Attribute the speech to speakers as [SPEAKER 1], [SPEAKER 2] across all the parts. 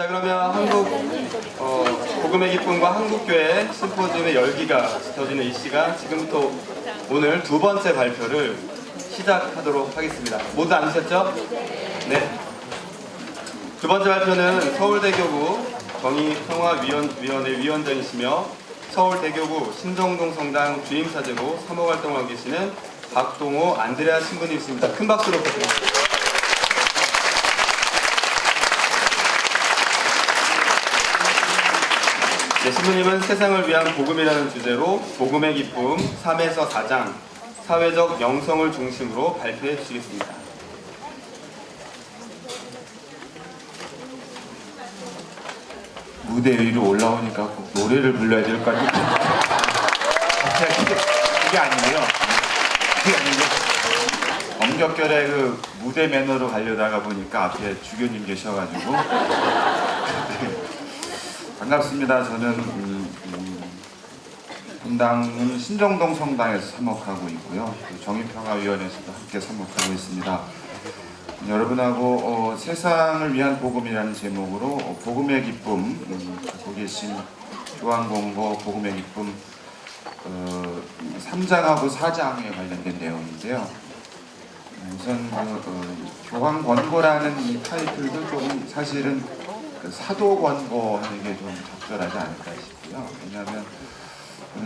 [SPEAKER 1] 자, 그러면 복음의 기쁨과 한국교회 심포지움의 열기가 짙어지는 이 시간, 지금부터 오늘 두 번째 발표를 시작하도록 하겠습니다. 모두 앉으셨죠? 네. 두 번째 발표는 서울대교구 정의평화위원회 위원장이시며 서울대교구 신정동 성당 주임사제로 사목활동하고 계시는 박동호 안드레아 신부님이십니다. 큰 박수로 부탁드립니다. 네, 신부님은 세상을 위한 복음이라는 주제로 복음의 기쁨 3에서 4장 사회적 영성을 중심으로 발표해 주시겠습니다.
[SPEAKER 2] 무대 위로 올라오니까 꼭 노래를 불러야 될 것 같아요. 그게 아니고요. 엄격결에 그 무대 매너로 가려다가 보니까 앞에 주교님 계셔가지고 반갑습니다. 저는 분당은 신정동 성당에서 사목하고 있고요. 정의평화위원회에서도 함께 사목하고 있습니다. 여러분하고 세상을 위한 복음이라는 제목으로 복음의 기쁨, 갖고 계신 교황공고 복음의 기쁨 3장하고 4장에 관련된 내용인데요. 우선 교황 권고라는 이 타이틀도 조금 사실은 사도 권고하는 게 좀 적절하지 않을까 싶고요. 왜냐하면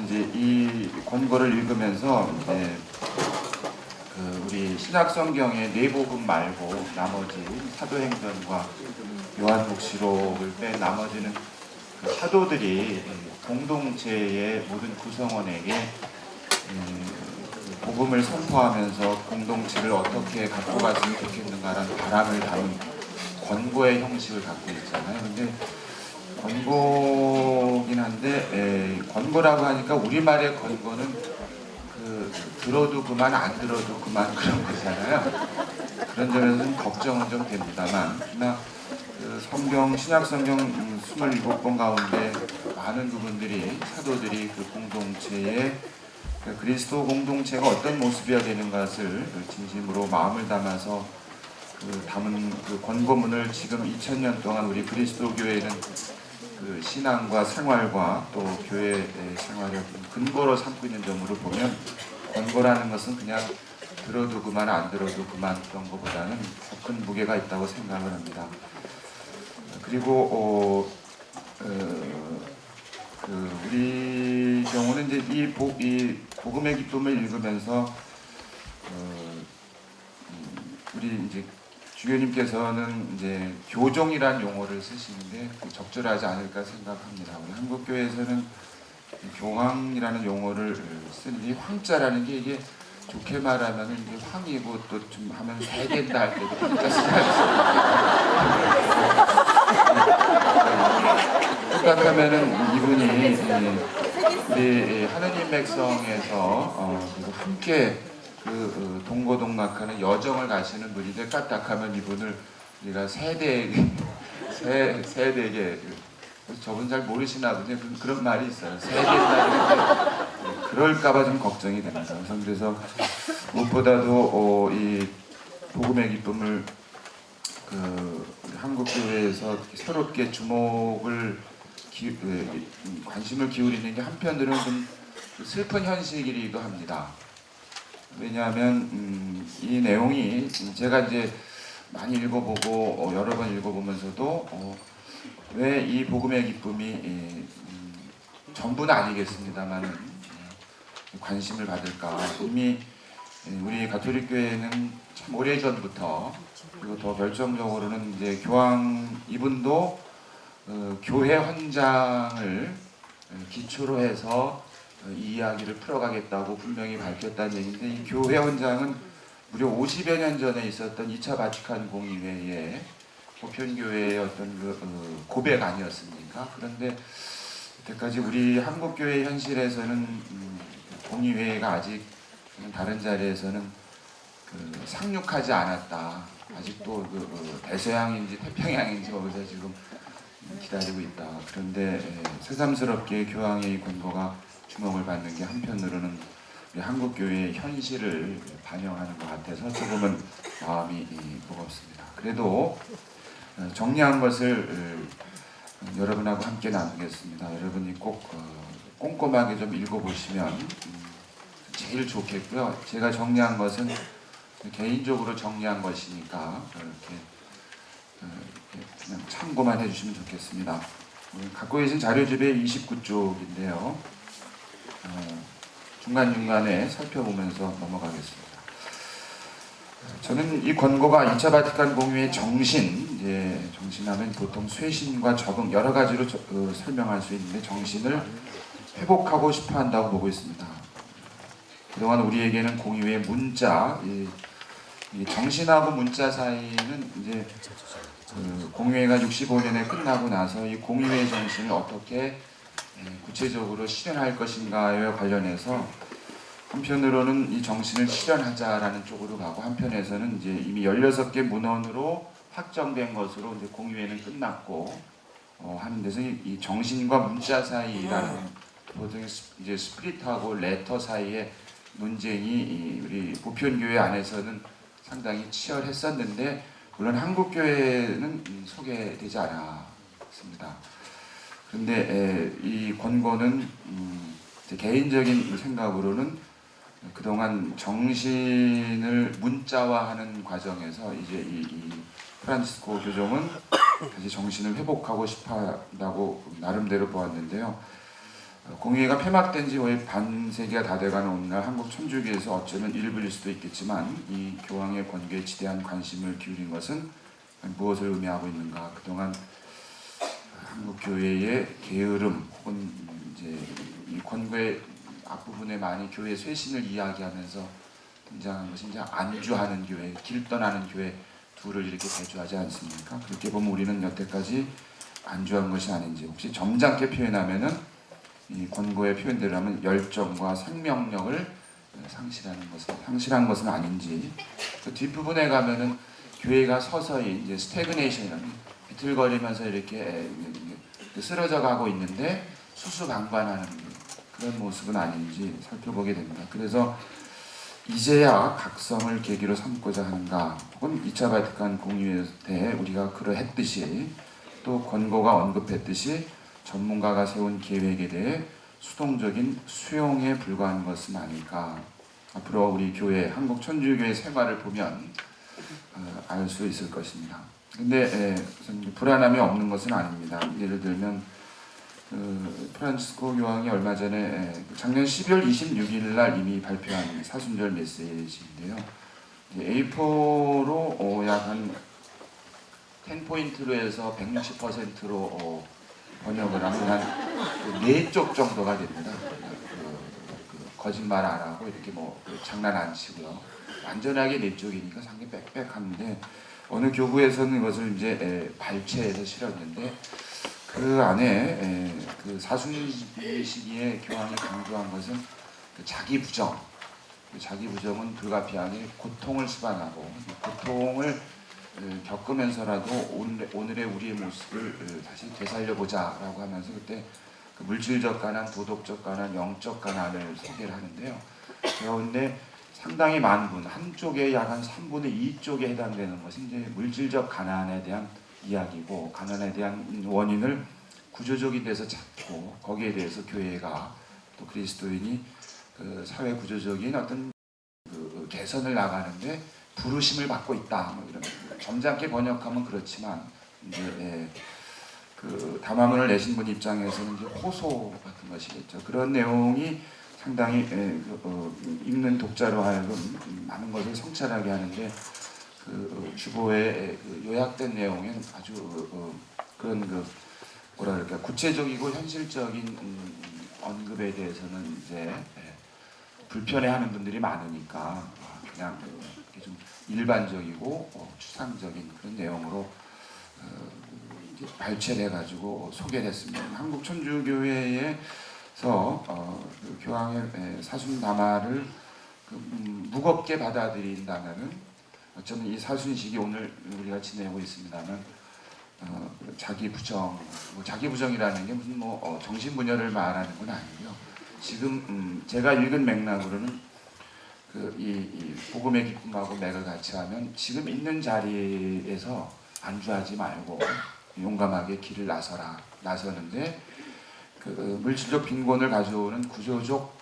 [SPEAKER 2] 이제 이 권고를 읽으면서 이제 우리 신약 성경의 네 복음 말고 나머지 사도행전과 요한복시록을 뺀 나머지는 그 사도들이 공동체의 모든 구성원에게 복음을 선포하면서 공동체를 어떻게 갖고 갔으면 좋겠는가라는 바람을 담은 권고의 형식을 갖고 있잖아요. 근데 권고긴 한데 권고라고 하니까 우리말의 권고는 들어도 그만 안 들어도 그만 그런 거잖아요. 그런 점에서는 걱정은 좀 됩니다만 성경 신약 성경 27권 가운데 많은 부분들이 사도들이 그 공동체의 그리스도 공동체가 어떤 모습이어야 되는 것을 진심으로 마음을 담아서 담은 그 권고문을 지금 2000년 동안 우리 그리스도 교회는 그 신앙과 생활과 또 교회 생활을 근거로 삼고 있는 점으로 보면 권고라는 것은 그냥 들어도 그만 안 들어도 그만 그런 것보다는 더 큰 무게가 있다고 생각을 합니다. 그리고 우리 경우는 이제 이 복음의 기쁨을 읽으면서 우리 이제 주교님께서는 이제 교종이란 용어를 쓰시는데 적절하지 않을까 생각합니다. 우리 한국교회에서는 교황이라는 용어를 쓰는데 황자라는 게 이게 좋게 말하면 이게 황이고 또 좀 하면 세된다 할 때도 황자 생각하면은 이분이 우리 하느님 백성에서 함께 동고동락하는 여정을 가시는 분인데 까딱하면 이분을 우리가 세대에게 저분 잘 모르시나 보네. 그런 말이 있어요. 세대다. 그럴까봐 좀 걱정이 됩니다. 그래서 무엇보다도 이 복음의 기쁨을 한국 교회에서 새롭게 관심을 기울이는 게 한편으로는 좀 슬픈 현실이기도 합니다. 왜냐하면 이 내용이 제가 이제 많이 읽어보고 여러 번 읽어보면서도 왜 이 복음의 기쁨이 전부는 아니겠습니다만 관심을 받을까. 이미 우리 가톨릭 교회는 참 오래전부터 그리고 더 결정적으로는 이제 교황 이분도 교회 헌장을 기초로 해서 이 이야기를 풀어가겠다고 분명히 밝혔다는 얘기인데, 이 교회 헌장은 무려 50여 년 전에 있었던 2차 바티칸 공의회의 보편교회의 어떤 고백 아니었습니까? 그런데 여태까지 우리 한국교회 현실에서는 공의회가 아직 다른 자리에서는 상륙하지 않았다. 아직도 대서양인지 태평양인지 거기서 지금 기다리고 있다. 그런데 새삼스럽게 교황의 이 권고가 주목을 받는 게 한편으로는 우리 한국교회의 현실을 반영하는 것 같아서 조금은 마음이 무겁습니다. 그래도 정리한 것을 여러분하고 함께 나누겠습니다. 여러분이 꼭 꼼꼼하게 좀 읽어보시면 제일 좋겠고요. 제가 정리한 것은 개인적으로 정리한 것이니까 이렇게 그냥 참고만 해주시면 좋겠습니다. 갖고 계신 자료집에 29쪽인데요. 중간중간에 살펴보면서 넘어가겠습니다. 저는 이 권고가 2차 바티칸 공유의 정신, 정신하면 보통 쇄신과 적응 여러 가지로 설명할 수 있는데 정신을 회복하고 싶어 한다고 보고 있습니다. 그동안 우리에게는 공유의 문자, 이 정신하고 문자 사이는 이제 공유회가 65년에 끝나고 나서 이 공유회 정신을 어떻게 구체적으로 실현할 것인가에 관련해서 한편으로는 이 정신을 실현하자라는 쪽으로 가고 한편에서는 이제 이미 16개 문헌으로 확정된 것으로 이제 공유회는 끝났고 하는 데서 이 정신과 문자 사이라는 보통 이제 스피릿하고 레터 사이의 논쟁이 우리 보편교회 안에서는 상당히 치열했었는데 물론 한국교회는 소개되지 않았습니다. 그런데 이 권고는 제 개인적인 생각으로는 그동안 정신을 문자화하는 과정에서 이제 이 프란치스코 교종은 다시 정신을 회복하고 싶어한다고 나름대로 보았는데요. 공의회가 폐막된 지 거의 반세기가 다 돼가는 오늘날 한국 천주교에서 어쩌면 일부일 수도 있겠지만 이 교황의 권고에 지대한 관심을 기울인 것은 무엇을 의미하고 있는가? 그동안 한국 교회의 게으름 혹은 이제 이 권고의 앞부분에 많이 교회 쇄신을 이야기하면서 등장한 것이 이제 안주하는 교회, 길 떠나는 교회 둘을 이렇게 대조하지 않습니까? 그렇게 보면 우리는 여태까지 안주한 것이 아닌지 혹시 점잖게 표현하면은 이 권고의 표현대로 하면 열정과 생명력을 상실한 것은 아닌지 그 뒷부분에 가면은 교회가 서서히 이제 스태그네이션 비틀거리면서 이렇게 쓰러져 가고 있는데 수수방관하는 그런 모습은 아닌지 살펴보게 됩니다. 그래서 이제야 각성을 계기로 삼고자 하는가 혹은 2차 바티칸 공유에 대해 우리가 그러했듯이 또 권고가 언급했듯이 전문가가 세운 계획에 대해 수동적인 수용에 불과한 것은 아닐까. 앞으로 우리 교회 한국 천주교회 생활을 보면 알 수 있을 것입니다. 근데 불안함이 없는 것은 아닙니다. 예를 들면 프란치스코 교황이 얼마 전에 작년 12월 26일 날 이미 발표한 사순절 메시지인데요. A4로 약 한 10포인트로 해서 160%로 번역을 하면 한 4쪽 정도가 됩니다. 거짓말 안 하고 이렇게 장난 안 치고요. 완전하게 4쪽이니까 상당히 빽빽한데 어느 교구에서는 이것을 이제 발췌해서 실었는데 그 안에 그 사순 시기에 교황이 강조한 것은 그 자기 부정. 그 자기 부정은 불가피하게 고통을 수반하고 고통을 겪으면서라도 오늘의 우리의 모습을 다시 되살려보자라고 하면서 그때 그 물질적 가난, 도덕적 가난, 영적 가난을 소개를 하는데요. 그런데 상당히 많은 분, 한쪽에 약 한 3분의 2쪽에 해당되는 것이 이제 물질적 가난에 대한 이야기고 가난에 대한 원인을 구조적인 데서 찾고 거기에 대해서 교회가 또 그리스도인이 그 사회 구조적인 어떤 그 개선을 나가는데 부르심을 받고 있다. 이런 점잖게 번역하면 그렇지만 이제 그 담화문을 내신 분 입장에서는 이제 호소 같은 것이겠죠. 그런 내용이 상당히 읽는 독자로 하여금 많은 것을 성찰하게 하는데 그 주보의 그 요약된 내용엔 아주 그런 그 뭐라 그럴까 구체적이고 현실적인 언급에 대해서는 이제 불편해하는 분들이 많으니까 그냥 좀 일반적이고 추상적인 그런 내용으로 발췌해 가지고 소개를 했습니다. 한국 천주교회에서 그 교황의 사순 담화를 무겁게 받아들인다면은 어쩌면 이 사순식이 오늘 우리가 지내고 있습니다만 자기 부정, 자기 부정이라는 게 무슨 정신분열을 말하는 건 아니고요. 지금 제가 읽은 맥락으로는 이 복음의 기쁨하고 맥을 같이 하면 지금 있는 자리에서 안주하지 말고 용감하게 길을 나서는데 그 물질적 빈곤을 가져오는 구조적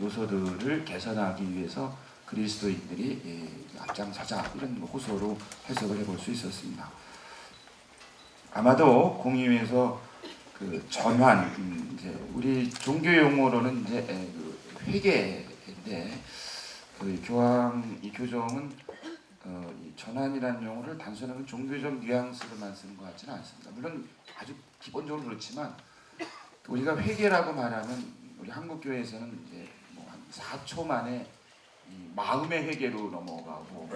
[SPEAKER 2] 요소들을 개선하기 위해서 그리스도인들이 앞장서자 이런 호소로 해석을 해볼 수 있었습니다. 아마도 공의회에서 그 전환 이제 우리 종교 용어로는 이제 그 회개인데 그 이 교정은 이 전환이라는 용어를 단순한 종교적 뉘앙스로만 쓰는 것 같지는 않습니다. 물론 아주 기본적으로 그렇지만 우리가 회개라고 말하면 우리 한국 교회에서는 이제 뭐 한 4초 만에 이 마음의 회개로 넘어가고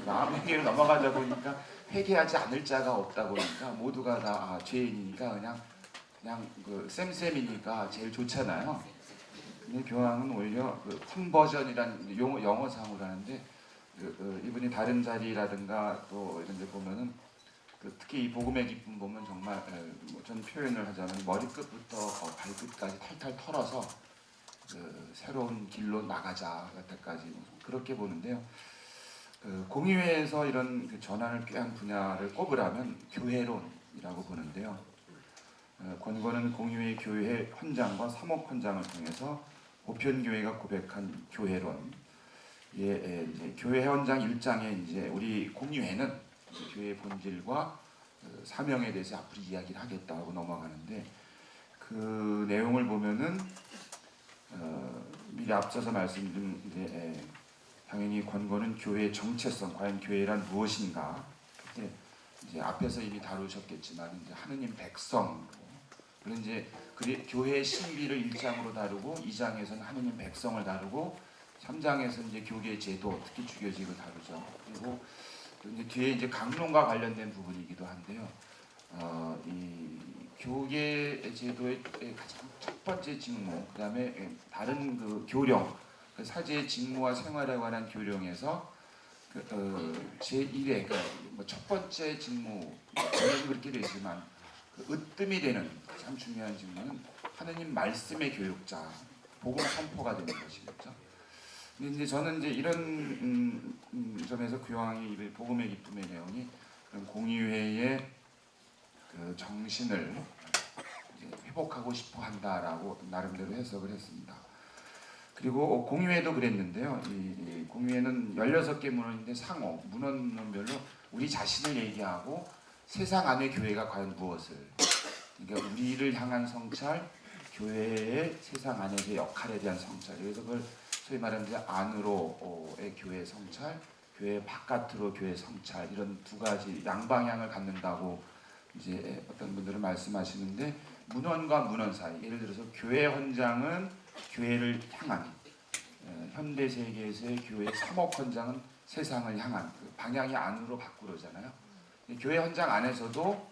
[SPEAKER 2] 마음의 회개로 넘어가다 보니까 회개하지 않을 자가 없다 보니까 모두가 다 죄인이니까 그냥 그 쌤쌤이니까 제일 좋잖아요. 근데 교황은 오히려 그 컨버전이라는 영어상으로 하는데 이분이 다른 자리라든가 또 이런 데 보면은 특히 이 복음의 기쁨 보면 정말 전 표현을 하자면 머리끝부터 발끝까지 탈탈 털어서 새로운 길로 나가자 때까지 그렇게 보는데요. 공의회에서 이런 그 전환을 꾀한 분야를 꼽으라면 교회론이라고 보는데요. 권고는 공의회 교회 헌장과 사목 헌장을 통해서 보편교회가 고백한 교회론. 이제 교회 헌장 1장에 이제 우리 공의회는 교회의 본질과 사명에 대해서 앞으로 이야기를 하겠다고 넘어가는데 그 내용을 보면은 미리 앞서서 말씀드린 당연히 권고는 교회의 정체성, 과연 교회란 무엇인가? 그때 이제 앞에서 이미 다루셨겠지만 이제 하느님 백성, 그런 이제 교회의 신비를 1장으로 다루고 2장에서는 하느님 백성을 다루고 3장에서 이제 교계 제도, 특히 주교직을 다루죠. 그리고 이제 뒤에 이제 강론과 관련된 부분이기도 한데요. 이 교계 제도의 가장 첫 번째 직무, 그다음에 다른 그 교령, 그 사제의 직무와 생활에 관한 교령에서 제1회 뭐 첫 번째 직무, 저는 그렇게 되지만 그 으뜸이 되는 가장 중요한 직무는 하느님 말씀의 교육자, 복음 선포가 되는 것이겠죠. 근데 이제 저는 이제 이런 점에서 교황이 복음의 기쁨의 내용이 그런 공의회의 그 정신을 회복하고 싶어 한다라고 나름대로 해석을 했습니다. 그리고 공의회도 그랬는데요. 이 공의회는 16개 문헌인데 상호, 문헌별로 우리 자신을 얘기하고 세상 안의 교회가 과연 무엇을, 그러니까 우리를 향한 성찰, 교회의 세상 안에서의 역할에 대한 성찰. 그래서 그걸 소위 말하는 이제 안으로의 교회 성찰, 교회 바깥으로 교회 성찰, 이런 두 가지 양방향을 갖는다고 이제 어떤 분들은 말씀하시는데, 문헌과 문헌 사이, 예를 들어서 교회 헌장은 교회를 향한, 현대 세계에서의 교회 사목 헌장은 세상을 향한, 그 방향이 안으로 밖으로잖아요. 교회 헌장 안에서도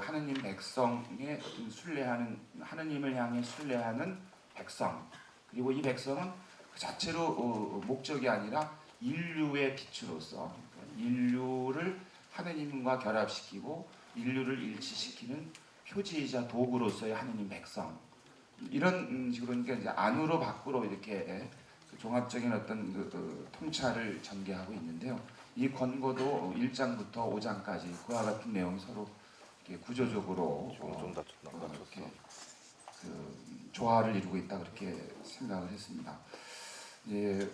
[SPEAKER 2] 하느님 백성의 어떤 순례하는, 하느님을 향해 순례하는 백성, 그리고 이 백성은 그 자체로 목적이 아니라 인류의 빛으로서 인류를 하느님과 결합시키고 인류를 일치시키는 표지이자 도구로서의 하느님 백성, 이런 식으로 그러니까 이제 안으로 밖으로 이렇게 종합적인 어떤 그 통찰을 전개하고 있는데요. 이 권고도 1장부터 5장까지 그와 같은 내용이 서로 이렇게 구조적으로 이렇게 조화를 이루고 있다, 그렇게 생각을 했습니다. 이제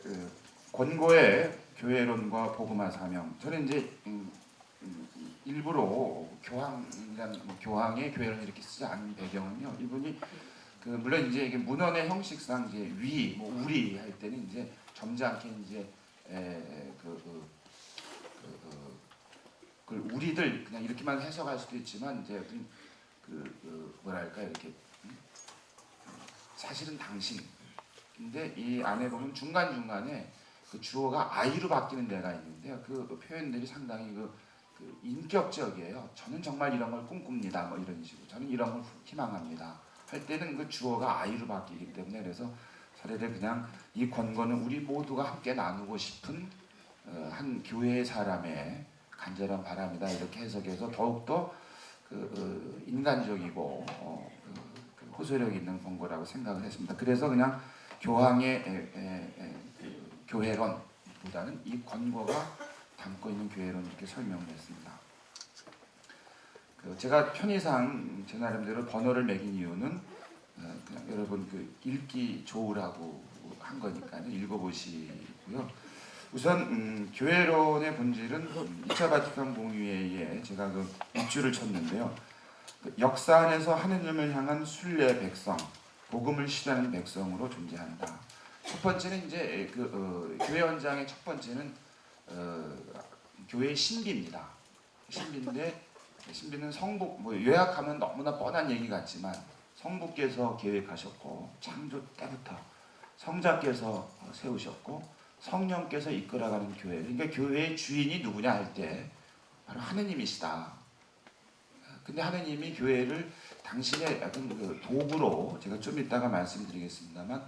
[SPEAKER 2] 권고의 교회론과 복음화 사명, 저는 이제 일부러 교황의 교회론 이렇게 쓰지 않은 배경은요. 이분이 물론 이제 이게 문헌의 형식상 이제 우리 할 때는 이제 점잖게 이제 그 우리들 그냥 이렇게만 해석할 수도 있지만 이제 뭐랄까 이렇게 사실은 당신. 근데 이 안에 보면 중간 중간에 그 주어가 아이로 바뀌는 데가 있는데요. 그 표현들이 상당히 그 인격적이에요. 저는 정말 이런 걸 꿈꿉니다. 뭐 이런 식으로. 저는 이런 걸 희망합니다. 할 때는 그 주어가 아이로 바뀌기 때문에, 그래서 차라리 그냥 이 권고는 우리 모두가 함께 나누고 싶은 한 교회의 사람의 간절한 바람이다, 이렇게 해석해서 더욱더 인간적이고 호소력 있는 권고라고 생각을 했습니다. 그래서 그냥 교황의 교회론보다는 이 권고가 담고 있는 교회론, 이렇게 설명을 했습니다. 제가 편의상 제 나름대로 번호를 매긴 이유는 그냥 여러분 읽기 좋으라고 한 거니까요. 읽어보시고요. 우선 교회론의 본질은 2차 바티칸 공의회에 제가 밑줄을 쳤는데요. 역사 안에서 하느님을 향한 순례 백성, 복음을 실하는 백성으로 존재한다. 첫 번째는 이제 교회 원장의 첫 번째는 교회의 신비입니다. 신비는 성부, 요약하면 너무나 뻔한 얘기 같지만 성부께서 계획하셨고 창조 때부터 성자께서 세우셨고 성령께서 이끌어가는 교회. 그러니까 교회의 주인이 누구냐 할 때 바로 하느님이시다. 근데 하느님이 교회를 당신의 약간 도구로, 제가 좀 이따가 말씀드리겠습니다만,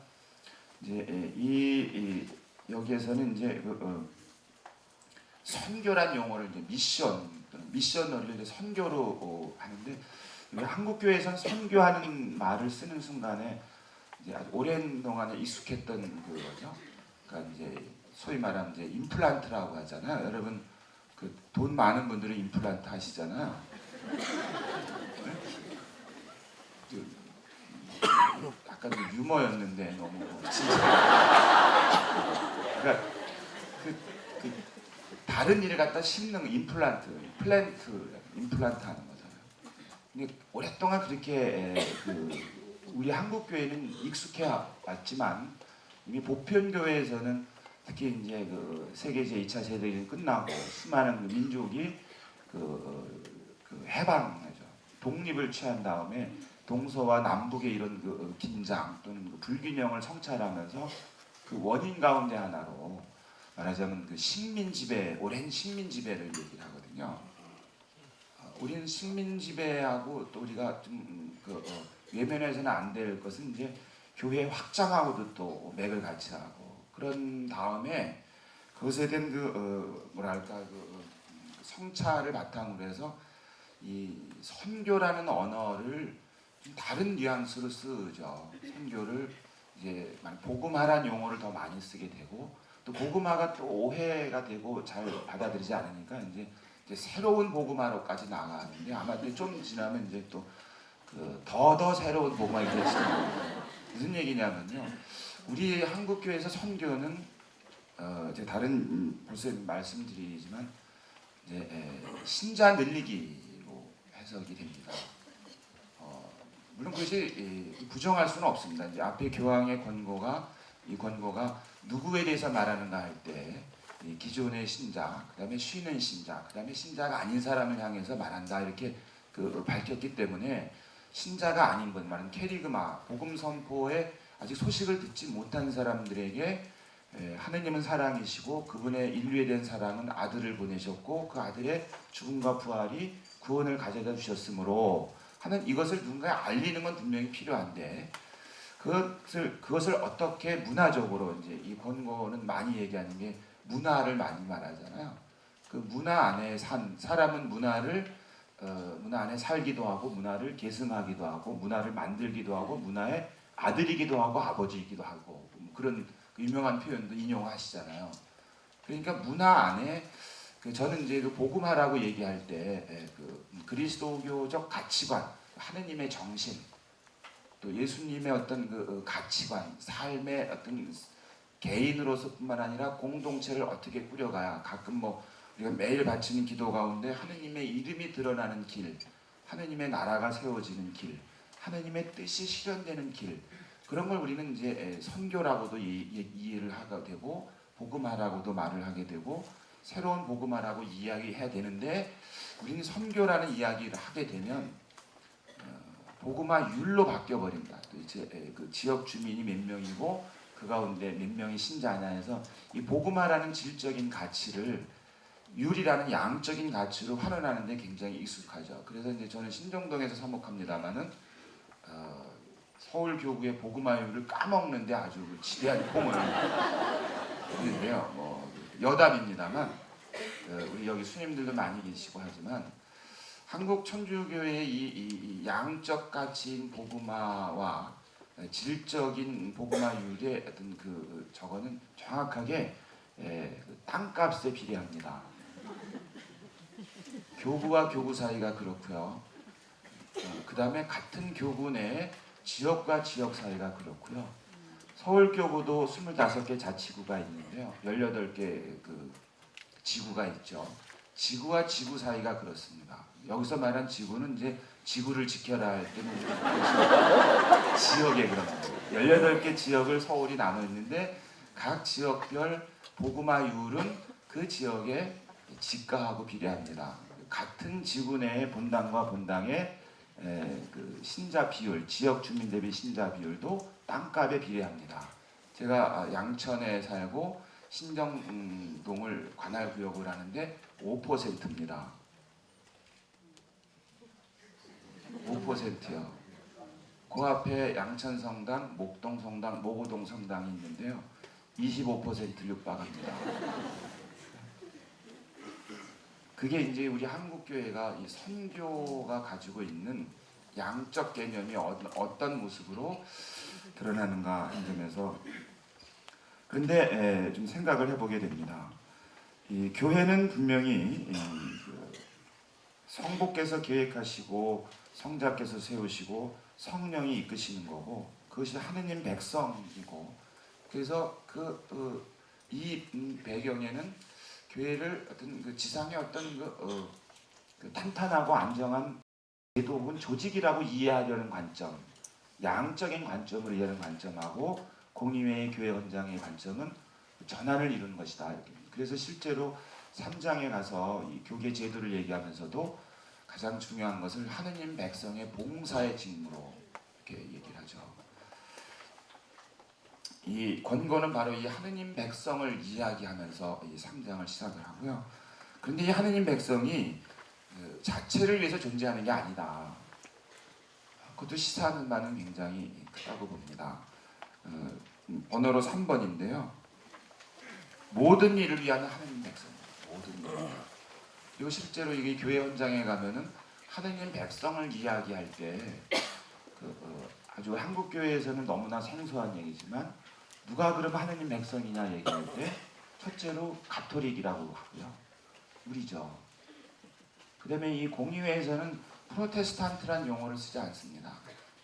[SPEAKER 2] 이제 여기에서는 이제 선교란 용어를 이제 미션을 선교로 하는데, 한국 교회에서는 선교하는 말을 쓰는 순간에 이제 아주 오랜 동안에 익숙했던 그거죠. 그러니까 이제 소위 말하면 이제 임플란트라고 하잖아요. 여러분 돈 많은 분들은 임플란트 하시잖아요. 약간 유머였는데 너무 진짜. 그러니까 다른 일을 갖다 심는 임플란트 하는 거잖아요. 근데 오랫동안 그렇게 우리 한국 교회는 익숙해 왔지만 이미 보편 교회에서는 특히 이제 세계 제2차 세대전이 끝나고 수많은 민족이 해방하죠. 독립을 취한 다음에 동서와 남북의 이런 긴장 또는 불균형을 성찰하면서 원인 가운데 하나로 말하자면 오랜 식민 지배를 얘기를 하거든요. 우리는 식민 지배하고 또 우리가 좀 외면해서는 안 될 것은 이제 교회 확장하고도 또 맥을 같이 하고, 그런 다음에 그것에 대한 성찰을 바탕으로 해서 이 선교라는 언어를 좀 다른 뉘앙스로 쓰죠. 선교를 이제 복음화라는 용어를 더 많이 쓰게 되고, 또 복음화가 또 오해가 되고 잘 받아들이지 않으니까 이제 새로운 복음화로까지 나가는데, 아마 좀 지나면 이제 또 더 새로운 복음화 이렇게 시작합니다. 무슨 얘기냐면요, 우리 한국 교회에서 선교는 제가 다른 곳에 말씀드리지만 이제 신자 늘리기로 해석이 됩니다. 물론 그것이 부정할 수는 없습니다. 이제 앞에 교황의 이 권고가 누구에 대해서 말하는가 할 때 기존의 신자, 그다음에 쉬는 신자, 그다음에 신자가 아닌 사람을 향해서 말한다 이렇게 밝혔기 때문에 신자가 아닌 것, 말은 캐리그마, 복음 선포에 아직 소식을 듣지 못한 사람들에게 하느님은 사랑이시고 그분의 인류에 대한 사랑은 아들을 보내셨고 그 아들의 죽음과 부활이 구원을 가져다 주셨으므로 하는 이것을 누군가에 알리는 건 분명히 필요한데, 그것을 어떻게 문화적으로, 이제 이 권고는 많이 얘기하는 게 문화를 많이 말하잖아요. 그 문화 안에 사람은 문화 안에 살기도 하고 문화를 계승하기도 하고 문화를 만들기도 하고 문화의 아들이기도 하고 아버지이기도 하고, 그런 유명한 표현도 인용하시잖아요. 그러니까 문화 안에 저는 이제 복음화라고 얘기할 때 그리스도교적 가치관, 하느님의 정신, 또 예수님의 어떤 가치관, 삶의 어떤 개인으로서뿐만 아니라 공동체를 어떻게 꾸려가야, 가끔 우리가 매일 바치는 기도 가운데 하느님의 이름이 드러나는 길, 하느님의 나라가 세워지는 길, 하느님의 뜻이 실현되는 길, 그런 걸 우리는 이제 선교라고도 이해를 하게 되고 복음화라고도 말을 하게 되고 새로운 복음화라고 이야기해야 되는데, 우리는 선교라는 이야기를 하게 되면 복음화율로 바뀌어버린다. 또 이제 지역 주민이 몇 명이고 그 가운데 몇 명이 신자냐 해서 이 복음화라는 질적인 가치를 율이라는 양적인 가치로 환원하는 데 굉장히 익숙하죠. 그래서 이제 저는 신정동에서 사목합니다마는 서울 교구의 복음화율을 까먹는데 아주 지대한 공을 했는데요. 여담입니다만 우리 여기 스님들도 많이 계시고 하지만 한국 천주교회의 이 양적 가치인 복음화와 질적인 복음화율의 어떤 저거는 정확하게 땅값에 비례합니다. 교구와 교구 사이가 그렇고요. 그 다음에 같은 교구 내 지역과 지역 사이가 그렇고요. 서울교구도 25개 자치구가 있는데요. 18개 그 지구가 있죠. 지구와 지구 사이가 그렇습니다. 여기서 말한 지구는 이제 지구를 지켜라 할 때는 지역에 그런 거예요. 18개 지역을 서울이 나눠 있는데 각 지역별 복음화율은 그 지역의 지가하고 비례합니다. 같은 지구 내의 본당과 본당의 그 신자 비율, 지역 주민 대비 신자 비율도 땅값에 비례합니다. 제가 양천에 살고 신정동을 관할구역을 하는데 5%입니다. 5%요. 그 앞에 양천성당, 목동성당, 모고동성당이 있는데요. 25% 육박합니다. 그게 이제 우리 한국교회가 이 선교가 가지고 있는 양적 개념이 어떤 모습으로 드러나는가 하는 점에서 그런데 좀 생각을 해보게 됩니다. 이 교회는 분명히 성부께서 계획하시고 성자께서 세우시고 성령이 이끄시는 거고 그것이 하느님 백성이고 그래서 이 배경에는 교회를 어떤 그 지상의 어떤 그 탄탄하고 안정한 제도 혹은 조직이라고 이해하려는 관점, 양적인 관점으로 이해하는 관점하고 공의회의 교회 헌장의 관점은 전환을 이루는 것이다. 그래서 실제로 3장에 가서 이 교계 제도를 얘기하면서도 가장 중요한 것을 하느님 백성의 봉사의 직무로 이렇게 얘기를 하죠. 이 권고는 바로 이 하느님 백성을 이야기하면서 이 3장을 시작을 하고요. 그런데 이 하느님 백성이 그 자체를 위해서 존재하는 게 아니다. 그것도 시사하는 바는 굉장히 크다고 봅니다. 번호로 3번인데요. 모든 일을 위한 하느님 백성. 모든 일. 그리고 실제로 이게 교회 현장에 가면은 하느님 백성을 이야기할 때 아주 한국 교회에서는 너무나 생소한 얘기지만 누가 그럼 하느님 백성이냐 얘기할 때 첫째로 가톨릭이라고 하고요. 우리죠. 그 다음에 이 공의회에서는 프로테스탄트란 용어를 쓰지 않습니다.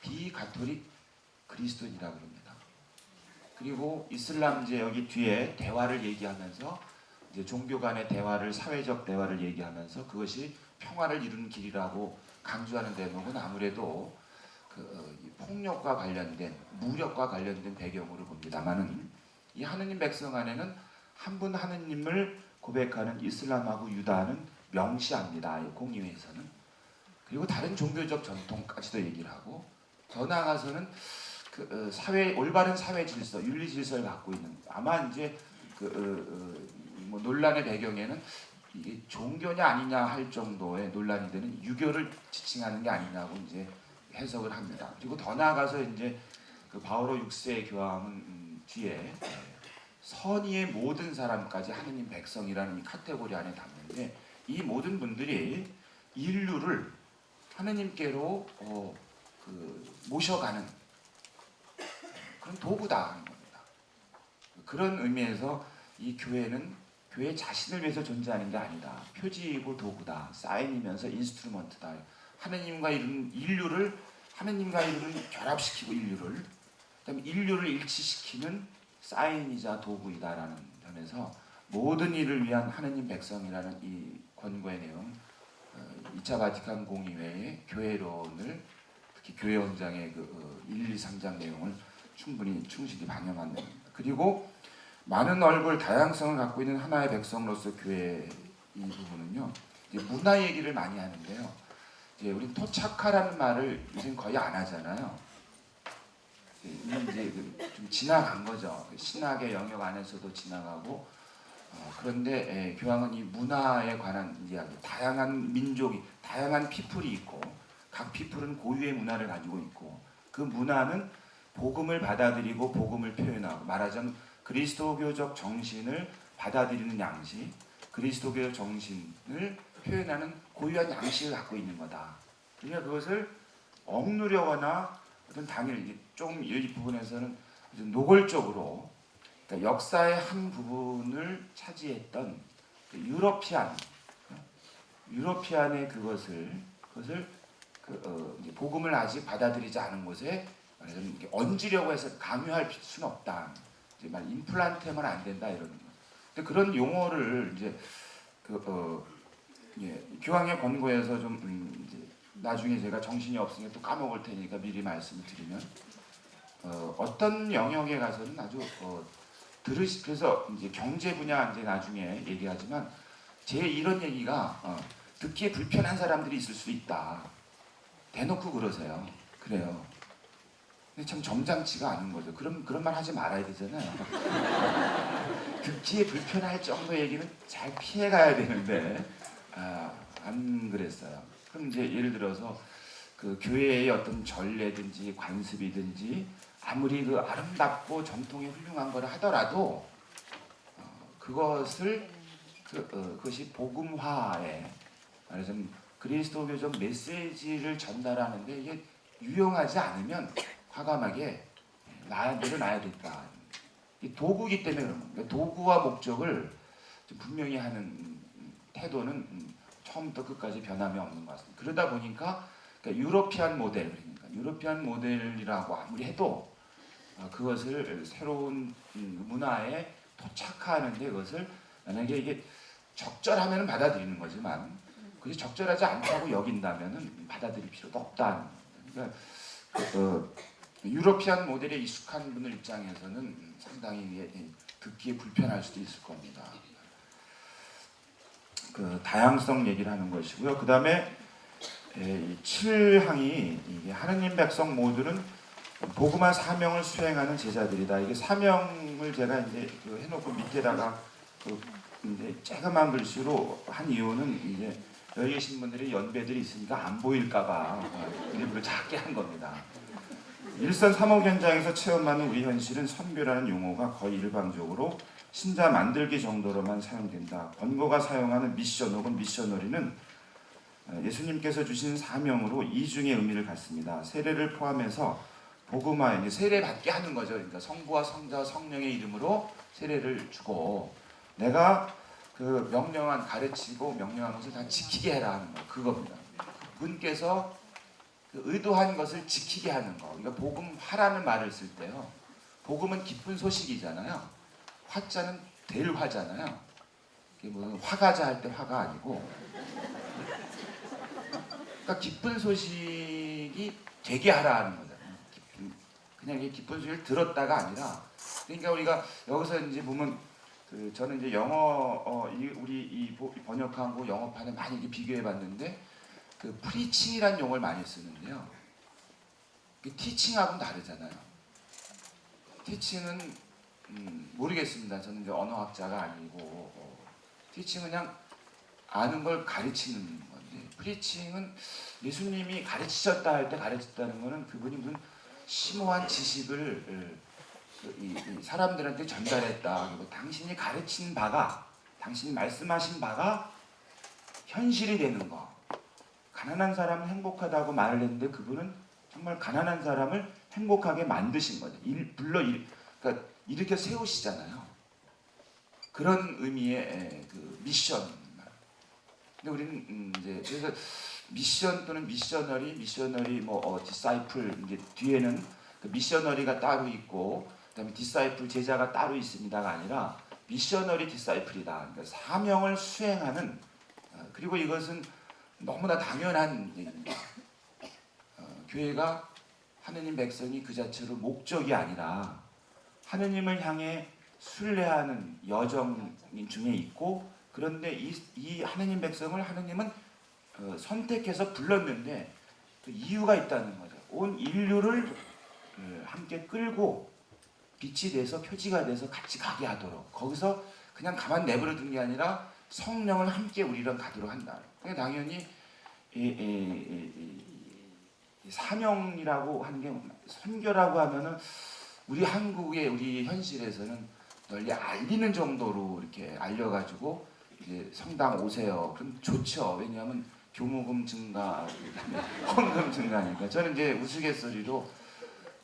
[SPEAKER 2] 비가톨릭 그리스도인이라고 합니다. 그리고 이슬람제 여기 뒤에 대화를 얘기하면서 이제 종교 간의 대화를 사회적 대화를 얘기하면서 그것이 평화를 이루는 길이라고 강조하는 대목은 아무래도 폭력과 관련된 무력과 관련된 배경으로 봅니다만은 이 하느님 백성 안에는 한 분 하느님을 고백하는 이슬람하고 유다는 명시합니다. 공의회에서는. 그리고 다른 종교적 전통까지도 얘기를 하고 더 나아가서는 올바른 사회 질서, 윤리 질서를 갖고 있는 아마 이제 뭐 논란의 배경에는 이게 종교냐 아니냐 할 정도의 논란이 되는 유교를 지칭하는 게 아니냐고 이제 해석을 합니다. 그리고 더 나아가서 이제 그 바오로 6세 교황은 뒤에 선의의 모든 사람까지 하느님 백성이라는 이 카테고리 안에 담는데 이 모든 분들이 인류를 하느님께로 모셔가는 그런 도구다 하는 겁니다. 그런 의미에서 이 교회는 교회 자신을 위해서 존재하는 게 아니다. 표지이고 도구다. 사인이면서 인스트루먼트다. 하느님과 이루는 인류를 하느님과 이루는 결합시키고 인류를 그다음에 인류를 일치시키는 사인이자 도구이다라는 점에서 모든 일을 위한 하느님 백성이라는 이 권고의 내용 2차 바티칸 공의회의 교회론을 특히 교회 헌장의 1, 2, 3장 내용을 충실히 반영한 내용입니다. 그리고 많은 얼굴 다양성을 갖고 있는 하나의 백성으로서 교회 이 부분은요. 이제 문화 얘기를 많이 하는데요. 이제 우린 토착화라는 말을 요즘 거의 안 하잖아요. 이제 좀 지나간 거죠. 신학의 영역 안에서도 지나가고 그런데 교황은 이 문화에 관한 이야기, 다양한 민족이, 다양한 피플이 있고 각 피플은 고유의 문화를 가지고 있고 그 문화는 복음을 받아들이고 복음을 표현하고 말하자면 그리스도교적 정신을 받아들이는 양식, 그리스도교적 정신을 표현하는 고유한 양식을 갖고 있는 거다. 그러니까 그것을 억누르거나 어떤 당일 좀 이 부분에서는 노골적으로 그러니까 역사의 한 부분을 차지했던 유러피안 유러피안의 그것을 이제 복음을 아직 받아들이지 않은 곳에 말하자면 이렇게 얹으려고 해서 강요할 수는 없다. 이제 말 임플란트하면 안 된다 이러는 거. 근데 그런 용어를 이제 교황의 권고에서 좀 이제 나중에 제가 정신이 없으니까 또 까먹을 테니까 미리 말씀을 드리면 어떤 영역에 가서는 아주 그래서 이제 경제 분야 이제 나중에 얘기하지만 제 이런 얘기가 듣기에 불편한 사람들이 있을 수 있다. 대놓고 그러세요. 그래요. 근데 참 점잖지가 않은 거죠. 그런 말 하지 말아야 되잖아요. 듣기에 불편할 정도 얘기는 잘 피해가야 되는데 안 그랬어요. 그럼 이제 예를 들어서 그 교회의 어떤 전례든지 관습이든지 아무리 그 아름답고 정통이 훌륭한 거를 하더라도 그것이 복음화에 말하자면 그리스도교적 메시지를 전달하는데 이게 유용하지 않으면 과감하게 내려놔야겠다. 이 도구이기 때문에 그런 겁니다. 도구와 목적을 좀 분명히 하는 태도는 처음부터 끝까지 변함이 없는 것 같습니다. 그러다 보니까 그러니까 유러피안 모델이라고 아무리 해도 그것을 새로운 문화에 토착하는데 그것을 만약에 이게 적절하면 받아들이는 거지만 그게 적절하지 않다고 여긴다면 받아들일 필요도 없다는 거예요. 그러니까 유러피안 모델에 익숙한 분들 입장에서는 상당히 듣기에 불편할 수도 있을 겁니다. 그 다양성 얘기를 하는 것이고요. 그 다음에 7항이 이게 하느님 백성 모두는 복음화 사명을 수행하는 제자들이다. 이게 사명을 제가 이제 해놓고 밑에다가 이제 조그만 글씨로 한 이유는 이제 여기 계신 분들이 연배들이 있으니까 안 보일까봐 일부러 작게 한 겁니다. 일선 3호 현장에서 체험하는 우리 현실은 선교라는 용어가 거의 일방적으로 신자 만들기 정도로만 사용된다. 권고가 사용하는 미션 혹은 미셔너리는 예수님께서 주신 사명으로 이중의 의미를 갖습니다. 세례를 포함해서 복음화에 세례 받게 하는 거죠. 그러니까 성부와 성자와 성령의 이름으로 세례를 주고 내가 그 가르치고 명령한 것을 다 지키게 해라 하는 거. 그겁니다. 분께서 그 의도한 것을 지키게 하는 거. 그러니까 복음화라는 말을 쓸 때요. 복음은 기쁜 소식이잖아요. 화자는 될 화잖아요. 이게 뭐 화가자 할 때 화가 아니고. 그러니까 기쁜 소식이 되게 하라 하는 거잖아요. 그냥 기쁜 소식을 들었다가 아니라. 그러니까 우리가 여기서 이제 보면 저는 이제 영어 우리 번역한 거 영어판에 많이 이렇게 비교해봤는데 그 프리칭이라는 용어를 많이 쓰는데요. 그 티칭하고는 다르잖아요. 티칭은 모르겠습니다. 저는 이제 언어학자가 아니고 티칭은 그냥 아는 걸 가르치는 건데 프리칭은 예수님이 가르치셨다 할 때 가르쳤다는 거는 그분이 무슨 심오한 지식을 이 사람들한테 전달했다. 그리고 당신이 가르친 바가 당신이 말씀하신 바가 현실이 되는 거. 가난한 사람은 행복하다고 말을 했는데 그분은 정말 가난한 사람을 행복하게 만드신 거죠. 그러니까 이렇게 세우시잖아요. 그런 의미의 그 미션. 근데 우리는 이제 그래서 미션 또는 미셔너리 디사이플 이제 뒤에는 그 미셔너리가 따로 있고 그다음에 디사이플 제자가 따로 있습니다가 아니라 미셔너리 디사이플이다. 그러니까 사명을 수행하는 그리고 이것은 너무나 당연한 얘기입니다. 교회가 하느님 백성이 그 자체로 목적이 아니라 하느님을 향해 순례하는 여정 중에 있고 그런데 이 하느님 백성을 하느님은 선택해서 불렀는데 그 이유가 있다는 거죠. 온 인류를 함께 끌고 빛이 돼서 표지가 돼서 같이 가게 하도록 거기서 그냥 가만 내버려 둔 게 아니라 성령을 함께 우리랑 가도록 한다. 그러니까 당연히 이 사명이라고 하는 게 선교라고 하면은 우리 한국의 우리 현실에서는 널리 알리는 정도로 이렇게 알려가지고 이제 성당 오세요. 그럼 좋죠. 왜냐하면 교무금 증가, 헌금 증가니까. 저는 이제 우스갯소리로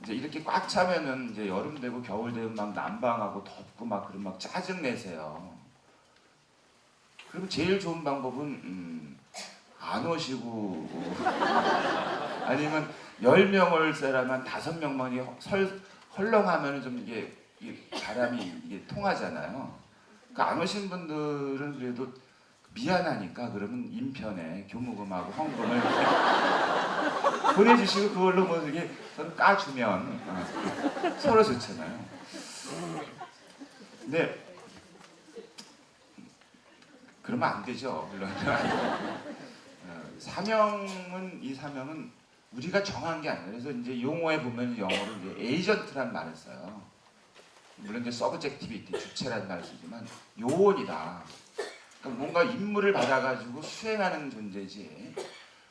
[SPEAKER 2] 이제 이렇게 꽉 차면은 이제 여름 되고 겨울 되면 막 난방하고 덥고 막 그런 막 짜증 내세요. 그럼 제일 좋은 방법은 안 오시고 아니면 10명을 써라면 5명만이 헐렁하면 좀 이게 바람이 이게 통하잖아요. 그러니까 안 오신 분들은 그래도 미안하니까 그러면 인편에 교무금하고 헌금을 보내주시고 그걸로 뭐 이게 서로 까주면 서로 좋잖아요. 근데 그러면 안 되죠. 물론 이 사명은 우리가 정한 게 아니라 그래서 이제 용어에 보면 영어로 이제 에이전트란 말을 써요. 물론 이제 서브젝티비티 주체라는 말을 쓰지만 요원이다. 그러니까 뭔가 임무를 받아가지고 수행하는 존재지.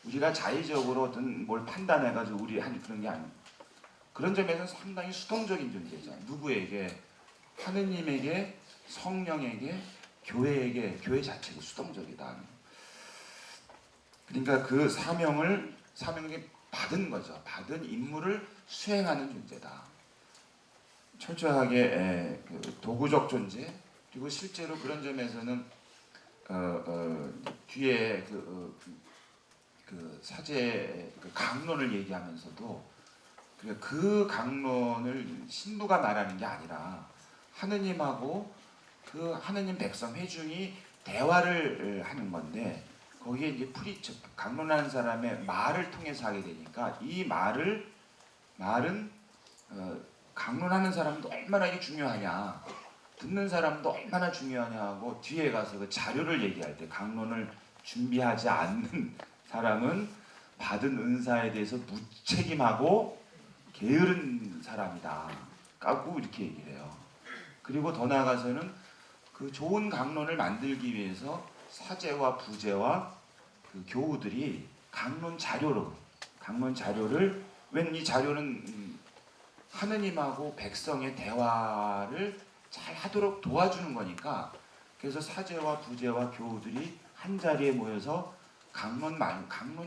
[SPEAKER 2] 우리가 자의적으로 어떤 뭘 판단해가지고 우리 한 그런 게 아니에요. 그런 점에서는 상당히 수동적인 존재죠. 누구에게? 하느님에게, 성령에게, 교회에게, 교회 자체가 수동적이다. 그러니까 그 사명을 받은 거죠. 받은 임무를 수행하는 존재다. 철저하게 도구적 존재. 그리고 실제로 그런 점에서는 뒤에 그 사제 강론을 얘기하면서도 그 강론을 신부가 말하는 게 아니라 하느님하고 그 하느님 백성 회중이 대화를 하는 건데 거기에 이제 프리처 강론하는 사람의 말을 통해서 하게 되니까 이 말은 강론하는 사람도 얼마나 이게 중요하냐 듣는 사람도 얼마나 중요하냐고 뒤에 가서 그 자료를 얘기할 때 강론을 준비하지 않는 사람은 받은 은사에 대해서 무책임하고 게으른 사람이다. 까고 이렇게 얘기를 해요. 그리고 더 나아가서는 그 좋은 강론을 만들기 위해서 사제와 부제와 그 교우들이 강론 자료를 웬 이 자료는 하느님하고 백성의 대화를 잘 하도록 도와주는 거니까 그래서 사제와 부제와 교우들이 한 자리에 모여서 강론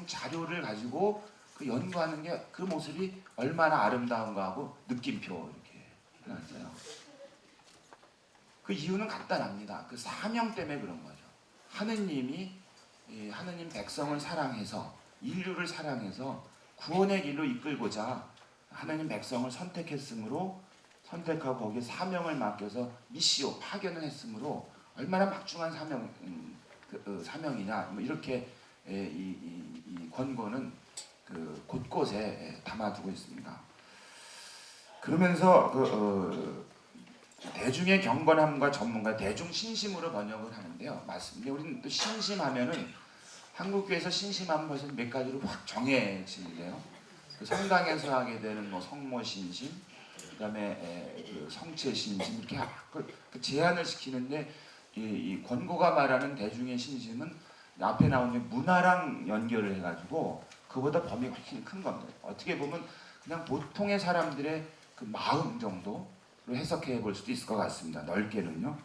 [SPEAKER 2] 자료를 가지고 그 연구하는 게 그 모습이 얼마나 아름다운가 하고 느낌표 이렇게 해놨어요. 그 이유는 간단합니다. 그 사명 때문에 그런 거죠. 하느님 백성을 사랑해서 인류를 사랑해서 구원의 길로 이끌고자 하느님 백성을 선택하고 거기에 사명을 맡겨서 미시오 파견을 했으므로 얼마나 막중한 사명이냐 뭐 이렇게 이 권고는 그 곳곳에 담아두고 있습니다. 그러면서 대중의 경건함과 전문가 대중 신심으로 번역을 하는데요. 맞습니다. 우리는 또 신심하면은 한국교회에서 신심하면 벌써 몇 가지로 확 정해지는데요. 그 성당에서 하게 되는 뭐 성모 신심, 그다음에 그 성체 신심 이렇게 그 제한을 시키는데 이 권고가 말하는 대중의 신심은 앞에 나오는 문화랑 연결을 해가지고 그보다 범위가 훨씬 큰 겁니다. 어떻게 보면 그냥 보통의 사람들의 그 마음 정도로 해석해 볼 수도 있을 것 같습니다. 넓게는요.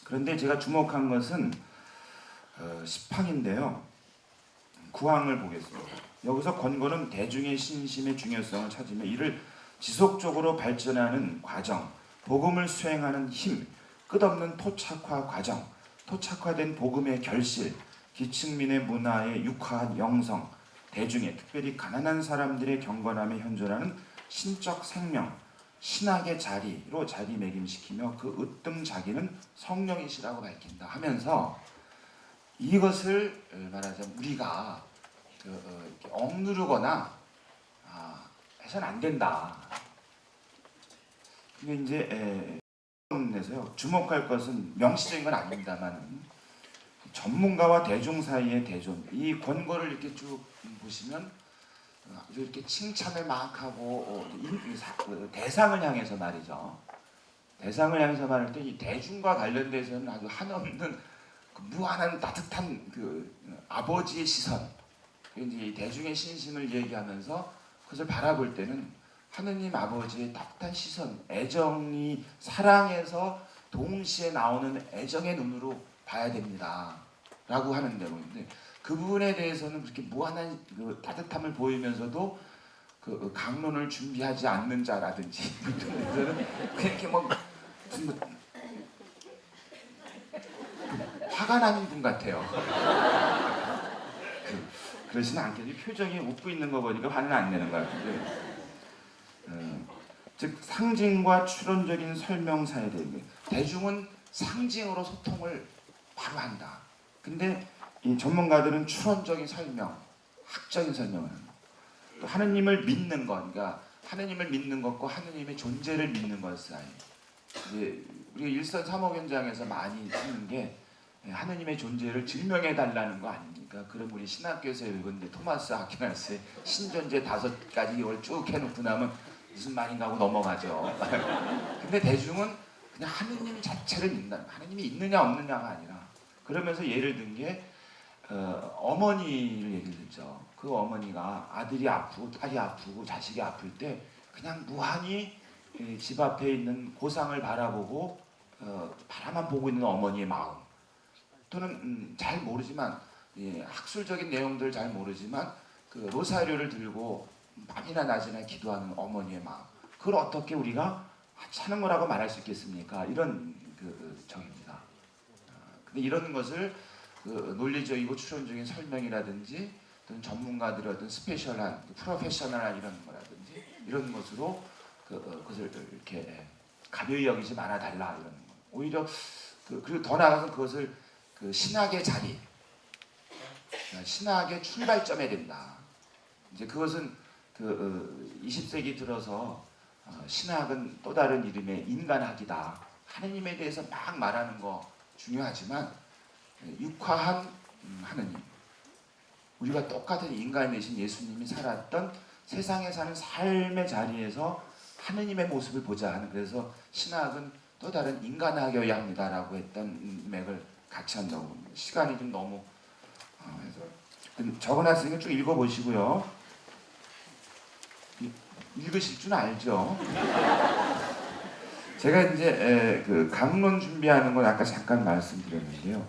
[SPEAKER 2] 그런데 제가 주목한 것은 10항인데요. 9항을 보겠습니다. 여기서 권고는 대중의 신심의 중요성을 찾으며 이를 지속적으로 발전하는 과정, 복음을 수행하는 힘, 끝없는 토착화 과정, 토착화된 복음의 결실, 기층민의 문화에 육화한 영성, 대중의 특별히 가난한 사람들의 경건함에 현존하는 신적 생명, 신학의 자리로 자리매김시키며 그 으뜸 자기는 성령이시라고 밝힌다 하면서 이것을 말하자면 우리가 이렇게 억누르거나 해서는 안 된다. 근데 이제 에서요 주목할 것은 명시적인 건 아닙니다만 전문가와 대중 사이의 대존 이 권고를 이렇게 쭉 보시면 아주 이렇게 칭찬을 막 하고 대상을 향해서 말이죠. 대상을 향해서 말할 때 이 대중과 관련돼서는 아주 한없는 그 무한한 따뜻한 그 아버지의 시선, 이제 이 대중의 신심을 얘기하면서 그것을 바라볼 때는 하느님 아버지의 따뜻한 시선, 애정이 사랑에서 동시에 나오는 애정의 눈으로 봐야 됩니다. 라고 하는 내용인데 그 부분에 대해서는 그렇게 무한한 그 따뜻함을 보이면서도 그 강론을 준비하지 않는 자라든지 이런 데서는 그렇게 뭐 무슨 화가 나는 분 같아요. 그러시는 않겠지. 표정이 웃고 있는 거 보니까 화는 안 내는 것 같은데. 즉 상징과 추론적인 설명사에 대해 대중은 상징으로 소통을 바로 한다. 근데 이 전문가들은 추론적인 설명, 학적인 설명을 합니다. 또 하느님을 믿는 것, 그러니까 하느님을 믿는 것과 하느님의 존재를 믿는 것 사이. 이제 우리가 일선 삼호 현장에서 많이 쓰는 게 하느님의 존재를 증명해 달라는 거 아닙니까? 그럼 우리 신학교에서 읽은 토마스 아퀴나스의 신존재 5가지 이걸 쭉 해놓고 나면 무슨 말인가 하고 넘어가죠. 근데 대중은 그냥 하느님 자체를 믿는다. 하느님이 있느냐 없느냐가 아니라 그러면서 예를 든 게 어머니를 얘기를 듣죠. 그 어머니가 아들이 아프고 딸이 아프고 자식이 아플 때 그냥 무한히 집 앞에 있는 고상을 바라보고 바라만 보고 있는 어머니의 마음, 또는 잘 모르지만 학술적인 내용들 잘 모르지만 그 로사리오를 들고 밤이나 낮이나 기도하는 어머니의 마음, 그걸 어떻게 우리가 하찮은 거라고 말할 수 있겠습니까? 이런 정입니다. 근데 이런 것을 논리적이고 추론적인 설명이라든지 또는 전문가들의 어떤 스페셜한 프로페셔널한 이런 거라든지 이런 것으로 그것을 이렇게 가벼이 여기지 말아 달라 이런 거. 오히려 그리고 더 나아가서 그것을 신학의 자리, 신학의 출발점에 된다. 이제 그것은 20세기 들어서 신학은 또 다른 이름의 인간학이다. 하느님에 대해서 막 말하는 거 중요하지만 육화한 하느님, 우리가 똑같은 인간이신 예수님이 살았던 세상에 사는 삶의 자리에서 하느님의 모습을 보자 하는, 그래서 신학은 또 다른 인간학이어야 합니다라고 했던 맥을 같이 한다고 봅니다. 시간이 좀 너무 해서 적어놨으니까 쭉 읽어보시고요. 읽으실 줄 알죠? 제가 이제 강론 준비하는 건 아까 잠깐 말씀드렸는데요.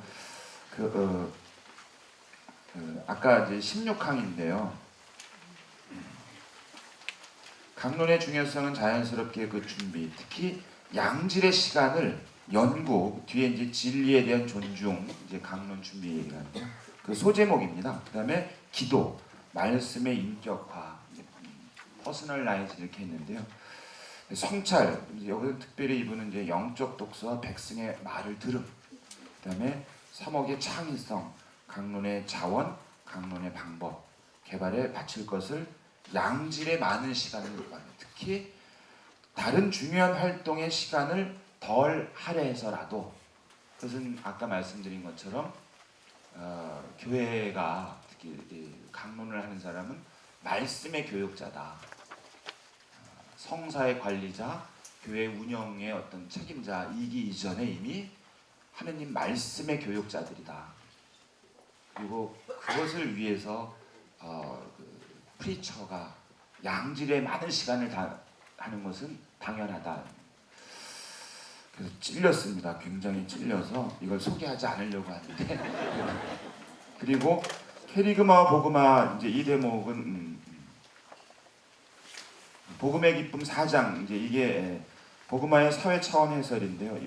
[SPEAKER 2] 아까 이제 16항인데요. 강론의 중요성은 자연스럽게 그 준비, 특히 양질의 시간을 연구, 뒤에 이제 진리에 대한 존중, 이제 강론 준비 얘기를 하는데요. 그 소제목입니다. 그 다음에 기도, 말씀의 인격화, 퍼스널라이즈 이렇게 했는데요. 성찰, 여기서 특별히 이분은 이제 영적 독서와 백성의 말을 들음, 그 다음에 사목의 창의성, 강론의 자원, 강론의 방법, 개발에 바칠 것을 양질의 많은 시간을 요구합니다. 특히 다른 중요한 활동의 시간을 덜 할애해서라도, 그것은 아까 말씀드린 것처럼 교회가 특히 강론을 하는 사람은 말씀의 교육자다. 성사의 관리자, 교회 운영의 어떤 책임자이기 이전에 이미 하느님 말씀의 교육자들이다. 그리고 그것을 위해서 프리처가 양질의 많은 시간을 하는 것은 당연하다. 그래서 찔렸습니다. 굉장히 찔려서 이걸 소개하지 않으려고 하는데 그리고 캐리그마와 복음화, 이제 이 대목은 복음의 기쁨 4장, 이제 이게 복음화의 사회 차원 해설인데요.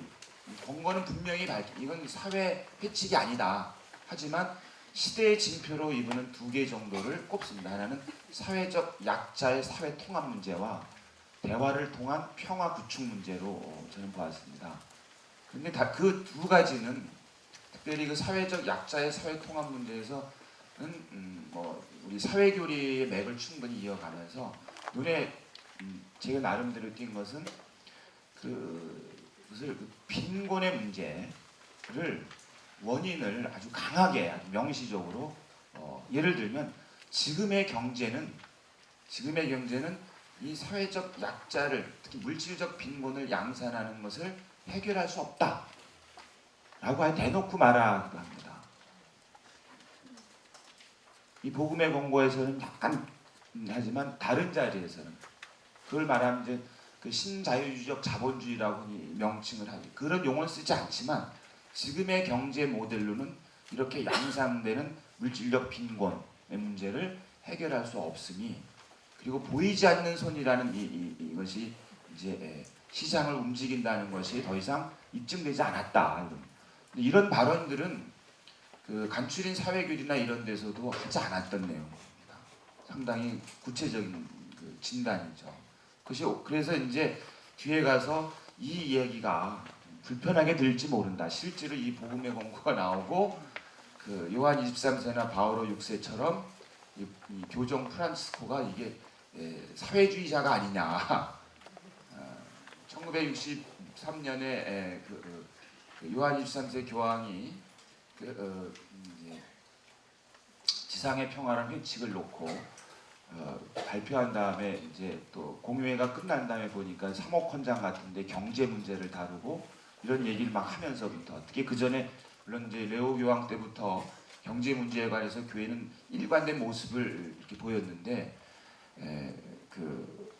[SPEAKER 2] 본거는 분명히 이건 사회 회칙이 아니다. 하지만 시대의 징표로 이분은 2개 정도를 꼽습니다. 하나는 사회적 약자의 사회 통합 문제와 대화를 통한 평화 구축 문제로 저는 보았습니다. 그런데 그 2가지는 특별히 그 사회적 약자의 사회 통합 문제에서는 우리 사회교리의 맥을 충분히 이어가면서 눈에 제가 나름대로 띈 것은 그것을 빈곤의 문제를 원인을 아주 강하게, 아주 명시적으로 예를 들면 지금의 경제는 이 사회적 약자를, 특히 물질적 빈곤을 양산하는 것을 해결할 수 없다 라고 대놓고 말하기도 합니다. 이 복음의 권고에서는 약간 하지만 다른 자리에서는 그걸 말하면 이제 그 신자유주의적 자본주의라고 명칭을 하죠. 그런 용어를 쓰지 않지만 지금의 경제 모델로는 이렇게 양상되는 물질적 빈곤의 문제를 해결할 수 없으니, 그리고 보이지 않는 손이라는 이것이 이제 시장을 움직인다는 것이 더 이상 입증되지 않았다. 이런 발언들은 그 간추린 사회교리나 이런 데서도 하지 않았던 내용입니다. 상당히 구체적인 그 진단이죠. 그래서 이제 뒤에 가서 이 이야기가 불편하게 들릴지 모른다. 실제로 이 복음의 권고가 나오고 그 요한 23세나 바오로 6세처럼 이 교정 프란치스코가 이게 사회주의자가 아니냐. 1963년에 그 요한 23세 교황이 이제 지상의 평화라는 회칙을 놓고 발표한 다음에 이제 또 공유회가 끝난 다음에 보니까 사목헌장 같은데 경제 문제를 다루고 이런 얘기를 막 하면서부터 특히 그 전에 물론 이제 레오 교황 때부터 경제 문제에 관해서 교회는 일관된 모습을 이렇게 보였는데 그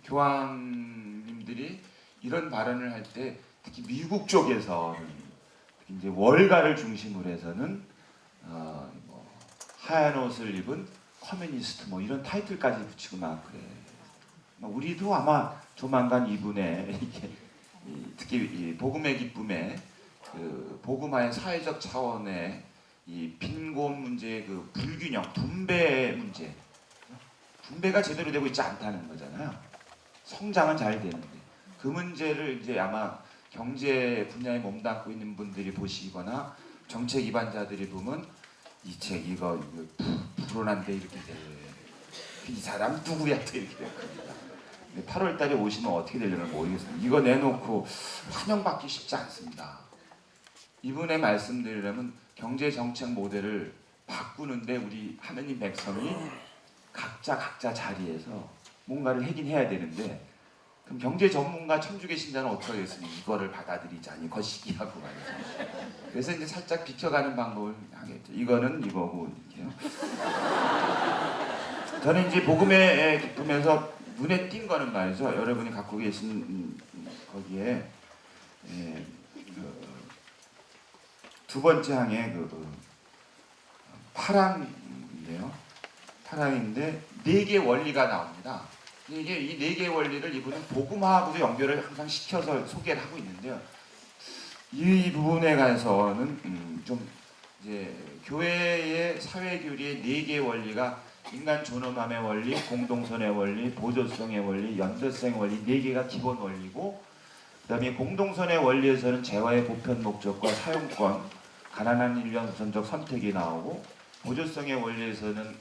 [SPEAKER 2] 교황님들이 이런 발언을 할 때 특히 미국 쪽에서는 이제 월가를 중심으로 해서는 뭐 하얀 옷을 입은 커뮤니스트 뭐 이런 타이틀까지 붙이고 막 그래. 우리도 아마 조만간 이분의 특히 이 복음의 기쁨에 그 복음화의 사회적 차원의 이 빈곤 문제의 그 불균형, 분배가 제대로 되고 있지 않다는 거잖아요. 성장은 잘 되는데 그 문제를 이제 아마 경제 분야에 몸담고 있는 분들이 보시거나 정책 기반자들이 보면 이 책 이거 불온한데 이렇게 돼. 이 사람 누구야 또 이렇게 될 겁니다. 8월 달에 오시면 어떻게 되려나 모르겠습니다. 이거 내놓고 환영받기 쉽지 않습니다. 이분의 말씀드리려면 경제 정책 모델을 바꾸는데 우리 하느님 백성이 각자 자리에서 뭔가를 하긴 해야 되는데 그럼 경제 전문가 천주교 신자는 어떻게 하겠습니까? 이거를 받아들이자니 거시기하고 말이죠. 그래서 이제 살짝 비켜가는 방법을 하겠죠. 이거는 이거고 이렇게요. 저는 이제 복음의 기쁨에서 눈에 띈 거는 말이죠. 여러분이 갖고 계신 거기에 두 번째 항에 파랑인데요. 파랑인데 네 개의 원리가 나옵니다. 이게 이 네 개의 원리를 이분은 복음화하고도 연결을 항상 시켜서 소개를 하고 있는데요. 이 부분에 관해서는 좀 이제 교회의 사회교리의 네 개의 원리가 인간 존엄함의 원리, 공동선의 원리, 보조성의 원리, 연대성의 원리 네 개가 기본 원리고 그다음에 공동선의 원리에서는 재화의 보편 목적과 사용권, 가난한 인류의 우선적 선택이 나오고 보조성의 원리에서는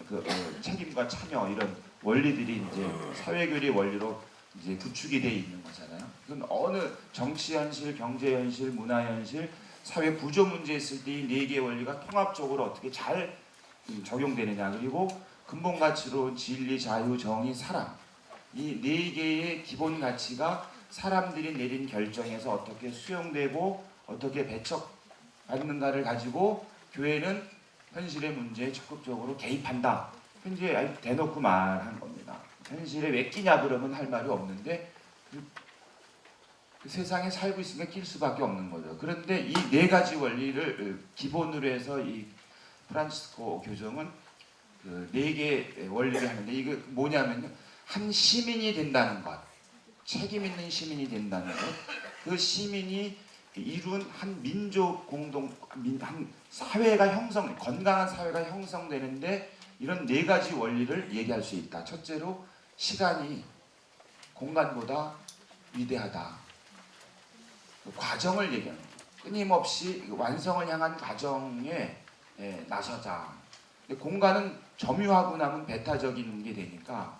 [SPEAKER 2] 책임과 참여 이런 원리들이 이제 사회교리 원리로 이제 구축이 되어 있는 거잖아요. 이건 어느 정치 현실, 경제 현실, 문화 현실, 사회 구조 문제 있을 때 이 네 개의 원리가 통합적으로 어떻게 잘 적용되느냐 그리고 근본 가치로 진리, 자유, 정의, 사랑 이 네 개의 기본 가치가 사람들이 내린 결정에서 어떻게 수용되고 어떻게 배척받는가를 가지고 교회는 현실의 문제에 적극적으로 개입한다. 현재 대놓고 말한 겁니다. 현실에 왜 끼냐 그러면 할 말이 없는데 그 세상에 살고 있으니까 낄 수밖에 없는 거죠. 그런데 이 네 가지 원리를 기본으로 해서 이 프란치스코 교정은 그 네 개의 원리를 하는데 이게 뭐냐면요. 한 시민이 된다는 것, 책임 있는 시민이 된다는 것, 그 시민이 이룬 한 민족 한 사회가 건강한 사회가 형성되는데 이런 네 가지 원리를 얘기할 수 있다. 첫째로 시간이 공간보다 위대하다. 그 과정을 얘기합니다. 끊임없이 완성을 향한 과정에 나서자. 근데 공간은 점유하고 나면 배타적인 게 되니까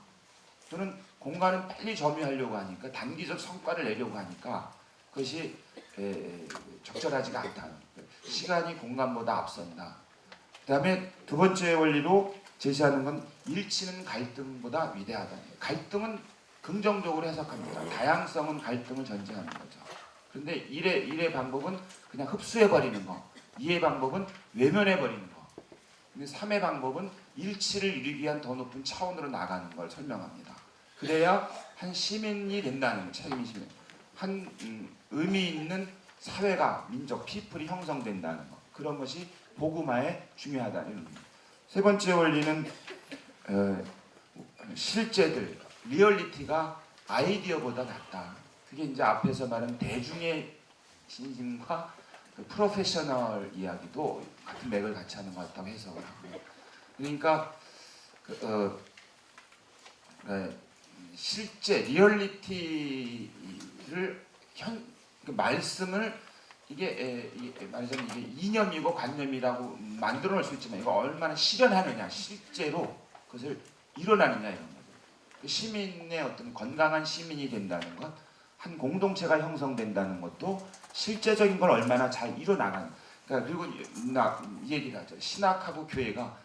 [SPEAKER 2] 또는 공간은 빨리 점유하려고 하니까 단기적 성과를 내려고 하니까 그것이 적절하지가 않다. 시간이 공간보다 앞선다. 그 다음에 두 번째 원리로 제시하는 건 일치는 갈등보다 위대하다. 갈등은 긍정적으로 해석합니다. 다양성은 갈등을 전제하는 거죠. 그런데 일의 방법은 그냥 흡수해버리는 거. 2의 방법은 외면해버리는 거. 근데 3의 방법은 일치를 이루기 위한 더 높은 차원으로 나가는 걸 설명합니다. 그래야 한 시민이 된다는 책임이 시민. 한 의미 있는 사회가 민족, 피플이 형성된다는 것. 그런 것이 복음화에 중요하다는. 세 번째 원리는 실제들, 리얼리티가 아이디어보다 낫다. 그게 이제 앞에서 말한 대중의 신심과 그 프로페셔널 이야기도 같은 맥을 같이 하는 것 같다고 해석을 하고요. 그러니까 실제 리얼리티를 그 말씀을 이게 말하자면 이게 이념이고 관념이라고 만들어 놓을 수 있지만 이거 얼마나 실현하느냐, 실제로 그것을 일어나느냐 이런 거죠. 그 시민의 어떤 건강한 시민이 된다는 것, 한 공동체가 형성된다는 것도 실제적인 걸 얼마나 잘 이뤄나가는. 그러니까 그리고 이 얘기를 하죠. 신학하고 교회가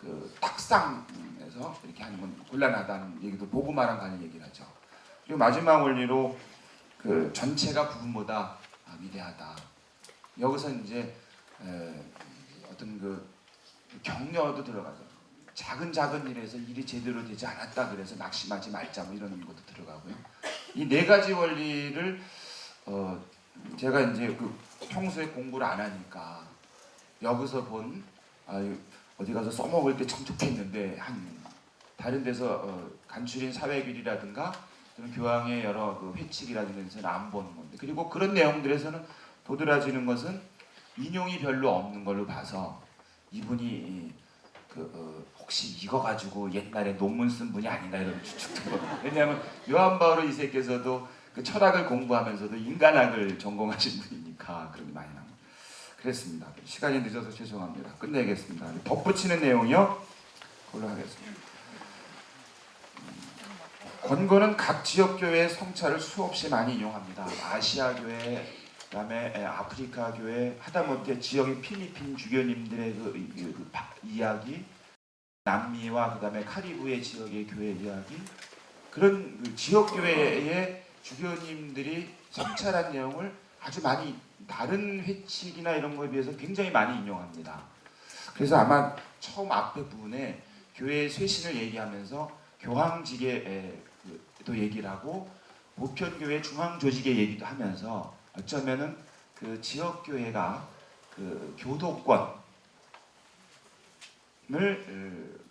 [SPEAKER 2] 그 탁상에서 이렇게 하는 건 곤란하다는 얘기도 복음화랑 관련 얘기를 하죠. 그리고 마지막 원리로 그 전체가 부분보다 위대하다. 여기서 이제 어떤 그 격려도 들어가죠. 작은 일에서 일이 제대로 되지 않았다 그래서 낙심하지 말자 뭐 이런 것도 들어가고요. 이 네 가지 원리를 제가 이제 그 평소에 공부를 안 하니까 여기서 본 어디 가서 써먹을 때 참 좋겠는데 한 다른 데서 간추린 사회규리라든가 교황의 여러 그 회칙이라든가 데서는 안 보는 건데, 그리고 그런 내용들에서는 도드라지는 것은 인용이 별로 없는 걸로 봐서 이분이 혹시 이거 가지고 옛날에 논문 쓴 분이 아닌가 이런 추측도 거든요. 왜냐하면 요한 바오로 2세께서도 그 철학을 공부하면서도 인간학을 전공하신 분이니까 그런 게 많이 나옵니다. 그랬습니다. 시간이 늦어서 죄송합니다. 끝내겠습니다. 덧붙이는 내용이요. 그걸로 하겠습니다. 권고는 각 지역 교회의 성찰을 수없이 많이 인용합니다. 아시아 교회, 그다음에 아프리카 교회, 하다못해 지역의 필리핀 주교님들의 그 이야기, 남미와 그다음에 카리브해 지역의 교회 이야기, 그런 그 지역 교회의 주교님들이 성찰한 내용을 아주 많이 다른 회칙이나 이런 거에 비해서 굉장히 많이 인용합니다. 그래서 아마 처음 앞에 부분에 교회의 쇄신을 얘기하면서 교황직에도 얘기를 하고 보편교회 중앙조직의 얘기도 하면서 어쩌면은 그 지역교회가 그 교도권을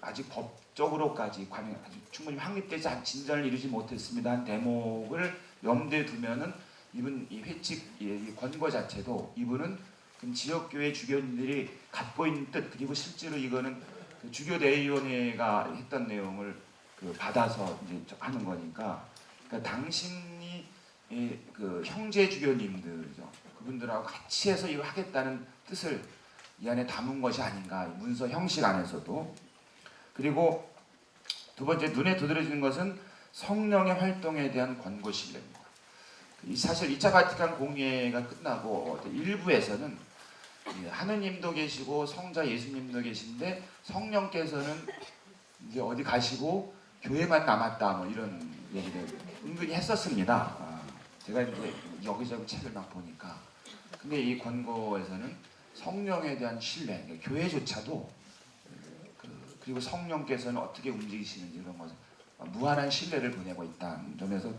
[SPEAKER 2] 아직 법적으로까지 아직 충분히 확립되지 않은 진전을 이루지 못했습니다 한 대목을 염두에 두면은 이분 이 회칙 이 권고 자체도 이분은 그 지역교회 주교님들이 갖고 있는 뜻, 그리고 실제로 이거는 그 주교대의원회가 했던 내용을 받아서 이제 하는 거니까, 그러니까 당신이 그 형제 주교님들이죠. 그분들하고 같이 해서 이거 하겠다는 뜻을 이 안에 담은 것이 아닌가, 문서 형식 안에서도. 그리고 두 번째 눈에 두드러지는 것은 성령의 활동에 대한 권고 신뢰입니다. 사실 2차 바티칸 공예가 끝나고 일부에서는 하느님도 계시고 성자 예수님도 계신데 성령께서는 이제 어디 가시고 교회만 남았다 뭐 이런 얘기를 은근히 했었습니다. 제가 이제 여기저기 책을 막 보니까, 근데 이 권고에서는 성령에 대한 신뢰, 그러니까 교회조차도 그리고 성령께서는 어떻게 움직이시는지 이런 것을 무한한 신뢰를 보내고 있다는 점에서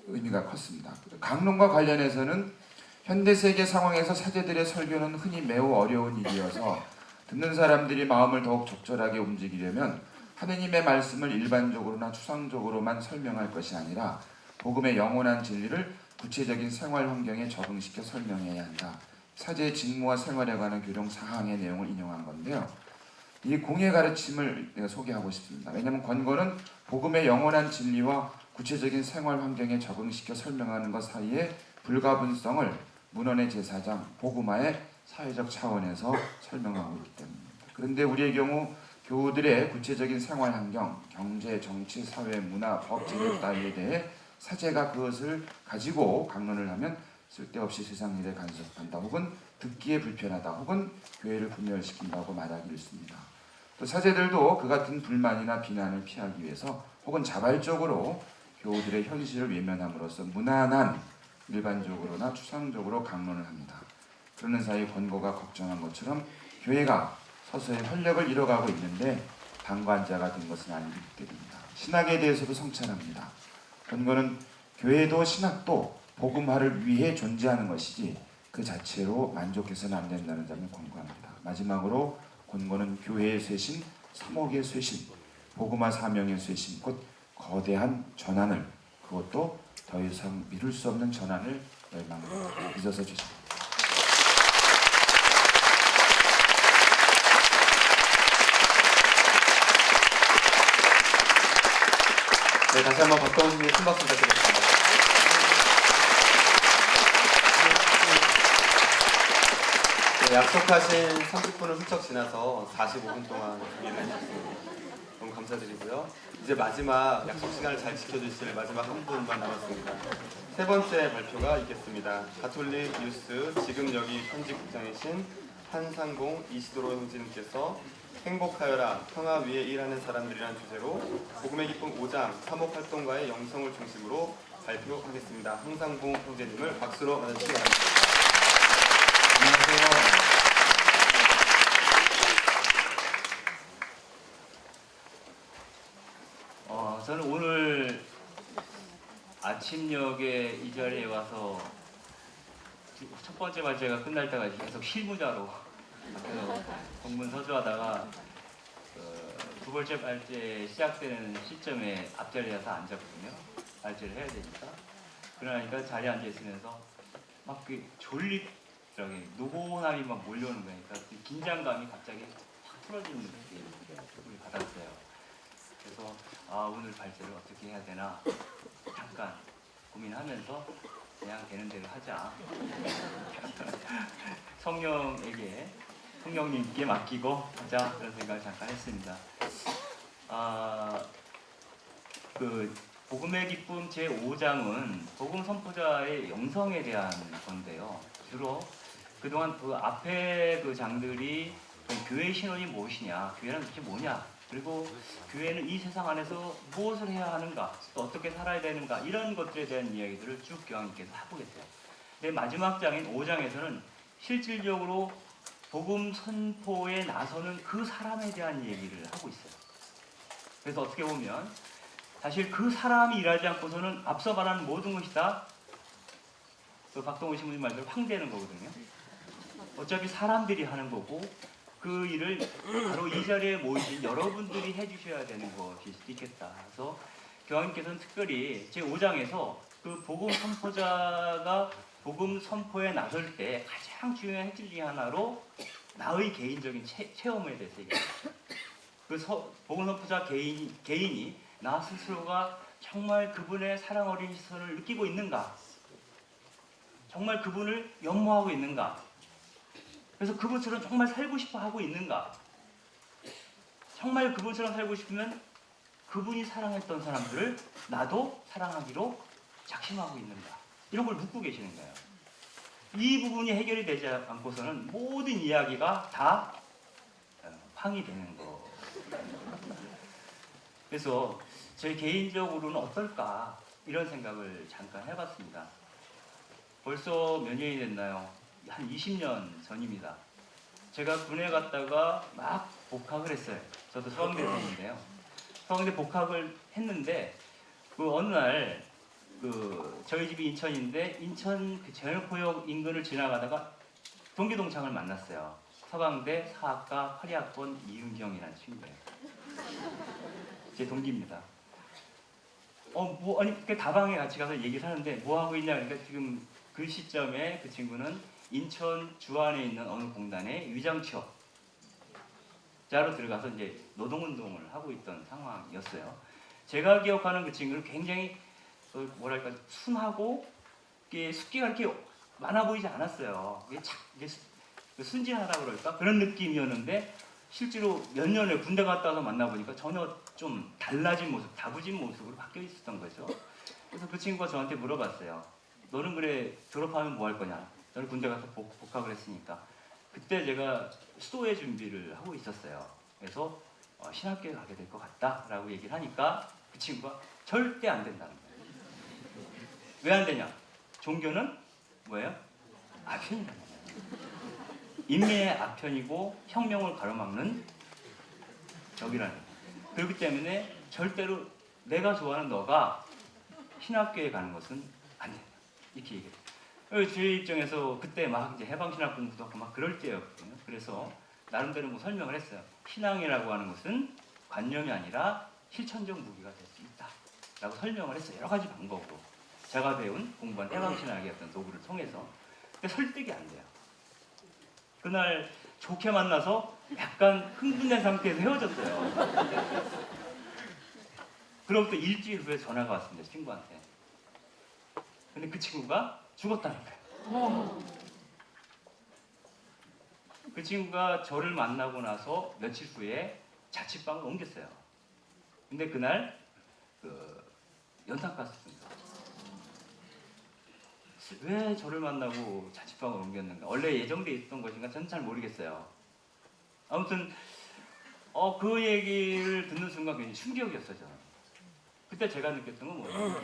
[SPEAKER 2] 의미가 컸습니다. 강론과 관련해서는 현대세계 상황에서 사제들의 설교는 흔히 매우 어려운 일이어서 듣는 사람들이 마음을 더욱 적절하게 움직이려면 하느님의 말씀을 일반적으로나 추상적으로만 설명할 것이 아니라 복음의 영원한 진리를 구체적인 생활 환경에 적응시켜 설명해야 한다. 사제의 직무와 생활에 관한 교령 사항의 내용을 인용한 건데요. 이 공예 가르침을 내가 소개하고 싶습니다. 왜냐하면 권고는 복음의 영원한 진리와 구체적인 생활 환경에 적응시켜 설명하는 것 사이의 불가분성을 문헌의 제사장, 복음화의 사회적 차원에서 설명하고 있기 때문입니다. 그런데 우리의 경우 교우들의 구체적인 생활 환경, 경제, 정치, 사회, 문화, 법, 제도 따위에 대해 사제가 그것을 가지고 강론을 하면 쓸데없이 세상 일에 간섭한다, 혹은 듣기에 불편하다, 혹은 교회를 분열시킨다고 말하기 일쑤입니다. 또 사제들도 그 같은 불만이나 비난을 피하기 위해서 혹은 자발적으로 교우들의 현실을 외면함으로써 무난한 일반적으로나 추상적으로 강론을 합니다. 그러는 사이 권고가 걱정한 것처럼 교회가 서서히 활력을 잃어가고 있는데 방관자가 된 것은 아니기 때문입니다. 신학에 대해서도 성찰합니다. 권고는 교회도 신학도 복음화를 위해 존재하는 것이지 그 자체로 만족해서는 안 된다는 점을 권고합니다. 마지막으로 권고는 교회의 쇄신, 사목의 쇄신, 복음화 사명의 쇄신, 곧 거대한 전환을, 그것도 더 이상 미룰 수 없는 전환을 열망합니다. 잊어서 주십니다.
[SPEAKER 1] 다시 한번 박동원 선생님 큰 박수 부탁드리겠습니다. 네, 약속하신 30분을 훌쩍 지나서 45분 동안 준비를 해주셨습니다. 너무 감사드리고요. 이제 마지막 약속 시간을 잘 지켜주실 마지막 한 분만 남았습니다. 세 번째 발표가 있겠습니다. 가톨릭 뉴스 지금 여기 편집국장이신 한상공 이시도로 형제님께서 행복하여라 평화 위에 일하는 사람들이라는 주제로 복음의 기쁨 5장 사목활동가의 영성을 중심으로 발표하겠습니다. 한상공 형제님을 박수로 맞아주시기 바랍니다.
[SPEAKER 3] 안녕하세요. 저는 오늘 아침녘에 이 자리에 와서 첫 번째 발제가 끝날 때까지 계속 실무자로 밖에서 공문 서주하다가 두 번째 발제 시작되는 시점에 앞자리에 가서 앉았거든요. 발제를 해야 되니까. 그러니까 자리에 앉아 있으면서 막 그 졸립더라고요. 노곤함이 막 몰려오는 거니까 그 긴장감이 갑자기 확 풀어지는 느낌을 받았어요. 그래서 오늘 발제를 어떻게 해야 되나 잠깐 고민하면서 그냥 되는 대로 하자. 성령님께 맡기고 하자 그런 생각을 잠깐 했습니다. 그 복음의 기쁨 제5장은 복음 선포자의 영성에 대한 건데요. 주로 그동안 그 앞에 그 장들이 교회 신원이 무엇이냐, 교회는 도대체 뭐냐, 그리고 교회는 이 세상 안에서 무엇을 해야 하는가, 또 어떻게 살아야 되는가, 이런 것들에 대한 이야기들을 쭉 교황님께서 하고 계세요. 근데 마지막 장인 5장에서는 실질적으로 복음 선포에 나서는 그 사람에 대한 얘기를 하고 있어요. 그래서 어떻게 보면 사실 그 사람이 일하지 않고서는 앞서 말하는 모든 것이 다 그 박동원 신부님 말대로 황되는 거거든요. 어차피 사람들이 하는 거고 그 일을 바로 이 자리에 모이신 여러분들이 해주셔야 되는 것일 수도 있겠다. 그래서 교황님께서는 특별히 제5장에서 그 복음 선포자가 복음 선포에 나설 때 가장 중요한 핵심 중에 하나로 나의 개인적인 체험에 대해서 얘기합니다. 그 복음 선포자 개인이 나 스스로가 정말 그분의 사랑 어린 시선을 느끼고 있는가? 정말 그분을 연모하고 있는가? 그래서 그분처럼 정말 살고 싶어 하고 있는가? 정말 그분처럼 살고 싶으면 그분이 사랑했던 사람들을 나도 사랑하기로 작심하고 있는가? 이런 걸 묻고 계시는 거예요. 이 부분이 해결이 되지 않고서는 모든 이야기가 다 팡이 되는 거. 그래서 제 개인적으로는 어떨까 이런 생각을 잠깐 해봤습니다. 벌써 몇 년이 됐나요? 한 20년 전입니다. 제가 군에 갔다가 막 복학을 했어요. 저도 서강대생인데요. 서강대 복학을 했는데 그 어느 날 저희 집이 인천인데 인천 그 제일포역 인근을 지나가다가 동기 동창을 만났어요. 서강대 사학과 8학번 이윤경이라는 친구예요. 제 동기입니다. 그 다방에 같이 가서 얘기를 하는데 뭐 하고 있냐 그러니까 지금 그 시점에 그 친구는 인천 주안에 있는 어느 공단에 위장 취업자로 들어가서 이제 노동운동을 하고 있던 상황이었어요. 제가 기억하는 그 친구는 굉장히 뭐랄까 순하고 숫기가 이렇게 많아 보이지 않았어요. 이게 순진하다 그럴까 그런 느낌이었는데 실제로 몇 년을 군대 갔다 와서 만나보니까 전혀 좀 달라진 모습, 다부진 모습으로 바뀌어 있었던 거죠. 그래서 그 친구가 저한테 물어봤어요. 너는 그래 졸업하면 뭐 할 거냐? 너는 군대 가서 복학을 했으니까. 그때 제가 수도회 준비를 하고 있었어요. 그래서 신학교에 가게 될 것 같다라고 얘기를 하니까 그 친구가 절대 안 된다는 거예요. 왜 안 되냐? 종교는 뭐예요? 아편이라는 거예요. 인민의 아편이고 혁명을 가로막는 적이라는 거예요. 그렇기 때문에 절대로 내가 좋아하는 너가 신학교에 가는 것은 안 된다. 이렇게 얘기해요. 제 입장에서 그때 막 이제 해방신학 공부도 하고 막 그럴 때였거든요. 그래서 나름대로 뭐 설명을 했어요. 신앙이라고 하는 것은 관념이 아니라 실천적 무기가 될 수 있다. 라고 설명을 했어요. 여러 가지 방법으로. 제가 배운 공부한 해방신학의 어떤 도구를 통해서. 근데 설득이 안 돼요. 그날 좋게 만나서 약간 흥분된 상태에서 헤어졌어요. 그로부터 일주일 후에 전화가 왔습니다. 친구한테. 근데 그 친구가 죽었다니까요. 그 친구가 저를 만나고 나서 며칠 후에 자취방을 옮겼어요. 근데 그날 연탄 갔습니다. 왜 저를 만나고 자취방을 옮겼는가? 원래 예정돼 있던 것인가? 저는 잘 모르겠어요. 아무튼 그 얘기를 듣는 순간 굉장히 충격이었어요. 저는. 그때 제가 느꼈던 건 뭐냐면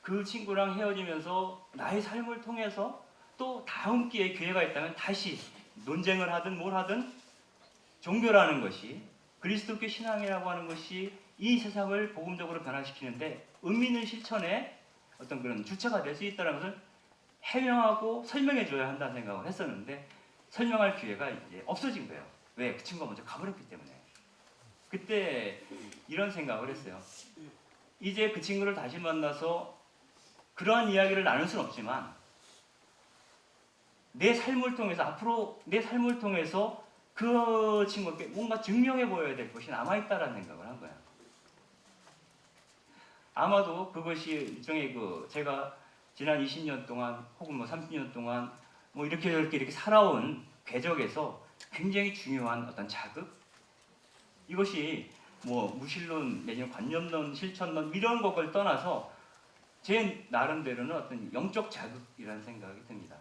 [SPEAKER 3] 그 친구랑 헤어지면서 나의 삶을 통해서 또 다음 기회에 기회가 있다면 다시 논쟁을 하든 뭘 하든 종교라는 것이, 그리스도교 신앙이라고 하는 것이 이 세상을 복음적으로 변화시키는데 의미 있는 실천에 어떤 그런 주체가 될 수 있다는 것을 해명하고 설명해 줘야 한다는 생각을 했었는데 설명할 기회가 이제 없어진 거예요. 왜? 그 친구가 먼저 가버렸기 때문에. 그때 이런 생각을 했어요. 이제 그 친구를 다시 만나서 그러한 이야기를 나눌 수는 없지만 내 삶을 통해서, 앞으로 내 삶을 통해서 그 친구에게 뭔가 증명해 보여야 될 것이 남아있다라는 생각을 한 거예요. 아마도 그것이 일종의 제가 지난 20년 동안 혹은 30년 동안 이렇게 살아온 궤적에서 굉장히 중요한 어떤 자극? 이것이 무신론 내지는 관념론, 실천론 이런 것을 떠나서 제 나름대로는 어떤 영적 자극이라는 생각이 듭니다.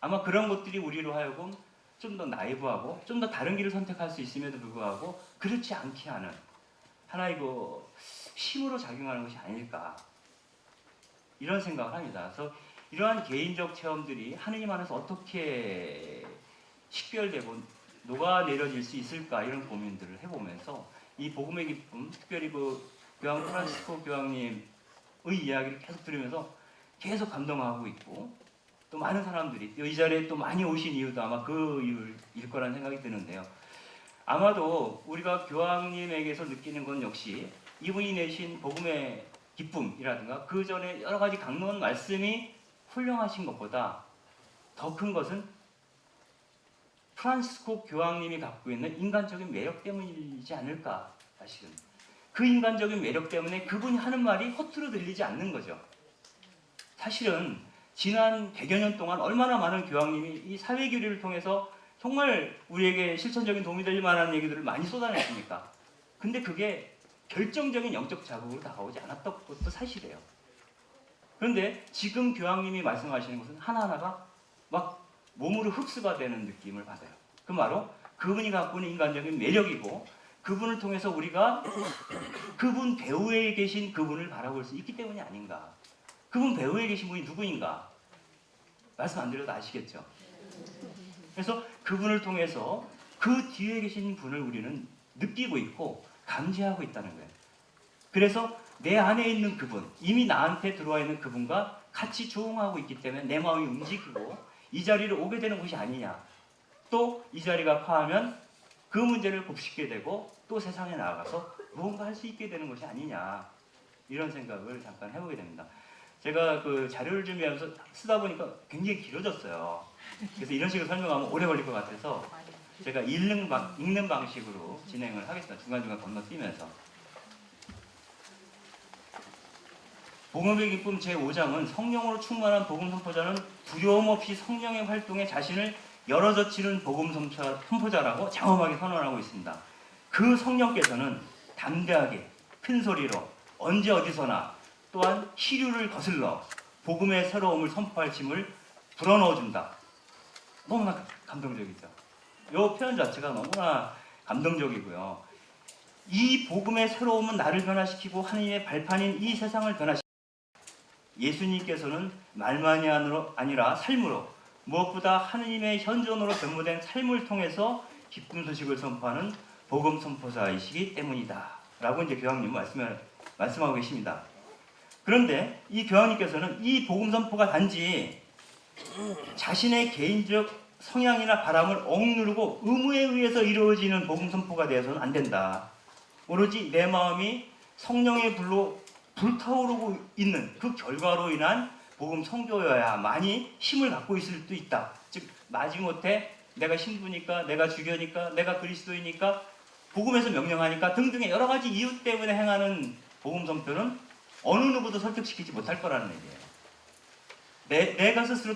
[SPEAKER 3] 아마 그런 것들이 우리로 하여금 좀 더 나이브하고 좀 더 다른 길을 선택할 수 있음에도 불구하고 그렇지 않게 하는 하나의 힘으로 작용하는 것이 아닐까, 이런 생각을 합니다. 그래서 이러한 개인적 체험들이 하느님 안에서 어떻게 식별되고 녹아내려질 수 있을까, 이런 고민들을 해보면서 이 복음의 기쁨, 특별히 교황 프란시스코 교황님의 이야기를 계속 들으면서 계속 감동하고 있고, 또 많은 사람들이 이 자리에 또 많이 오신 이유도 아마 그 이유일 거라는 생각이 드는데요. 아마도 우리가 교황님에게서 느끼는 건 역시 이분이 내신 복음의 기쁨이라든가 그 전에 여러 가지 강론 말씀이 훌륭하신 것보다 더 큰 것은 프란시스코 교황님이 갖고 있는 인간적인 매력 때문이지 않을까. 사실은 그 인간적인 매력 때문에 그분이 하는 말이 허투루 들리지 않는 거죠. 사실은 지난 100여 년 동안 얼마나 많은 교황님이 이 사회교류를 통해서 정말 우리에게 실천적인 도움이 될 만한 얘기들을 많이 쏟아냈습니까? 근데 그게 결정적인 영적 자극으로 다가오지 않았던 것도 사실이에요. 그런데 지금 교황님이 말씀하시는 것은 하나하나가 막 몸으로 흡수가 되는 느낌을 받아요. 그 바로 그분이 갖고 있는 인간적인 매력이고, 그분을 통해서 우리가 그분 배후에 계신 그분을 바라볼 수 있기 때문이 아닌가. 그분 배후에 계신 분이 누구인가? 말씀 안 드려도 아시겠죠? 그래서 그분을 통해서 그 뒤에 계신 분을 우리는 느끼고 있고 감지하고 있다는 거예요. 그래서 내 안에 있는 그분, 이미 나한테 들어와 있는 그분과 같이 조응하고 있기 때문에 내 마음이 움직이고 이 자리를 오게 되는 것이 아니냐. 또 이 자리가 파하면 그 문제를 곱씹게 되고 또 세상에 나아가서 무언가 할 수 있게 되는 것이 아니냐. 이런 생각을 잠깐 해보게 됩니다. 제가 자료를 준비하면서 쓰다 보니까 굉장히 길어졌어요. 그래서 이런 식으로 설명하면 오래 걸릴 것 같아서 제가 읽는 방식으로 진행을 하겠습니다. 중간중간 건너뛰면서. 복음의 기쁨 제5장은 성령으로 충만한 복음 선포자는 두려움 없이 성령의 활동에 자신을 열어젖히는 복음 선포자라고 장엄하게 선언하고 있습니다. 그 성령께서는 담대하게 큰 소리로 언제 어디서나 또한 시류를 거슬러 복음의 새로움을 선포할 힘을 불어넣어준다. 너무나 감동적이죠. 이 표현 자체가 너무나 감동적이고요. 이 복음의 새로움은 나를 변화시키고 하느님의 발판인 이 세상을 변화시킵니다. 예수님께서는 말만이 아니라 삶으로, 무엇보다 하느님의 현존으로 변모된 삶을 통해서 기쁜 소식을 선포하는 복음 선포자이시기 때문이다. 라고 이제 교황님은 말씀하고 계십니다. 그런데 이 교황님께서는 이 복음 선포가 단지 자신의 개인적 성향이나 바람을 억누르고 의무에 의해서 이루어지는 복음 선포가 되어서는 안 된다. 오로지 내 마음이 성령의 불로 불타오르고 있는 그 결과로 인한 복음 선교여야만이 힘을 갖고 있을 수도 있다. 즉 마지못해 내가 신부니까, 내가 주교니까, 내가 그리스도이니까 복음에서 명령하니까 등등의 여러 가지 이유 때문에 행하는 복음 선포는 어느 누구도 설득시키지 못할 거라는 얘기예요. 내가 스스로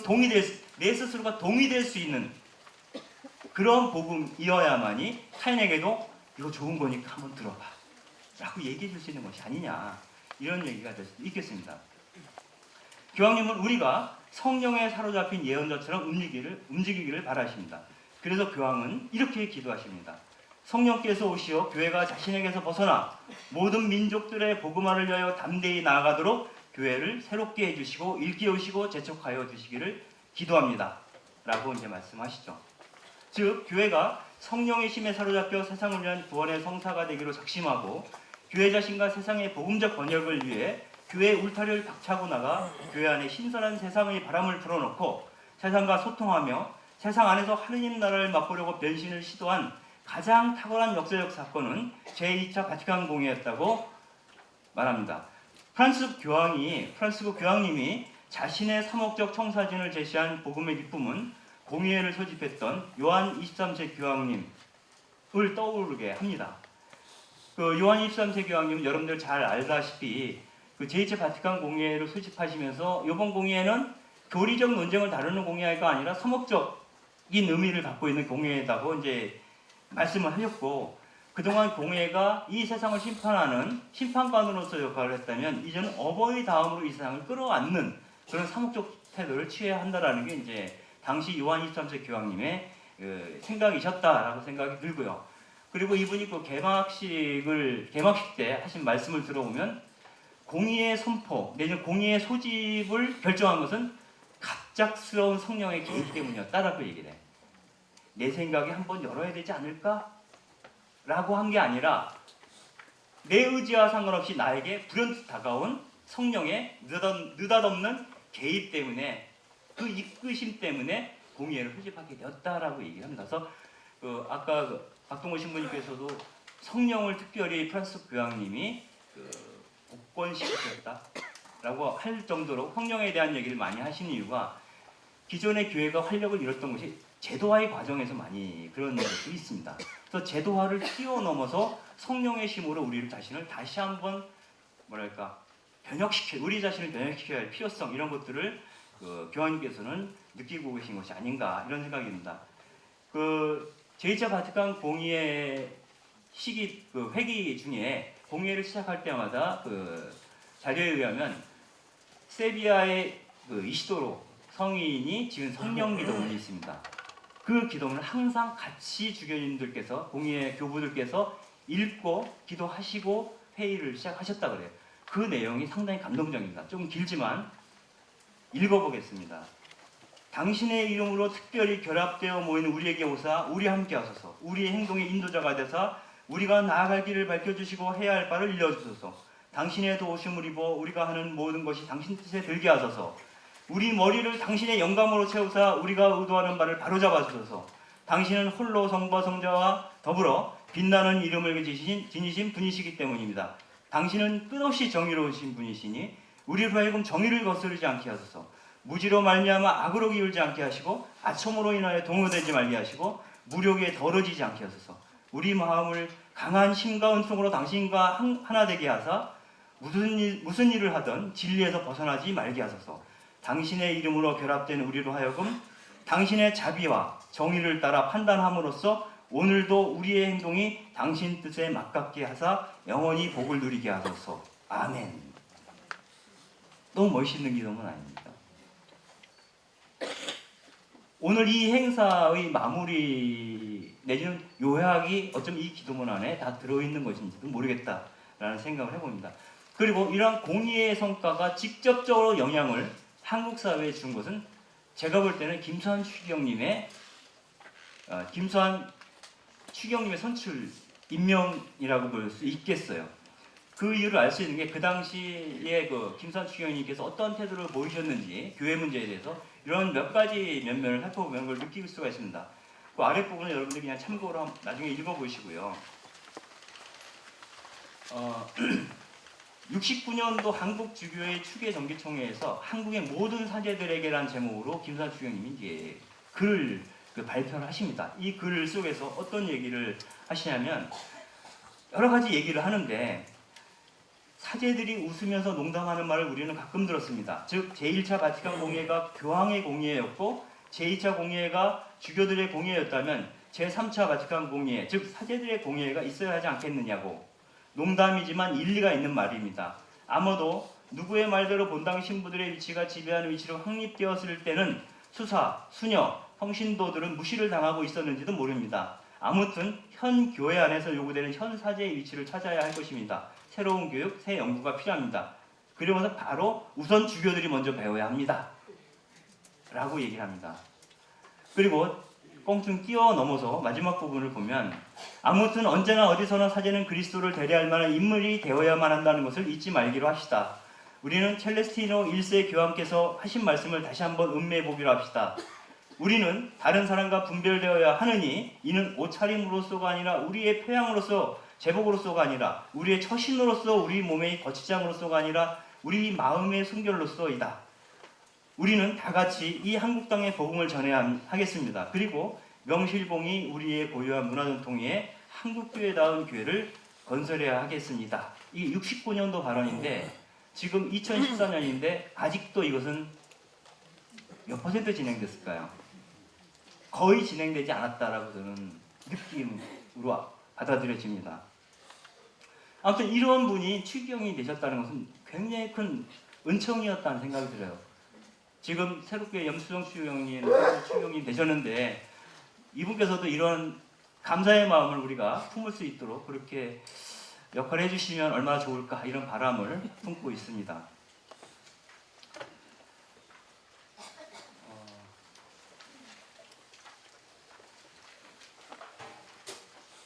[SPEAKER 3] 내 스스로가 동의될 수 있는 그런 복음이어야만이 타인에게도 이거 좋은 거니까 한번 들어봐 라고 얘기해 줄 수 있는 것이 아니냐, 이런 얘기가 될 수도 있겠습니다. 교황님은 우리가 성령에 사로잡힌 예언자처럼 움직이기를 바라십니다. 그래서 교황은 이렇게 기도하십니다. 성령께서 오시어 교회가 자신에게서 벗어나 모든 민족들의 복음화를 위하여 담대히 나아가도록 교회를 새롭게 해주시고 일깨우시고 재촉하여 주시기를 기도합니다 라고 이제 말씀하시죠. 즉 교회가 성령의 힘에 사로잡혀 세상을 위한 구원의 성사가 되기로 작심하고 교회 자신과 세상의 복음적 번역을 위해 교회의 울타리를 박차고 나가 교회 안에 신선한 세상의 바람을 불어넣고 세상과 소통하며 세상 안에서 하느님 나라를 맛보려고 변신을 시도한 가장 탁월한 역사적 사건은 제2차 바티칸 공회였다고 말합니다. 프란시스코 교황님이 자신의 삼옥적 청사진을 제시한 복음의 기쁨은 공회를 소집했던 요한 23세 교황님을 떠오르게 합니다. 그 요한 23세 교황님은 여러분들 잘 알다시피 그 제2차 바티칸 공회를 소집하시면서 이번 공회는 교리적 논쟁을 다루는 공회가 아니라 삼옥적인 의미를 갖고 있는 공회라고 이제 말씀을 하셨고, 그동안 공회가 이 세상을 심판하는 심판관으로서 역할을 했다면 이제는 어버이 다음으로 이 세상을 끌어안는 그런 삼옥적 태도를 취해야 한다라는 게 이제 당시 요한 23세 교황님의 생각이셨다라고 생각이 들고요. 그리고 이분이 그 개막식 때 하신 말씀을 들어보면 공의의 선포 내지는 공의의 소집을 결정한 것은 갑작스러운 성령의 개입 때문이었다라고 얘기를 해요. 내 생각에 한번 열어야 되지 않을까? 라고 한 게 아니라 내 의지와 상관없이 나에게 불현듯 다가온 성령의 느닷없는 개입 때문에, 그 이끄심 때문에 공의회를 소집하게 되었다라고 얘기를 합니다. 그래서 아까 박동호 신부님께서도 성령을 특별히 프란시스코 교황님이 복권시키셨다라고 할 정도로 성령에 대한 얘기를 많이 하시는 이유가 기존의 교회가 활력을 잃었던 것이 제도화의 과정에서 많이 그런 것도 있습니다. 그래서 제도화를 뛰어넘어서 성령의 힘으로 우리 자신을 다시 한번 우리 자신을 변혁시켜야 할 필요성, 이런 것들을 교황님께서는 느끼고 계신 것이 아닌가, 이런 생각이 듭니다. 제2차 바티칸 공의회 회기 중에 공의회를 시작할 때마다 자료에 의하면 세비야의 이시도로 성인이 지은 성령 기도문이 있습니다. 그 기도문을 항상 같이 주교님들께서, 공의회 교부들께서 읽고 기도하시고 회의를 시작하셨다 그래요. 그 내용이 상당히 감동적입니다. 좀 길지만 읽어보겠습니다. 당신의 이름으로 특별히 결합되어 모이는 우리에게 오사 우리 함께 하소서. 우리의 행동의 인도자가 되사 우리가 나아갈 길을 밝혀주시고 해야 할 바를 일러주소서. 당신의 도우심을 입어 우리가 하는 모든 것이 당신 뜻에 들게 하소서. 우리 머리를 당신의 영감으로 채우사 우리가 의도하는 바를 바로잡아 주소서. 당신은 홀로 성부와 성자와 더불어 빛나는 이름을 지니신 분이시기 때문입니다. 당신은 끝없이 정의로우신 분이시니 우리로 하여금 정의를 거스르지 않게 하소서. 무지로 말미암아 악으로 기울지 않게 하시고 아첨으로 인하여 동요되지 말게 하시고 무력에 더러지지 않게 하소서. 우리 마음을 강한 힘과 은총으로 당신과 하나 되게 하사 무슨 일을 하든 진리에서 벗어나지 말게 하소서. 당신의 이름으로 결합된 우리로 하여금 당신의 자비와 정의를 따라 판단함으로써 오늘도 우리의 행동이 당신 뜻에 맞게 하사 영원히 복을 누리게 하소서. 아멘. 너무 멋있는 기도문 아닙니까? 오늘 이 행사의 마무리 내지는 요약이 어쩜 이 기도문 안에 다 들어있는 것인지도 모르겠다라는 생각을 해봅니다. 그리고 이러한 공의의 성과가 직접적으로 영향을 한국 사회에 준 것은 제가 볼 때는 김수환 추경님의 선출 임명이라고 볼 수 있겠어요. 그 이유를 알 수 있는 게 그 당시에 김수환 추경님께서 어떤 태도를 보이셨는지 교회 문제에 대해서 이런 몇 가지 면면을 살펴보면 그걸 느낄 수가 있습니다. 그 아랫부분은 여러분들 그냥 참고로 나중에 읽어보시고요. 69년도 한국주교회 추계정기총회에서 한국의 모든 사제들에게란 제목으로 김수환 추경님이 이제 글을 발표를 하십니다. 이 글 속에서 어떤 얘기를 하시냐면 여러 가지 얘기를 하는데 사제들이 웃으면서 농담하는 말을 우리는 가끔 들었습니다. 즉 제1차 바티칸 공예가 교황의 공예였고 제2차 공예가 주교들의 공예였다면 제3차 바티칸 공예, 즉 사제들의 공예가 있어야 하지 않겠느냐고. 농담이지만 일리가 있는 말입니다. 아마도 누구의 말대로 본당 신부들의 위치가 지배하는 위치로 확립되었을 때는 수사, 수녀, 성신도들은 무시를 당하고 있었는지도 모릅니다. 아무튼 현 교회 안에서 요구되는 현 사제의 위치를 찾아야 할 것입니다. 새로운 교육, 새 연구가 필요합니다. 그러면서 바로 우선 주교들이 먼저 배워야 합니다. 라고 얘기를 합니다. 그리고 꽁충 뛰어넘어서 마지막 부분을 보면 아무튼 언제나 어디서나 사제는 그리스도를 대리할 만한 인물이 되어야만 한다는 것을 잊지 말기로 합시다. 우리는 첼레스티노 1세 교황께서 하신 말씀을 다시 한번 음미해 보기로 합시다. 우리는 다른 사람과 분별되어야 하느니 이는 옷차림으로서가 아니라 우리의 표양으로서 제복으로서가 아니라 우리의 처신으로서 우리 몸의 거치장으로서가 아니라 우리 마음의 순결로서이다. 우리는 다 같이 이 한국 땅의 복음을 전해야 하겠습니다. 그리고 명실공히 우리의 고유한 문화전통에 한국교회다운 교회를 건설해야 하겠습니다. 이 69년도 발언인데 지금 2014년인데 아직도 이것은 몇 퍼센트 진행됐을까요? 거의 진행되지 않았다라고 저는 느낌으로 받아들여집니다. 아무튼 이런 분이 추기경이 되셨다는 것은 굉장히 큰 은총이었다는 생각이 들어요. 지금 새롭게 염수정 추기경이 되셨는데 이분께서도 이런 감사의 마음을 우리가 품을 수 있도록 그렇게 역할을 해주시면 얼마나 좋을까 이런 바람을 품고 있습니다.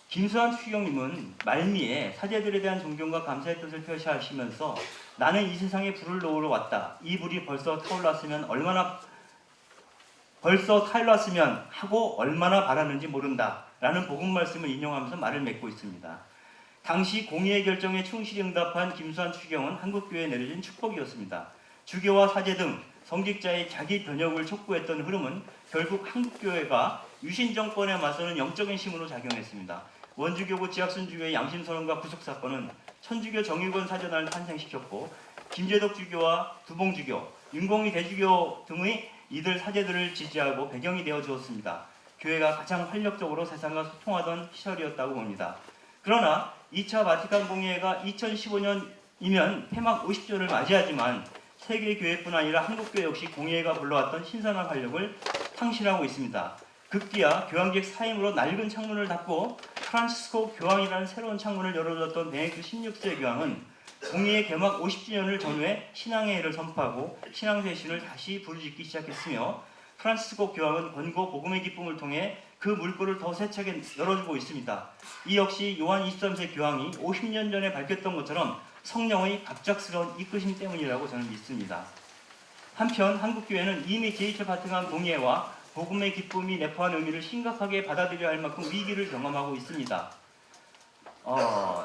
[SPEAKER 3] 김수환 추기경님은 말미에 사제들에 대한 존경과 감사의 뜻을 표시하시면서 나는 이 세상에 불을 놓으러 왔다. 이 불이 벌써 타올랐으면 하고 얼마나 바랐는지 모른다. 라는 복음 말씀을 인용하면서 말을 맺고 있습니다. 당시 공의의 결정에 충실히 응답한 김수환 추기경은 한국교회에 내려진 축복이었습니다. 주교와 사제 등 성직자의 자기 변혁을 촉구했던 흐름은 결국 한국교회가 유신 정권에 맞서는 영적인 힘으로 작용했습니다. 원주교구 지학순주교의 양심선언과 구속사건은 천주교 정일권 사전을 탄생시켰고 김재덕 주교와 두봉주교, 윤공희 대주교 등의 이들 사제들을 지지하고 배경이 되어 주었습니다. 교회가 가장 활력적으로 세상과 소통하던 시절이었다고 봅니다. 그러나 2차 바티칸 공예가 2015년이면 폐막 50주년을 맞이하지만 세계교회뿐 아니라 한국교회 역시 공예가 불러왔던 신선한 활력을 상실하고 있습니다. 급기야 교황직 사임으로 낡은 창문을 닫고 프란치스코 교황이라는 새로운 창문을 열어줬던 베네딕토 16세 교황은 공예의 개막 50주년을 전후해 신앙의 해를 선포하고 신앙쇄신을 다시 부르짖기 시작했으며 프란치스코 교황은 권고 복음의 기쁨을 통해 그 물꼬를 더 세차게 열어주고 있습니다. 이 역시 요한 23세 교황이 50년 전에 밝혔던 것처럼 성령의 갑작스러운 이끄심 때문이라고 저는 믿습니다. 한편 한국교회는 이미 제2차 바티칸 공예와 복음의 기쁨이 내포한 의미를 심각하게 받아들여야 할 만큼 위기를 경험하고 있습니다.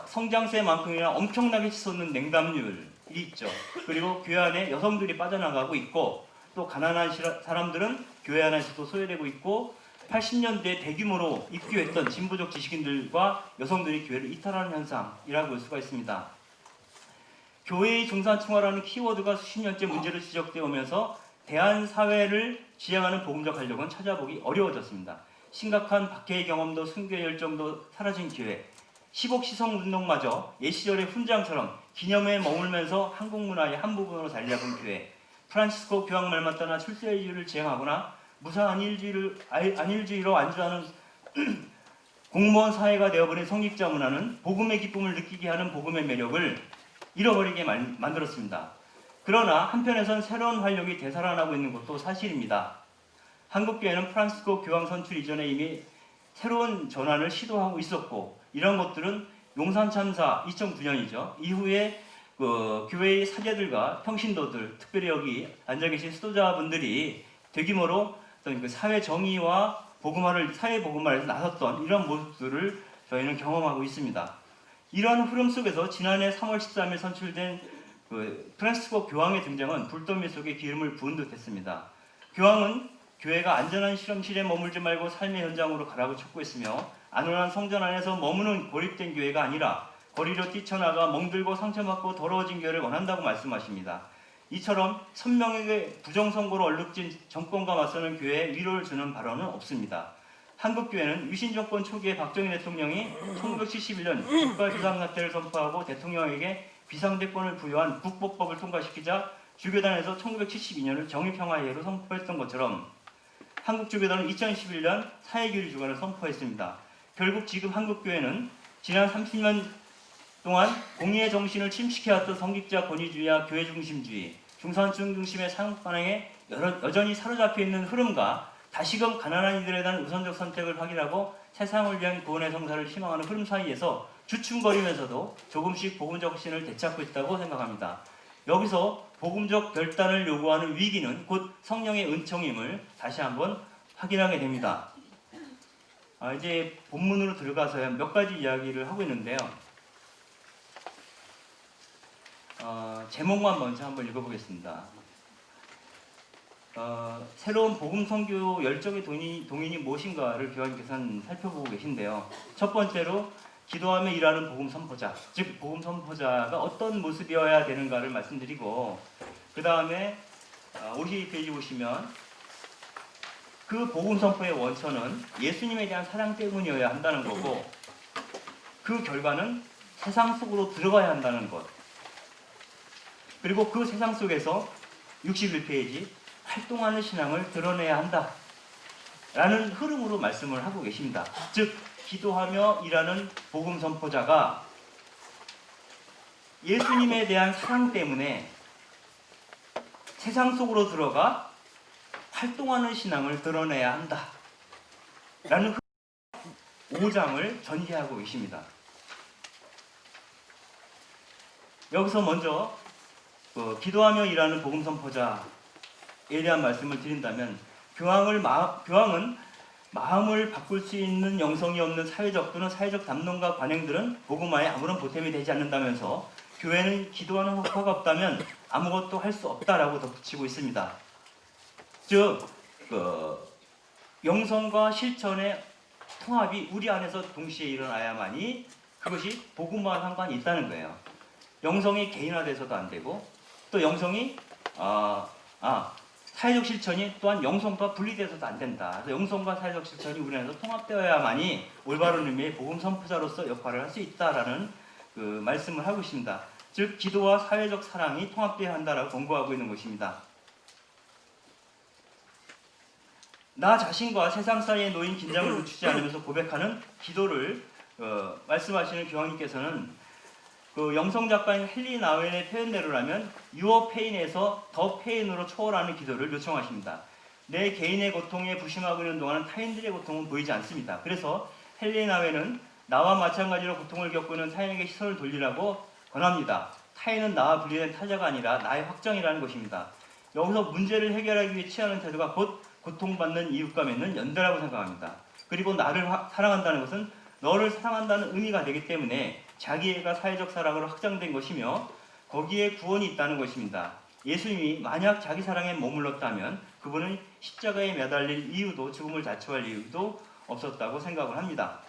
[SPEAKER 3] 성장세만큼이나 엄청나게 치솟는 냉담률이 있죠. 그리고 교회 안에 여성들이 빠져나가고 있고 또 가난한 사람들은 교회 안에서도 소외되고 있고 80년대에 대규모로 입교했던 진보적 지식인들과 여성들이 교회를 이탈하는 현상이라고 볼 수가 있습니다. 교회의 중산층화라는 키워드가 수십 년째 문제로 지적되어 오면서 대한사회를 지향하는 복음적 활력은 찾아보기 어려워졌습니다. 심각한 박해의 경험도 순교의 열정도 사라진 교회, 시복시성 운동마저 옛 시절의 훈장처럼 기념회에 머물면서 한국 문화의 한 부분으로 자리 잡은 교회, 프란치스코 교황 말만 따나 출세주의를 지향하거나 무사 안일주의로 안주하는 공무원 사회가 되어버린 성직자 문화는 복음의 기쁨을 느끼게 하는 복음의 매력을 잃어버리게 만들었습니다. 그러나 한편에선 새로운 활력이 되살아나고 있는 것도 사실입니다. 한국교회는 프란치스코 교황 선출 이전에 이미 새로운 전환을 시도하고 있었고 이런 것들은 용산참사 2009년이죠. 이후에 교회의 사제들과 평신도들, 특별히 여기 앉아계신 수도자분들이 대규모로 어떤 사회 정의와 사회 복음화에서 나섰던 이런 모습들을 저희는 경험하고 있습니다. 이러한 흐름 속에서 지난해 3월 13일 선출된 프란치스코 교황의 등장은 불더미 속에 기름을 부은 듯했습니다. 교황은 교회가 안전한 실험실에 머물지 말고 삶의 현장으로 가라고 촉구했으며 안온한 성전 안에서 머무는 고립된 교회가 아니라 거리로 뛰쳐나가 멍들고 상처받고 더러워진 교회를 원한다고 말씀하십니다. 이처럼 선명하게 부정선거로 얼룩진 정권과 맞서는 교회에 위로를 주는 발언은 없습니다. 한국교회는 유신정권 초기에 박정희 대통령이 1971년 국가비상사태를 선포하고 대통령에게 비상대권을 부여한 국보법을 통과시키자 주교단에서 1972년을 정의평화예로 선포했던 것처럼 한국주교단은 2011년 사회교류 주간을 선포했습니다. 결국 지금 한국교회는 지난 30년 동안 공의의 정신을 침식해왔던 성직자 권위주의와 교회 중심주의, 중산층 중심의 상업 관행에 여전히 사로잡혀 있는 흐름과 다시금 가난한 이들에 대한 우선적 선택을 확인하고 세상을 위한 구원의 성사를 희망하는 흐름 사이에서 주춤거리면서도 조금씩 복음적 확신을 되찾고 있다고 생각합니다. 여기서 복음적 결단을 요구하는 위기는 곧 성령의 은총임을 다시 한번 확인하게 됩니다. 이제 본문으로 들어가서 몇 가지 이야기를 하고 있는데요. 제목만 먼저 한번 읽어보겠습니다. 새로운 복음 선교 열정의 동인이 무엇인가를 교황님께서는 살펴보고 계신데요. 첫 번째로 기도하며 일하는 복음 선포자, 즉 복음 선포자가 어떤 모습이어야 되는가를 말씀드리고, 그 다음에 52페이지 보시면 그 복음 선포의 원천은 예수님에 대한 사랑 때문이어야 한다는 거고, 그 결과는 세상 속으로 들어가야 한다는 것, 그리고 그 세상 속에서 61페이지 활동하는 신앙을 드러내야 한다 라는 흐름으로 말씀을 하고 계십니다. 즉 기도하며 일하는 복음 선포자가 예수님에 대한 사랑 때문에 세상 속으로 들어가 활동하는 신앙을 드러내야 한다 라는 5장을 전개하고 계십니다. 여기서 먼저 기도하며 일하는 복음 선포자에 대한 말씀을 드린다면, 교황은 마음을 바꿀 수 있는 영성이 없는 사회적 또는 사회적 담론과 관행들은 복음화에 아무런 보탬이 되지 않는다면서, 교회는 기도하는 효과가 없다면 아무것도 할 수 없다라고 덧붙이고 있습니다. 즉 영성과 실천의 통합이 우리 안에서 동시에 일어나야만이 그것이 복음화와 상관이 있다는 거예요. 영성이 개인화돼서도 안 되고, 또 영성이 사회적 실천이 또한 영성과 분리돼서도 안 된다. 그래서 영성과 사회적 실천이 우리 안에서 통합되어야만이 올바른 의미의 복음 선포자로서 역할을 할 수 있다라는 그 말씀을 하고 있습니다. 즉 기도와 사회적 사랑이 통합되어야 한다라고 권고하고 있는 것입니다. 나 자신과 세상 사이에 놓인 긴장을 늦추지 않으면서 고백하는 기도를 말씀하시는 교황님께서는 그 영성 작가인 헨리 나웬의 표현대로라면 유어 페인에서 더 페인으로 초월하는 기도를 요청하십니다. 내 개인의 고통에 부심하고 있는 동안은 타인들의 고통은 보이지 않습니다. 그래서 헨리 나웬은 나와 마찬가지로 고통을 겪고 있는 타인에게 시선을 돌리라고 권합니다. 타인은 나와 분리된 타자가 아니라 나의 확정이라는 것입니다. 여기서 문제를 해결하기 위해 취하는 태도가 곧 고통받는 이웃과 맺는 연대라고 생각합니다. 그리고 나를 사랑한다는 것은 너를 사랑한다는 의미가 되기 때문에 자기애가 사회적 사랑으로 확장된 것이며 거기에 구원이 있다는 것입니다. 예수님이 만약 자기 사랑에 머물렀다면 그분은 십자가에 매달릴 이유도 죽음을 자초할 이유도 없었다고 생각을 합니다.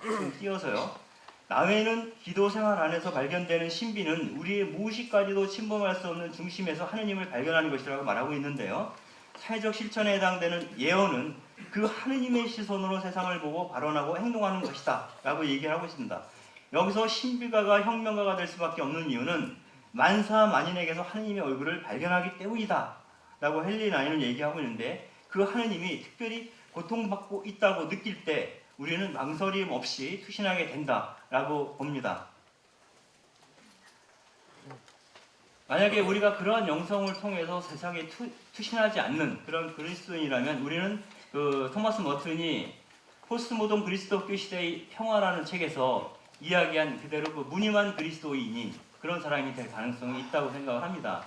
[SPEAKER 3] 좀 띄어서요. 나외는 기도 생활 안에서 발견되는 신비는 우리의 무의식까지도 침범할 수 없는 중심에서 하느님을 발견하는 것이라고 말하고 있는데요. 사회적 실천에 해당되는 예언은 그 하느님의 시선으로 세상을 보고 발언하고 행동하는 것이다 라고 얘기를 하고 있습니다. 여기서 신비가가 혁명가가 될 수밖에 없는 이유는 만사 만인에게서 하느님의 얼굴을 발견하기 때문이다 라고 헨리 나인은 얘기하고 있는데, 그 하느님이 특별히 고통받고 있다고 느낄 때 우리는 망설임 없이 투신하게 된다라고 봅니다. 만약에 우리가 그러한 영성을 통해서 세상에 투신하지 않는 그런 그리스도인이라면, 우리는 그 토마스 머튼이 포스트모던 그리스도교 시대의 평화라는 책에서 이야기한 그대로 그 무늬만 그리스도인인 그런 사람이 될 가능성이 있다고 생각을 합니다.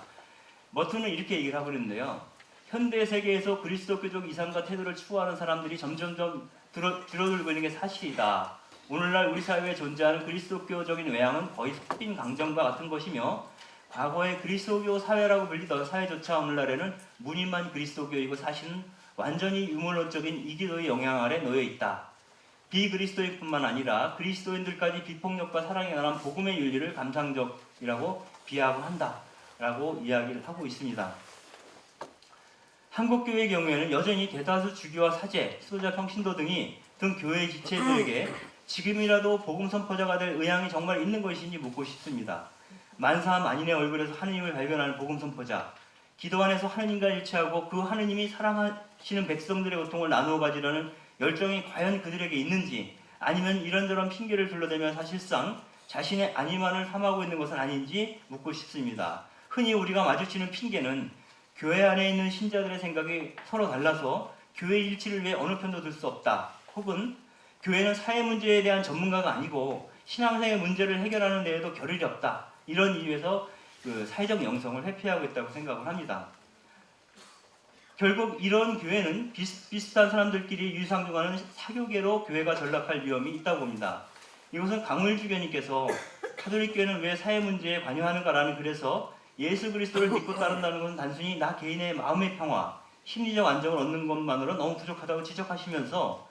[SPEAKER 3] 머튼은 이렇게 얘기를 하고 있는데요. 현대 세계에서 그리스도교적 이상과 태도를 추구하는 사람들이 점점점 줄어들고 있는 게 사실이다. 오늘날 우리 사회에 존재하는 그리스도교적인 외양은 거의 섞인 강정과 같은 것이며, 과거에 그리스도교 사회라고 불리던 사회조차 오늘날에는 무늬만 그리스도교이고 사실은 완전히 유물론적인 이기도의 영향 아래 놓여 있다. 비그리스도인뿐만 아니라 그리스도인들까지 비폭력과 사랑에 관한 복음의 윤리를 감상적이라고 비하하고 한다라고 이야기를 하고 있습니다. 한국교회의 경우에는 여전히 대다수 주교와 사제, 수도자, 평신도 등 교회 지체들에게 지금이라도 복음 선포자가 될 의향이 정말 있는 것인지 묻고 싶습니다. 만사 만인의 얼굴에서 하느님을 발견하는 복음 선포자, 기도 안에서 하느님과 일치하고 그 하느님이 사랑하시는 백성들의 고통을 나누어 가지려는 열정이 과연 그들에게 있는지, 아니면 이런저런 핑계를 둘러대며 사실상 자신의 아니만을 삼하고 있는 것은 아닌지 묻고 싶습니다. 흔히 우리가 마주치는 핑계는 교회 안에 있는 신자들의 생각이 서로 달라서 교회 일치를 위해 어느 편도 들 수 없다, 혹은 교회는 사회 문제에 대한 전문가가 아니고 신앙생의 문제를 해결하는 데에도 겨를이 없다, 이런 이유에서 그 사회적 영성을 회피하고 있다고 생각을 합니다. 결국 이런 교회는 비슷한 사람들끼리 유상중하는 사교계로 교회가 전락할 위험이 있다고 봅니다. 이것은 강물주 교님께서 가톨릭 교회는 왜 사회 문제에 관여하는가라는 글에서 예수 그리스도를 믿고 따른다는 것은 단순히 나 개인의 마음의 평화, 심리적 안정을 얻는 것만으로 너무 부족하다고 지적하시면서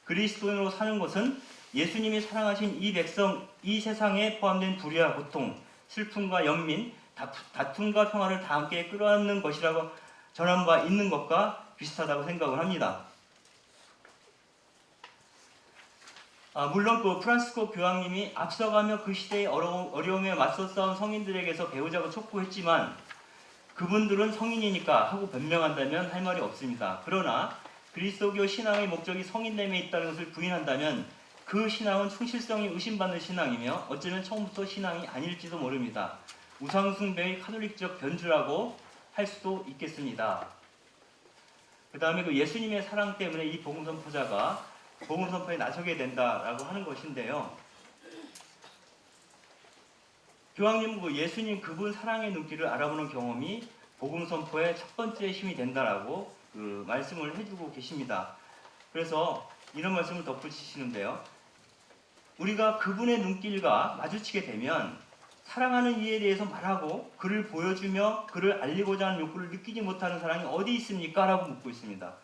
[SPEAKER 3] 그리스도인으로 사는 것은 예수님이 사랑하신 이 백성, 이 세상에 포함된 불의와 고통, 슬픔과 연민, 다툼과 평화를 다 함께 끌어안는 것이라고 전한 바 있는 것과 비슷하다고 생각을 합니다. 물론 그 프란시스코 교황님이 앞서가며 그 시대의 어려움에 맞서 싸운 성인들에게서 배우자고 촉구했지만 그분들은 성인이니까 하고 변명한다면 할 말이 없습니다. 그러나 그리스도교 신앙의 목적이 성인됨에 있다는 것을 부인한다면 그 신앙은 충실성이 의심받는 신앙이며 어쩌면 처음부터 신앙이 아닐지도 모릅니다. 우상숭배의 카톨릭적 변주라고 할 수도 있겠습니다. 그 다음에 그 예수님의 사랑 때문에 이 복음 선포자가 복음 선포에 나서게 된다라고 하는 것인데요. 교황님은 그 예수님 그분 사랑의 눈길을 알아보는 경험이 복음 선포의 첫 번째 힘이 된다라고 그 말씀을 해주고 계십니다. 그래서 이런 말씀을 덧붙이시는데요. 우리가 그분의 눈길과 마주치게 되면 사랑하는 이에 대해서 말하고 그를 보여주며 그를 알리고자 하는 욕구를 느끼지 못하는 사람이 어디 있습니까? 라고 묻고 있습니다.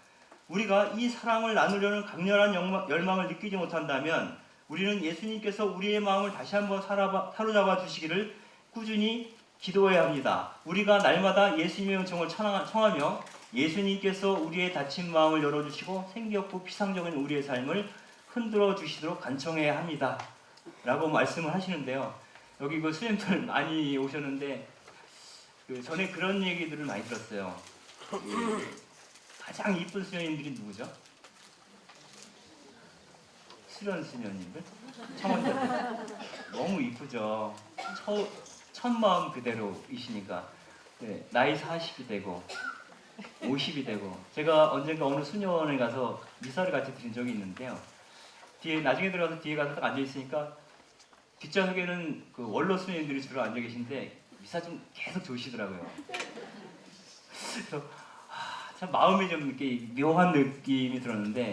[SPEAKER 3] 우리가 이 사랑을 나누려는 강렬한 열망을 느끼지 못한다면 우리는 예수님께서 우리의 마음을 다시 한번 사로잡아 주시기를 꾸준히 기도해야 합니다. 우리가 날마다 예수님의 은총을 청하며 예수님께서 우리의 닫힌 마음을 열어주시고 생기없고 피상적인 우리의 삶을 흔들어 주시도록 간청해야 합니다. 라고 말씀을 하시는데요. 여기 그 수님들 많이 오셨는데 그 전에 그런 얘기들을 많이 들었어요. 가장 이쁜 수녀님들이 누구죠? 수련 수녀님들? 청원들 너무 이쁘죠. 첫 마음 그대로이시니까 네, 나이 40이 되고 50이 되고 제가 언젠가 어느 수녀원에 가서 미사를 같이 드린 적이 있는데요. 나중에 들어가서 뒤에 가서 딱 앉아 있으니까 뒷좌석에는 그 원로 수녀님들이 주로 앉아 계신데 미사 좀 계속 좋으시더라고요. 그래서 참 마음이 좀 이렇게 묘한 느낌이 들었는데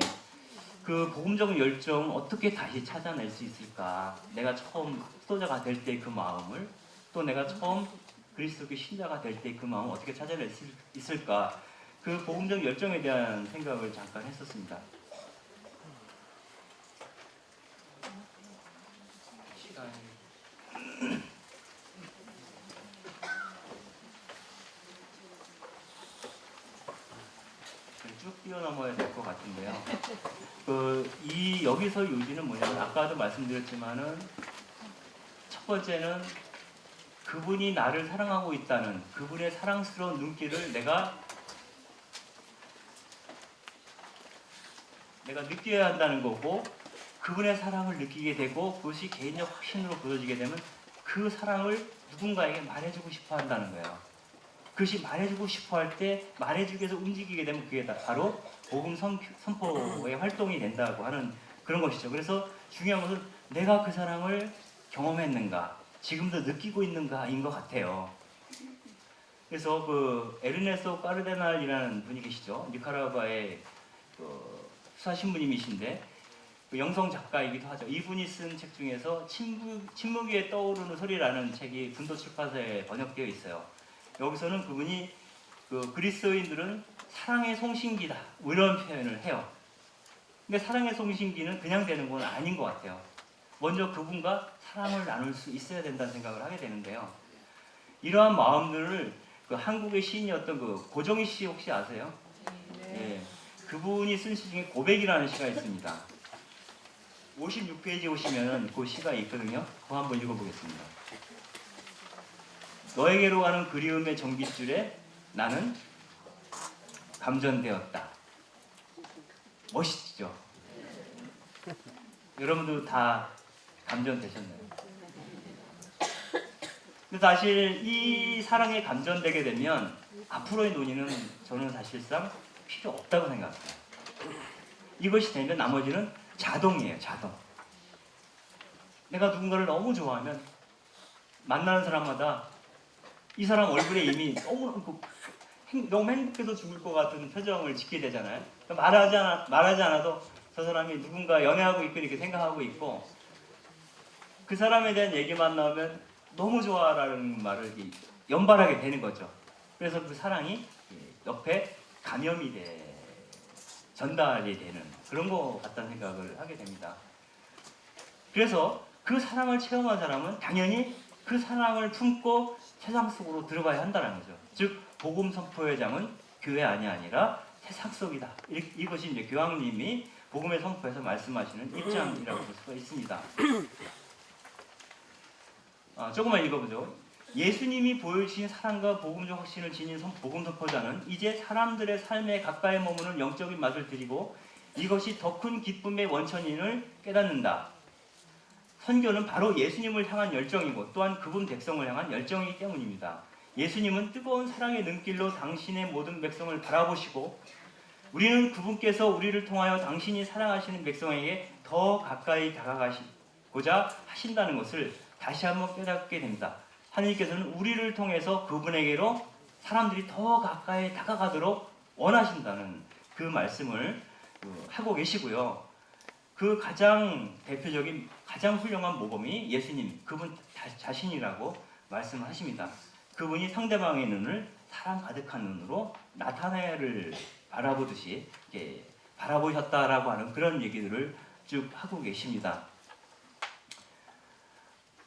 [SPEAKER 3] 그 복음적인 열정을 어떻게 다시 찾아낼 수 있을까? 내가 처음 수도자가 될 때 그 마음을 또 내가 처음 그리스도교 신자가 될 때 그 마음을 어떻게 찾아낼 수 있을까? 그 복음적 열정에 대한 생각을 잠깐 했었습니다. 쭉 뛰어넘어야 될 것 같은데요. 여기서 요지는 뭐냐면 아까도 말씀드렸지만은 첫 번째는 그분이 나를 사랑하고 있다는 그분의 사랑스러운 눈길을 내가 느껴야 한다는 거고 그분의 사랑을 느끼게 되고 그것이 개인적 확신으로 굳어지게 되면 그 사랑을 누군가에게 말해주고 싶어 한다는 거예요. 그것이 말해주고 싶어 할 때 말해주기 위해서 움직이게 되면 그게 바로 복음 선포의 활동이 된다고 하는 그런 것이죠. 그래서 중요한 것은 내가 그 사랑을 경험했는가, 지금도 느끼고 있는가인 것 같아요. 그래서 그 에르네스토 까르데날이라는 분이 계시죠. 니카라과의 수사신부님이신데 그 영성 작가이기도 하죠. 이분이 쓴 책 중에서 침묵 위에 떠오르는 소리라는 책이 분도 출판사에 번역되어 있어요. 여기서는 그분이 그리스도인들은 사랑의 송신기다 이런 표현을 해요. 근데 사랑의 송신기는 그냥 되는 건 아닌 것 같아요. 먼저 그분과 사랑을 나눌 수 있어야 된다는 생각을 하게 되는데요. 이러한 마음들을 그 한국의 시인이었던 그 고정희 씨 혹시 아세요? 예. 그분이 쓴 시 중에 고백이라는 시가 있습니다. 56페이지 오시면 그 시가 있거든요. 그거 한번 읽어보겠습니다. 너에게로 가는 그리움의 전깃줄에 나는 감전되었다. 멋있죠? 여러분도 다 감전되셨나요? 근데 사실 이 사랑에 감전되게 되면 앞으로의 논의는 저는 사실상 필요 없다고 생각합니다. 이것이 되면 나머지는 자동이에요, 자동. 내가 누군가를 너무 좋아하면 만나는 사람마다 이 사람 얼굴에 이미 너무 행복해서 죽을 것 같은 표정을 짓게 되잖아요. 말하지 않아도 저 사람이 누군가 연애하고 있고 이렇게 생각하고 있고 그 사람에 대한 얘기만 나오면 너무 좋아라는 말을 연발하게 되는 거죠. 그래서 그 사랑이 옆에 감염이 전달이 되는 그런 것 같다는 생각을 하게 됩니다. 그래서 그 사랑을 체험한 사람은 당연히 그 사랑을 품고 세상 속으로 들어가야 한다는 거죠. 즉 복음 선포의 장은 교회 안이 아니라 세상 속이다. 이것이 이제 교황님이 복음의 선포에서 말씀하시는 입장이라고 볼 수가 있습니다. 조금만 읽어보죠. 예수님이 보여주신 사랑과 복음적 확신을 지닌 복음 선포자는 이제 사람들의 삶에 가까이 머무는 영적인 맛을 드리고 이것이 더 큰 기쁨의 원천인을 깨닫는다. 선교는 바로 예수님을 향한 열정이고 또한 그분 백성을 향한 열정이기 때문입니다. 예수님은 뜨거운 사랑의 눈길로 당신의 모든 백성을 바라보시고 우리는 그분께서 우리를 통하여 당신이 사랑하시는 백성에게 더 가까이 다가가시고자 하신다는 것을 다시 한번 깨닫게 됩니다. 하나님께서는 우리를 통해서 그분에게로 사람들이 더 가까이 다가가도록 원하신다는 그 말씀을 하고 계시고요. 그 가장 대표적인 가장 훌륭한 모범이 예수님 그분 자신이라고 말씀을 하십니다. 그분이 상대방의 눈을 사랑 가득한 눈으로 나타나엘을 바라보듯이 바라보셨다라고 하는 그런 얘기들을 쭉 하고 계십니다.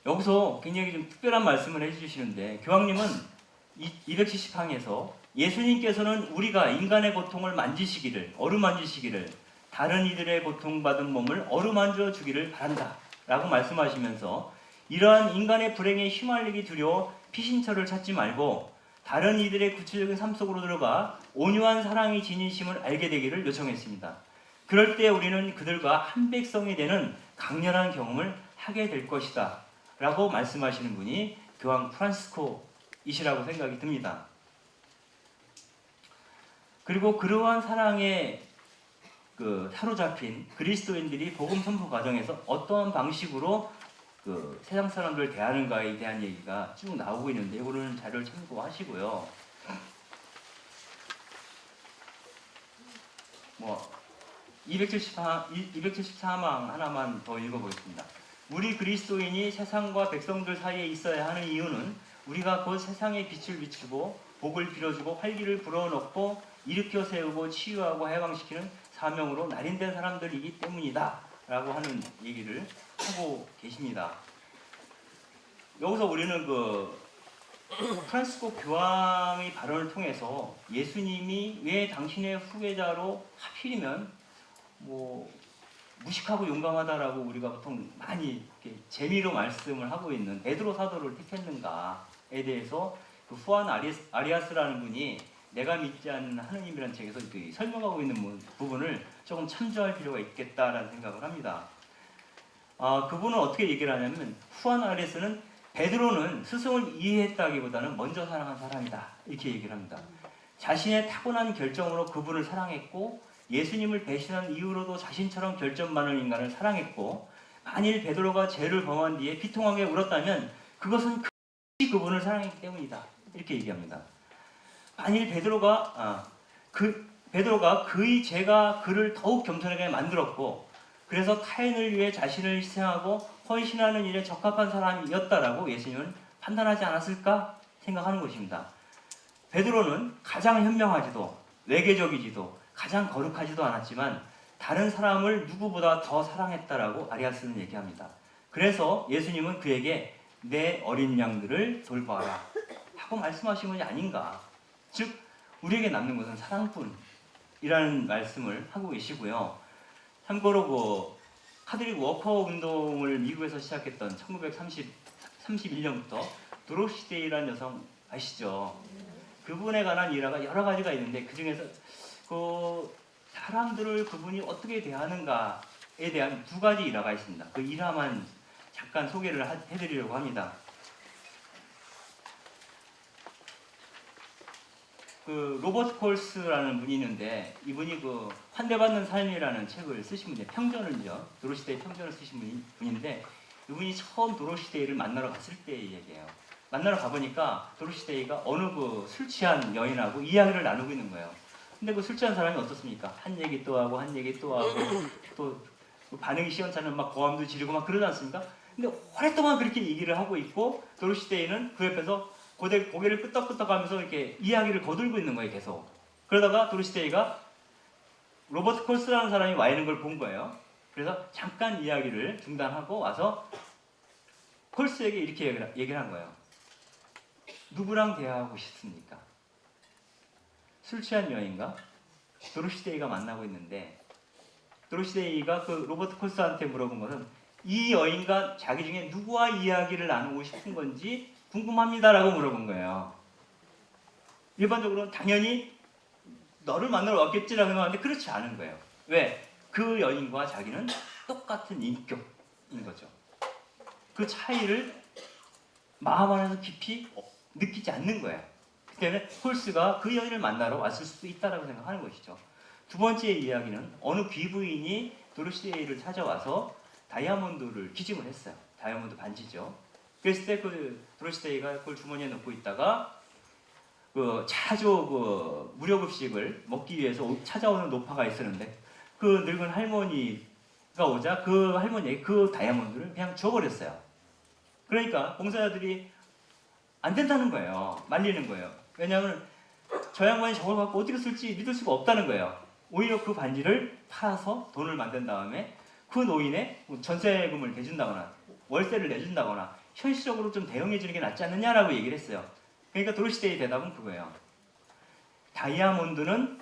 [SPEAKER 3] 여기서 굉장히 좀 특별한 말씀을 해주시는데 교황님은 270항에서 예수님께서는 우리가 인간의 고통을 어루만지시기를 다른 이들의 고통받은 몸을 어루만져 주기를 바란다 라고 말씀하시면서 이러한 인간의 불행에 휘말리기 두려워 피신처를 찾지 말고 다른 이들의 구체적인 삶 속으로 들어가 온유한 사랑이 지니심을 알게 되기를 요청했습니다. 그럴 때 우리는 그들과 한 백성이 되는 강렬한 경험을 하게 될 것이다 라고 말씀하시는 분이 교황 프란시스코이시라고 생각이 듭니다. 그리고 그러한 사랑에 사로잡힌 그리스도인들이 복음 선포 과정에서 어떠한 방식으로 세상 사람들을 대하는가에 대한 얘기가 쭉 나오고 있는데 이거는 자료를 참고하시고요. 274항 하나만 더 읽어보겠습니다. 우리 그리스도인이 세상과 백성들 사이에 있어야 하는 이유는 우리가 곧 세상에 빛을 비추고 복을 빌어주고 활기를 불어넣고 일으켜 세우고 치유하고 해방시키는 사명으로 날인된 사람들이기 때문이다 라고 하는 얘기를 하고 계십니다. 여기서 우리는 프란시스코 교황의 발언을 통해서 예수님이 왜 당신의 후계자로 하필이면 무식하고 용감하다라고 우리가 보통 많이 이렇게 재미로 말씀을 하고 있는 베드로 사도를 택했는가에 대해서 후안 아리아스라는 분이 내가 믿지 않는 하느님이라는 책에서 설명하고 있는 부분을 조금 참조할 필요가 있겠다라는 생각을 합니다. 그분은 어떻게 얘기를 하냐면 후안 아리아스는 베드로는 스승을 이해했다기보다는 먼저 사랑한 사람이다 이렇게 얘기를 합니다. 자신의 타고난 결정으로 그분을 사랑했고 예수님을 배신한 이후로도 자신처럼 결점 많은 인간을 사랑했고 만일 베드로가 죄를 범한 뒤에 비통하게 울었다면 그것은 그분을 사랑했기 때문이다 이렇게 얘기합니다. 만일 베드로가 그의 죄가 그를 더욱 겸손하게 만들었고 그래서 타인을 위해 자신을 희생하고 헌신하는 일에 적합한 사람이었다라고 예수님은 판단하지 않았을까 생각하는 것입니다. 베드로는 가장 현명하지도 외계적이지도 가장 거룩하지도 않았지만 다른 사람을 누구보다 더 사랑했다라고 아리아스는 얘기합니다. 그래서 예수님은 그에게 내 어린 양들을 돌봐라 하고 말씀하신 것이 아닌가. 즉 우리에게 남는 것은 사랑뿐이라는 말씀을 하고 계시고요. 참고로 그 카드릭 워커 운동을 미국에서 시작했던 1931년부터 도로시 데이라는 여성 아시죠? 그분에 관한 일화가 여러 가지가 있는데 그 중에서 그 사람들을 그분이 어떻게 대하는가에 대한 두 가지 일화가 있습니다. 그 일화만 잠깐 소개를 해드리려고 합니다. 그 로버트 콜스라는 분이 있는데 이분이 그 환대받는 삶이라는 책을 쓰신 분이에요. 평전을요. 도로시데이 평전을 쓰신 분인데 이분이 처음 도로시데이를 만나러 갔을 때의 얘기예요. 만나러 가보니까 도로시데이가 어느 그 술 취한 여인하고 이야기를 나누고 있는 거예요. 근데 그 술 취한 사람이 어떻습니까? 한 얘기 또 하고 한 얘기 또 하고 또 반응이 시원찮은 막 고함도 지르고 막 그러지 않습니까? 근데 오랫동안 그렇게 얘기를 하고 있고 도로시데이는 그 옆에서 고개를 끄덕끄덕하면서 이렇게 이야기를 거들고 있는 거예요, 계속. 그러다가 도로시데이가 로버트 콜스라는 사람이 와 있는 걸 본 거예요. 그래서 잠깐 이야기를 중단하고 와서 콜스에게 이렇게 얘기를 한 거예요. 누구랑 대화하고 싶습니까? 술 취한 여인과 도로시데이가 만나고 있는데 도로시데이가 그 로버트 콜스한테 물어본 것은 이 여인과 자기 중에 누구와 이야기를 나누고 싶은 건지 궁금합니다라고 물어본 거예요. 일반적으로는 당연히 너를 만나러 왔겠지라고 생각하는데 그렇지 않은 거예요. 왜? 그 여인과 자기는 똑같은 인격인 거죠. 그 차이를 마음 안에서 깊이 느끼지 않는 거예요. 그 때문에 콜스가 그 여인을 만나러 왔을 수도 있다라고 생각하는 것이죠. 두 번째 이야기는 어느 귀부인이 도로시데이를 찾아와서 다이아몬드를 기증을 했어요. 다이아몬드 반지죠. 그랬을 때 그 도로시데이가 그걸 주머니에 넣고 있다가 그 자주 그 무료급식을 먹기 위해서 찾아오는 노파가 있었는데 그 늙은 할머니가 오자 그 할머니에게 그 다이아몬드를 그냥 줘버렸어요. 그러니까 봉사자들이 안 된다는 거예요. 말리는 거예요. 왜냐하면 저 양반이 저걸 갖고 어떻게 쓸지 믿을 수가 없다는 거예요. 오히려 그 반지를 팔아서 돈을 만든 다음에 그 노인의 전세금을 대준다거나 월세를 내준다거나 현실적으로 좀 대응해 주는 게 낫지 않느냐라고 얘기를 했어요. 그러니까 도로시데이의 대답은 그거예요. 다이아몬드는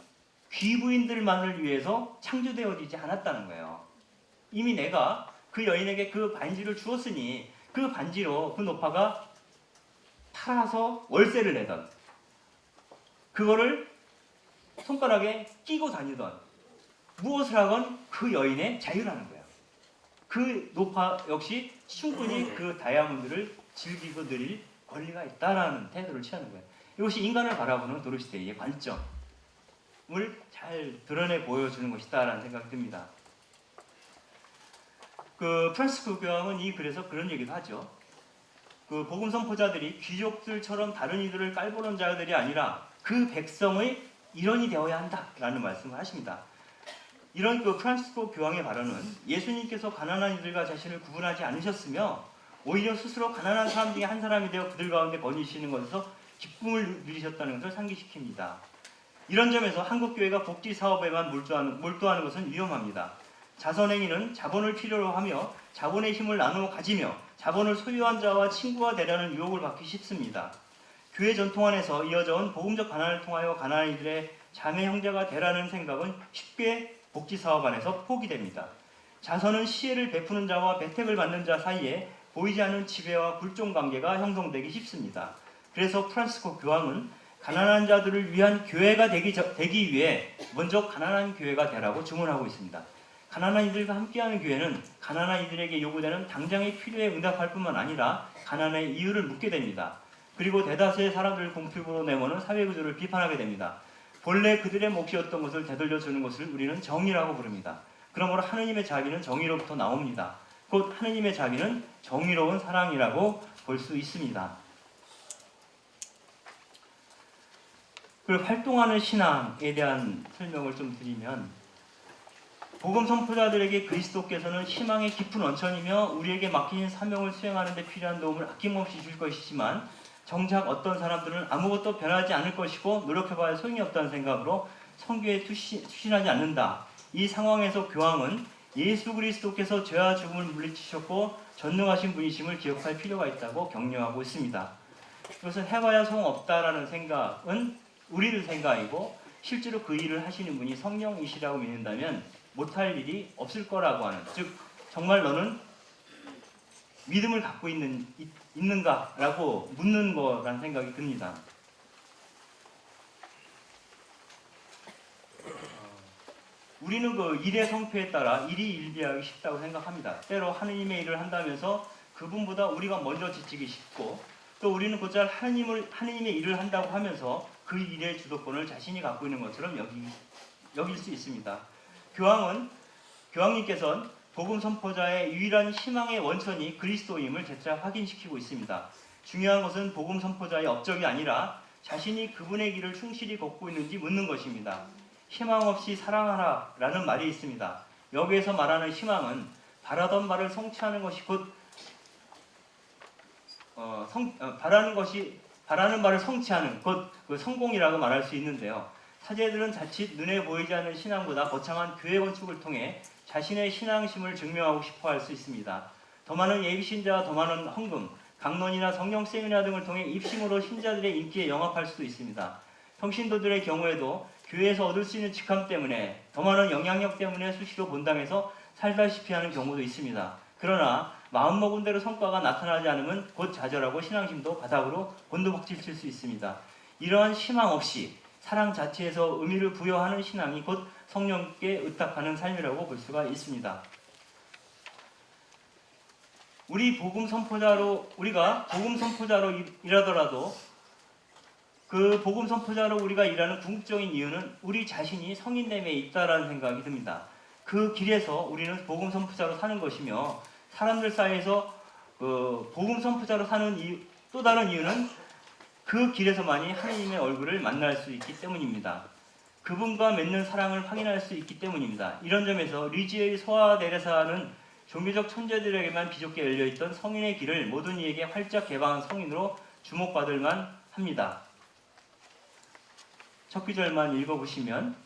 [SPEAKER 3] 귀부인들만을 위해서 창조되어지지 않았다는 거예요. 이미 내가 그 여인에게 그 반지를 주었으니 그 반지로 그 노파가 팔아서 월세를 내던 그거를 손가락에 끼고 다니던 무엇을 하건 그 여인의 자유라는 거예요. 그 노파 역시 충분히 그 다이아몬드를 즐기고 누릴 권리가 있다라는 태도를 취하는 거예요. 이것이 인간을 바라보는 도로시데이의 관점을 잘 드러내 보여주는 것이다라는 생각이 듭니다. 그 프란시스코 교황은 이 글에서 그런 얘기도 하죠. 그 복음 선포자들이 귀족들처럼 다른 이들을 깔보는 자들이 아니라 그 백성의 일원이 되어야 한다라는 말씀을 하십니다. 이런 그 프란시스코 교황의 발언은 예수님께서 가난한 이들과 자신을 구분하지 않으셨으며 오히려 스스로 가난한 사람 중에 한 사람이 되어 그들 가운데 거니시는 것에서 기쁨을 누리셨다는 것을 상기시킵니다. 이런 점에서 한국교회가 복지 사업에만 몰두하는 것은 위험합니다. 자선행위는 자본을 필요로 하며 자본의 힘을 나누어 가지며 자본을 소유한 자와 친구가 되려는 유혹을 받기 쉽습니다. 교회 전통 안에서 이어져온 복음적 가난을 통하여 가난한 이들의 자매 형제가 되라는 생각은 쉽게 복지 사업 안에서 포기됩니다. 자선은 시혜를 베푸는 자와 배택을 받는 자 사이에 보이지 않는 지배와 굴종 관계가 형성되기 쉽습니다. 그래서 프란시스코 교황은 가난한 자들을 위한 교회가 되기 위해 먼저 가난한 교회가 되라고 주문하고 있습니다. 가난한 이들과 함께하는 교회는 가난한 이들에게 요구되는 당장의 필요에 응답할 뿐만 아니라 가난의 이유를 묻게 됩니다. 그리고 대다수의 사람들을 공필부로 내모는 사회구조를 비판하게 됩니다. 본래 그들의 몫이었던 것을 되돌려주는 것을 우리는 정의라고 부릅니다. 그러므로 하느님의 자비는 정의로부터 나옵니다. 곧 하느님의 자비는 정의로운 사랑이라고 볼 수 있습니다. 그리고 활동하는 신앙에 대한 설명을 좀 드리면 복음 선포자들에게 그리스도께서는 희망의 깊은 원천이며 우리에게 맡기신 사명을 수행하는 데 필요한 도움을 아낌없이 줄 것이지만 정작 어떤 사람들은 아무것도 변하지 않을 것이고 노력해봐야 소용이 없다는 생각으로 선교에 투신하지 않는다. 이 상황에서 교황은 예수 그리스도께서 죄와 죽음을 물리치셨고 전능하신 분이심을 기억할 필요가 있다고 격려하고 있습니다. 그것은 해봐야 소용없다라는 생각은 우리들 생각이고, 실제로 그 일을 하시는 분이 성령이시라고 믿는다면 못할 일이 없을 거라고 하는, 즉 정말 너는 믿음을 갖고 있는가라고 묻는 거라는 생각이 듭니다. 우리는 그 일의 성패에 따라 일이 일비하기 쉽다고 생각합니다. 때로 하느님의 일을 한다면서 그분보다 우리가 먼저 지치기 쉽고, 또 우리는 곧잘 하느님의 일을 한다고 하면서 그 일의 주도권을 자신이 갖고 있는 것처럼 여길 수 있습니다. 교황님께서는 복음 선포자의 유일한 희망의 원천이 그리스도임을 재차 확인시키고 있습니다. 중요한 것은 복음 선포자의 업적이 아니라 자신이 그분의 길을 충실히 걷고 있는지 묻는 것입니다. 희망 없이 사랑하라 라는 말이 있습니다. 여기에서 말하는 희망은 바라던 바를 성취하는 것이 곧 바라는 바를 성취하는 곧 그 성공이라고 말할 수 있는데요. 사제들은 자칫 눈에 보이지 않는 신앙보다 거창한 교회 건축을 통해 자신의 신앙심을 증명하고 싶어 할 수 있습니다. 더 많은 예비신자와 더 많은 헌금, 강론이나 성령 세미나 등을 통해 입심으로 신자들의 인기에 영합할 수도 있습니다. 평신도들의 경우에도 교회에서 얻을 수 있는 직함 때문에, 더 많은 영향력 때문에 수시로 본당에서 살다시피 하는 경우도 있습니다. 그러나 마음먹은 대로 성과가 나타나지 않으면 곧 좌절하고 신앙심도 바닥으로 곤두박질 수 있습니다. 이러한 희망 없이 사랑 자체에서 의미를 부여하는 신앙이 곧 성령께 의탁하는 삶이라고 볼 수가 있습니다. 우리가 복음 선포자로 일하더라도 그 복음 선포자로 우리가 일하는 궁극적인 이유는 우리 자신이 성인됨에 있다라는 생각이 듭니다. 그 길에서 우리는 복음 선포자로 사는 것이며, 사람들 사이에서 복음 선포자로 사는 또 다른 이유는 그 길에서만이 하나님의 얼굴을 만날 수 있기 때문입니다. 그분과 맺는 사랑을 확인할 수 있기 때문입니다. 이런 점에서 리지의 소아 데레사는 종교적 천재들에게만 비좁게 열려있던 성인의 길을 모든 이에게 활짝 개방한 성인으로 주목받을 만합니다. 첫 구절만 읽어보시면,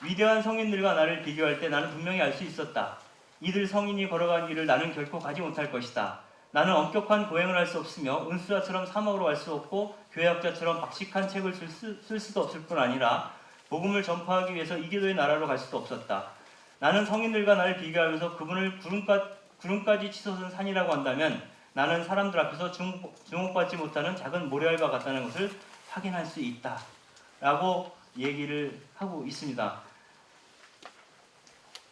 [SPEAKER 3] 위대한 성인들과 나를 비교할 때 나는 분명히 알 수 있었다. 이들 성인이 걸어간 길을 나는 결코 가지 못할 것이다. 나는 엄격한 고행을 할 수 없으며 은수자처럼 사막으로 갈 수 없고 교회학자처럼 박식한 책을 쓸 수도 없을 뿐 아니라 복음을 전파하기 위해서 이기도의 나라로 갈 수도 없었다. 나는 성인들과 나를 비교하면서 그분을 구름까지 치솟은 산이라고 한다면 나는 사람들 앞에서 주목받지 못하는 작은 모래알과 같다는 것을 확인할 수 있다 라고 얘기를 하고 있습니다.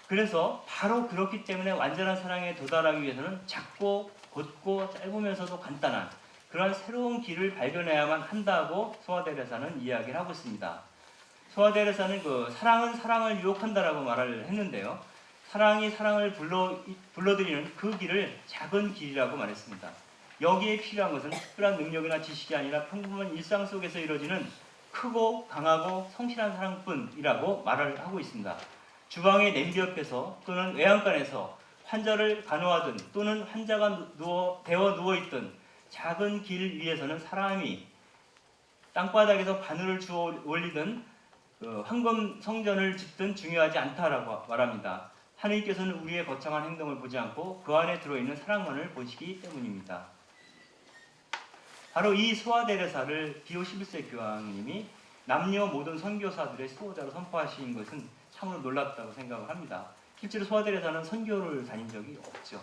[SPEAKER 3] 그래서 바로 그렇기 때문에 완전한 사랑에 도달하기 위해서는 작고 곧고 짧으면서도 간단한 그러한 새로운 길을 발견해야만 한다고 소아데레사는 이야기를 하고 있습니다. 소아데레사는 사랑은 사랑을 유혹한다라고 말을 했는데요. 사랑이 사랑을 불러들이는 그 길을 작은 길이라고 말했습니다. 여기에 필요한 것은 특별한 능력이나 지식이 아니라 평범한 일상 속에서 이루어지는 크고 강하고 성실한 사랑뿐이라고 말을 하고 있습니다. 주방의 냄비 옆에서 또는 외양간에서 환자를 간호하든 또는 환자가 데워 누워있든 작은 길 위에서는 사람이 땅바닥에서 바늘을 주워 올리든 황금 성전을 짓든 중요하지 않다라고 말합니다. 하느님께서는 우리의 거창한 행동을 보지 않고 그 안에 들어있는 사랑만을 보시기 때문입니다. 바로 이 소아데레사를 비오 11세 교황님이 남녀 모든 선교사들의 수호자로 선포하신 것은 참으로 놀랍다고 생각을 합니다. 실제로 소아데레사는 선교를 다닌 적이 없죠.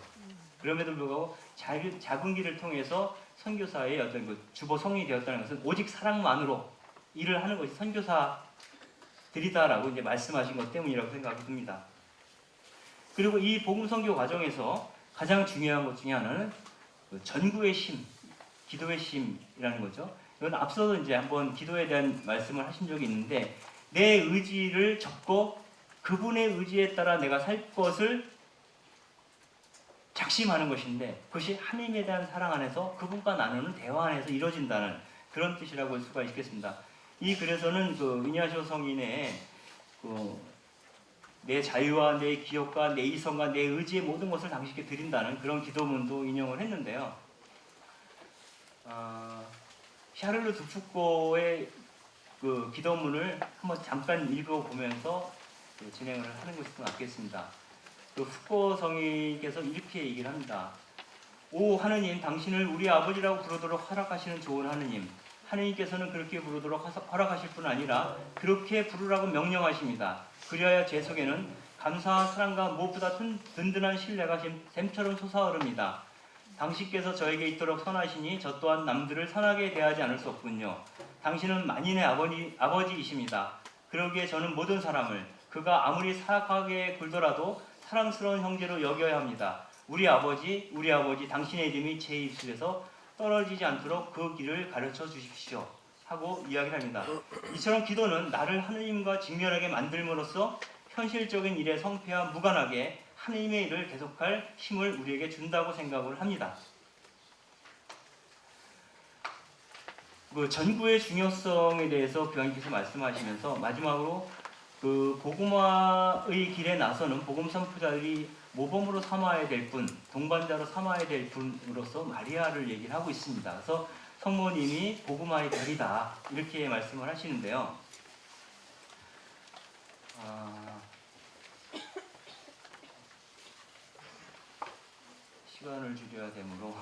[SPEAKER 3] 그럼에도 불구하고 작은 길을 통해서 선교사의 어떤 주보 성인이 되었다는 것은 오직 사랑만으로 일을 하는 것이 선교사들이다라고 이제 말씀하신 것 때문이라고 생각이 듭니다. 그리고 이 복음 선교 과정에서 가장 중요한 것 중에 하나는 전구의 심, 기도의 심이라는 거죠. 이건 앞서도 이제 한번 기도에 대한 말씀을 하신 적이 있는데, 내 의지를 적고 그분의 의지에 따라 내가 살 것을 작심하는 것인데, 그것이 하나님에 대한 사랑 안에서 그분과 나누는 대화 안에서 이루어진다는 그런 뜻이라고 볼 수가 있겠습니다. 이 글에서는 이냐시오 성인의 내 자유와 내 기억과 내 이성과 내 의지의 모든 것을 당신께 드린다는 그런 기도문도 인용을 했는데요. 샤를르 두푸코의 기도문을 한번 잠깐 읽어보면서 진행을 하는 것이 맞겠습니다. 그 후코 성인께서 이렇게 얘기를 합니다. 오 하느님, 당신을 우리 아버지라고 부르도록 허락하시는 좋은 하느님, 하느님께서는 그렇게 부르도록 허락하실 뿐 아니라 그렇게 부르라고 명령하십니다. 그리하여 제 속에는 감사와 사랑과 무엇보다 든든한 신뢰가 샘처럼 솟아오릅니다. 당신께서 저에게 있도록 선하시니 저 또한 남들을 선하게 대하지 않을 수 없군요. 당신은 만인의 아버지이십니다. 그러기에 저는 모든 사람을 그가 아무리 사악하게 굴더라도 사랑스러운 형제로 여겨야 합니다. 우리 아버지, 당신의 이름이 제 입술에서 떨어지지 않도록 그 길을 가르쳐 주십시오. 하고 이야기를 합니다. 이처럼 기도는 나를 하느님과 직면하게 만들므로써 현실적인 일에 성패와 무관하게 하느님의 일을 계속할 힘을 우리에게 준다고 생각을 합니다. 그 전구의 중요성에 대해서 교황님께서 말씀하시면서 마지막으로 그 복음화의 길에 나서는 복음 선포자들이 모범으로 삼아야 될 분, 동반자로 삼아야 될 분으로서 마리아를 얘기를 하고 있습니다. 그래서 성모님이 복음화의 별이다 이렇게 말씀을 하시는데요. 시간을 줄여야 되므로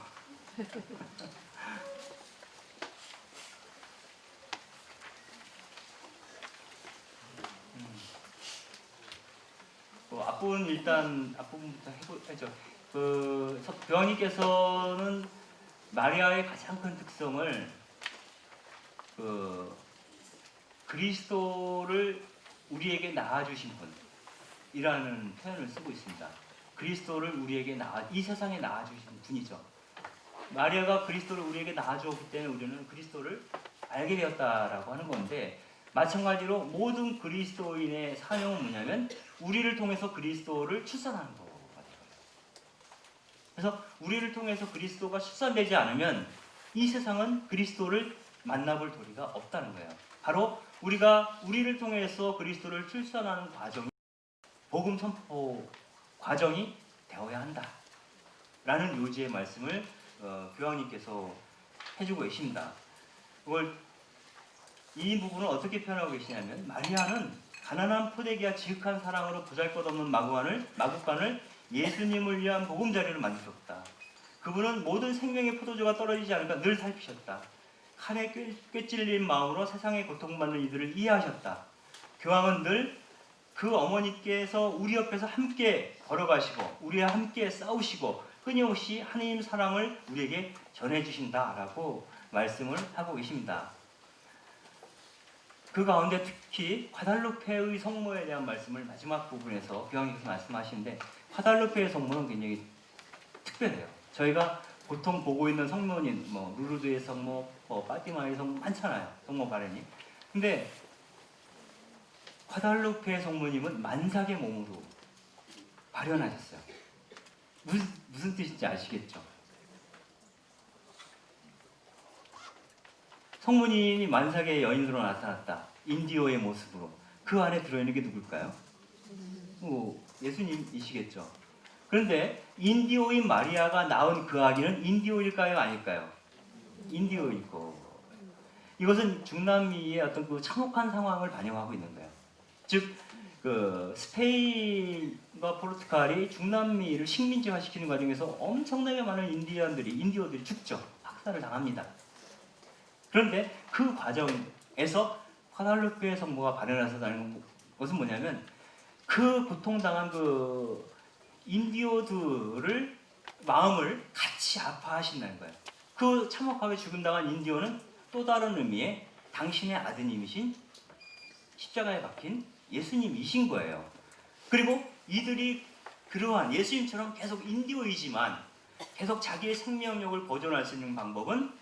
[SPEAKER 3] 앞부분 일단 앞부분부터 해보죠. 그 교황님께서는 마리아의 가장 큰 특성을 그리스도를 우리에게 낳아주신 분이라는 표현을 쓰고 있습니다. 그리스도를 우리에게 이 세상에 낳아주신 분이죠. 마리아가 그리스도를 우리에게 낳아주었기 때문에 우리는 그리스도를 알게 되었다라고 하는 건데, 마찬가지로 모든 그리스도인의 사명은 뭐냐면 우리를 통해서 그리스도를 출산하는 거 같아요. 그래서 우리를 통해서 그리스도가 출산되지 않으면 이 세상은 그리스도를 만나볼 도리가 없다는 거예요. 바로 우리가 우리를 통해서 그리스도를 출산하는 과정이 복음 선포 과정이 되어야 한다라는 요지의 말씀을 교황님께서 해주고 계십니다. 이 부분을 어떻게 표현하고 계시냐면, 마리아는 가난한 포대기와 지극한 사랑으로 보잘것없는 마구간을 예수님을 위한 보금자리로 만드셨다. 그분은 모든 생명의 포도주가 떨어지지 않을까 늘 살피셨다. 칼에 꿰찔린 마음으로 세상에 고통받는 이들을 이해하셨다. 교황은 늘 그 어머니께서 우리 옆에서 함께 걸어가시고 우리와 함께 싸우시고 끊임없이 하느님 사랑을 우리에게 전해주신다라고 말씀을 하고 계십니다. 그 가운데 특히 과달로페의 성모에 대한 말씀을 마지막 부분에서 교황님께서 말씀하시는데, 과달로페의 성모는 굉장히 특별해요. 저희가 보통 보고 있는 성모님, 루르드의 성모, 파티마의 성모 많잖아요. 성모 바레니. 근데 과달로페의 성모님은 만삭의 몸으로 발현하셨어요. 무슨 뜻인지 아시겠죠? 성모님이 만삭의 여인으로 나타났다. 인디오의 모습으로. 그 안에 들어있는 게 누굴까요? 예수님이시겠죠. 그런데 인디오인 마리아가 낳은 그 아기는 인디오일까요? 아닐까요? 인디오일 거. 이것은 중남미의 어떤 그 참혹한 상황을 반영하고 있는 거예요. 즉, 스페인과 포르투갈이 중남미를 식민지화시키는 과정에서 엄청나게 많은 인디오들이 죽죠. 학살을 당합니다. 그런데 그 과정에서 과달로페의 성모가 발현하셨다는 것은 뭐냐면, 그 고통당한 그 인디오들을 마음을 같이 아파하신다는 거예요. 그 참혹하게 죽음당한 인디오는 또 다른 의미의 당신의 아드님이신 십자가에 박힌 예수님이신 거예요. 그리고 이들이 그러한 예수님처럼 계속 인디오이지만 계속 자기의 생명력을 보존할 수 있는 방법은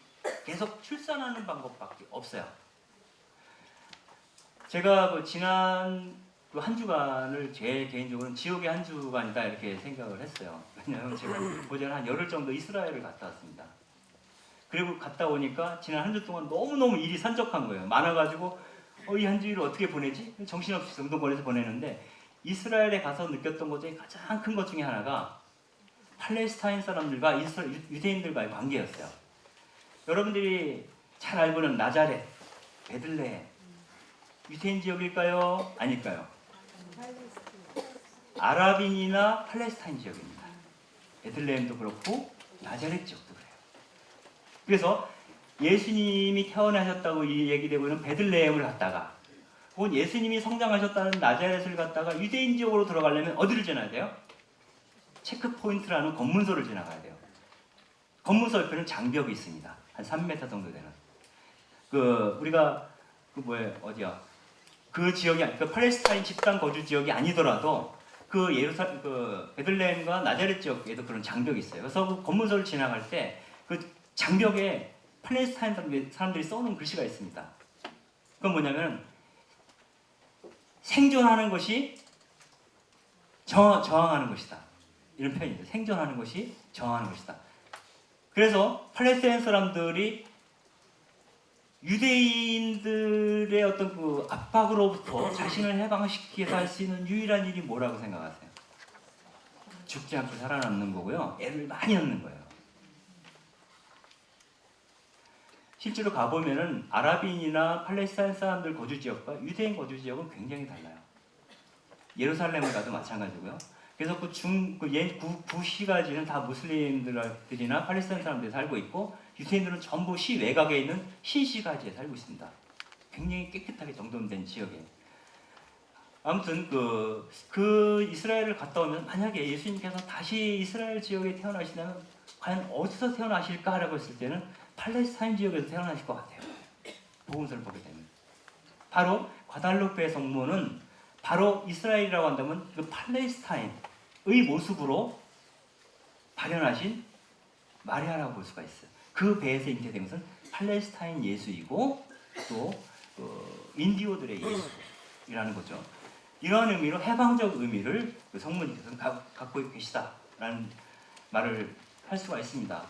[SPEAKER 3] 계속 출산하는 방법밖에 없어요. 제가 지난 한 주간을 제 개인적으로는 지옥의 한 주간이다 이렇게 생각을 했어요. 왜냐하면 제가 고전 한 열흘 정도 이스라엘을 갔다 왔습니다. 그리고 갔다 오니까 지난 한 주 동안 너무너무 일이 산적한 거예요. 많아가지고 이 한 주일을 어떻게 보내지? 정신없이 정동거리에서 보내는데, 이스라엘에 가서 느꼈던 것 중에 가장 큰 것 중에 하나가 팔레스타인 사람들과 유대인들과의 관계였어요. 여러분들이 잘 알고 있는 나자렛, 베들레헴, 유대인 지역일까요? 아닐까요? 아랍인이나 팔레스타인 지역입니다. 베들레헴도 그렇고 나자렛 지역도 그래요. 그래서 예수님이 태어나셨다고 얘기되고는 베들레헴을 갔다가 혹은 예수님이 성장하셨다는 나자렛을 갔다가 유대인 지역으로 들어가려면 어디를 지나야 돼요? 체크포인트라는 검문소를 지나가야 돼요. 검문소 옆에는 장벽이 있습니다. 한 3m 정도 되는. 우리가 어디야? 그 지역이 그 팔레스타인 집단 거주 지역이 아니더라도 베들레헴과 나자렛 지역에도 그런 장벽이 있어요. 그래서 그 검문소를 지나갈 때 그 장벽에 팔레스타인 사람들이 써놓은 글씨가 있습니다. 그건 뭐냐면 생존하는 것이 저항하는 것이다. 이런 표현입니다. 생존하는 것이 저항하는 것이다. 그래서 팔레스타인 사람들이 유대인들의 어떤 그 압박으로부터 자신을 해방시키게 할 수 있는 유일한 일이 뭐라고 생각하세요? 죽지 않고 살아남는 거고요. 애를 많이 낳는 거예요. 실제로 가보면은 아랍인이나 팔레스타인 사람들 거주 지역과 유대인 거주 지역은 굉장히 달라요. 예루살렘을 가도 마찬가지고요. 그래서 구시가지는 다 무슬림들이나 팔레스타인 사람들이 살고 있고 유대인들은 전부 시 외곽에 있는 신시가지에 살고 있습니다. 굉장히 깨끗하게 정돈된 지역이에요. 아무튼 그 이스라엘을 갔다 오면 만약에 예수님께서 다시 이스라엘 지역에 태어나시다면 과연 어디서 태어나실까라고 했을 때는 팔레스타인 지역에서 태어나실 것 같아요. 복음서를 보게 되면. 바로 과달루페 성모는 바로 이스라엘이라고 한다면 그 팔레스타인의 모습으로 발현하신 마리아라고 볼 수가 있어요. 그 배에서 잉태된 것은 팔레스타인 예수이고 또 인디오들의 예수이라는 거죠. 이러한 의미로 해방적 의미를 그 성모님께서는 갖고 계시다라는 말을 할 수가 있습니다.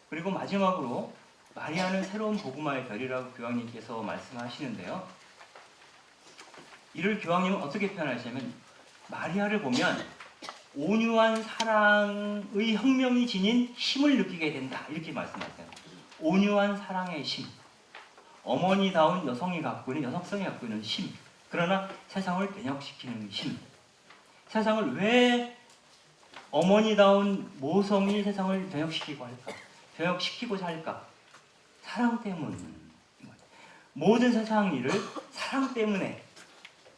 [SPEAKER 3] 그리고 마지막으로 마리아는 새로운 복음화의 별이라고 교황님께서 말씀하시는데요. 이를 교황님은 어떻게 표현하시냐면 마리아를 보면 온유한 사랑의 혁명이 지닌 힘을 느끼게 된다 이렇게 말씀하세요. 온유한 사랑의 힘, 어머니다운 여성이 갖고 있는 여성성이 갖고 있는 힘, 그러나 세상을 변혁시키는 힘. 세상을 왜 어머니다운 모성이 세상을 변혁시키고자 할까? 사랑 때문. 모든 세상 일을 사랑 때문에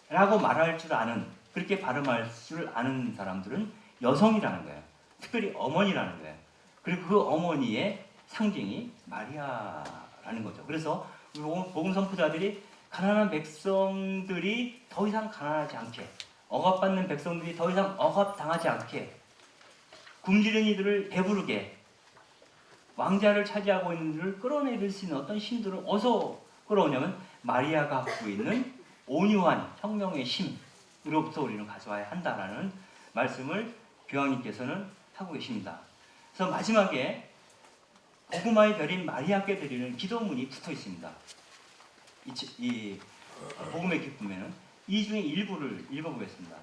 [SPEAKER 3] 라고 말할 줄 아는, 그렇게 발음할 줄 아는 사람들은 여성이라는 거예요. 특별히 어머니라는 거예요. 그리고 그 어머니의 상징이 마리아라는 거죠. 그래서 복음 선포자들이 가난한 백성들이 더 이상 가난하지 않게, 억압받는 백성들이 더 이상 억압당하지 않게, 굶주린 이들을 배부르게, 왕자를 차지하고 있는 이들을 끌어내릴 수 있는 어떤 힘들을 어디서 끌어오냐면 마리아가 갖고 있는 온유한 혁명의 힘으로부터 우리는 가져와야 한다라는 말씀을 교황님께서는 하고 계십니다. 그래서 마지막에 복음화의 별인 마리아께 드리는 기도문이 붙어 있습니다. 이 복음의 기쁨에는 이 중에 일부를 읽어보겠습니다.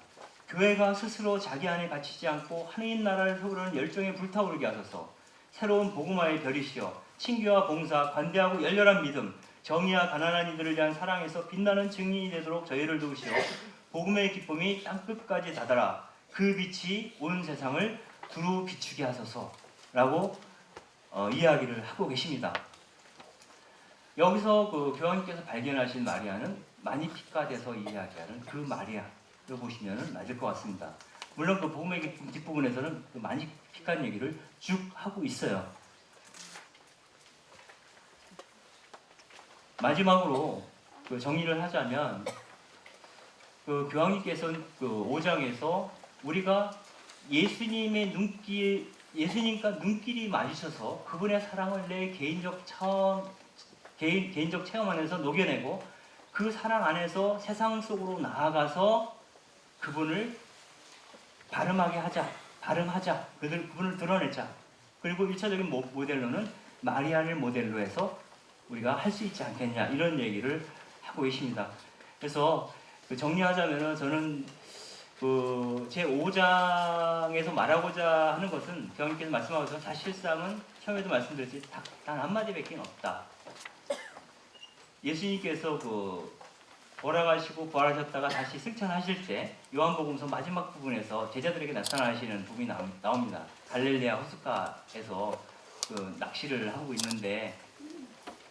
[SPEAKER 3] 교회가 스스로 자기 안에 갇히지 않고 하느님 나라를 세우려는 열정에 불타오르게 하소서. 새로운 복음화의 별이시여 친교와 봉사, 관대하고 열렬한 믿음, 정의와 가난한 이들을 위한 사랑에서 빛나는 증인이 되도록 저희를 도우시어 복음의 기쁨이 땅끝까지 다다라 그 빛이 온 세상을 두루 비추게 하소서라고 이야기를 하고 계십니다. 여기서 그 교황님께서 발견하신 마리아는 많이 픽가돼서 이야기하는 그 마리아를 보시면 맞을 것 같습니다. 물론 그 복음의 기쁨 뒷부분에서는 그 많이 픽한 얘기를 쭉 하고 있어요. 마지막으로 그 정리를 하자면 그 교황님께서는 그 5장에서 우리가 예수님과 눈길이 마주쳐서 그분의 사랑을 내 개인적 체험 안에서 녹여내고 그 사랑 안에서 세상 속으로 나아가서 그분을 발음하자, 그분을 드러내자. 그리고 1차적인 모델로는 마리아를 모델로 해서 우리가 할 수 있지 않겠냐 이런 얘기를 하고 계십니다. 그래서 정리하자면은 저는 제 5장에서 말하고자 하는 것은 교황님께서 말씀하셔서 사실상은 처음에도 말씀드렸듯이 단 한마디밖에 없다. 예수님께서 돌아가시고 부활하셨다가 다시 승천하실 때 요한복음서 마지막 부분에서 제자들에게 나타나시는 부분이 나옵니다. 갈릴레아 호숫가에서 그 낚시를 하고 있는데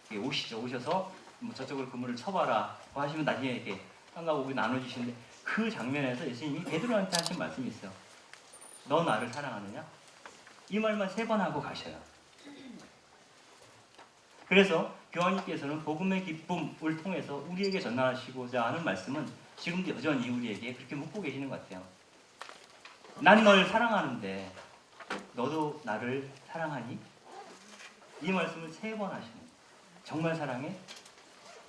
[SPEAKER 3] 오셔서 뭐 저쪽으로 그물을 쳐봐라 뭐 하시면 나중에 이렇게 땅과 고기 나눠주시는데 그 장면에서 예수님이 베드로한테 하신 말씀이 있어요. 너 나를 사랑하느냐? 이 말만 3번 하고 가셔요. 그래서 교황님께서는 복음의 기쁨을 통해서 우리에게 전하시고자 하는 말씀은 지금도 여전히 우리에게 그렇게 묻고 계시는 것 같아요. 난 널 사랑하는데 너도 나를 사랑하니? 이 말씀을 3번 하시는 거예요. 정말 사랑해?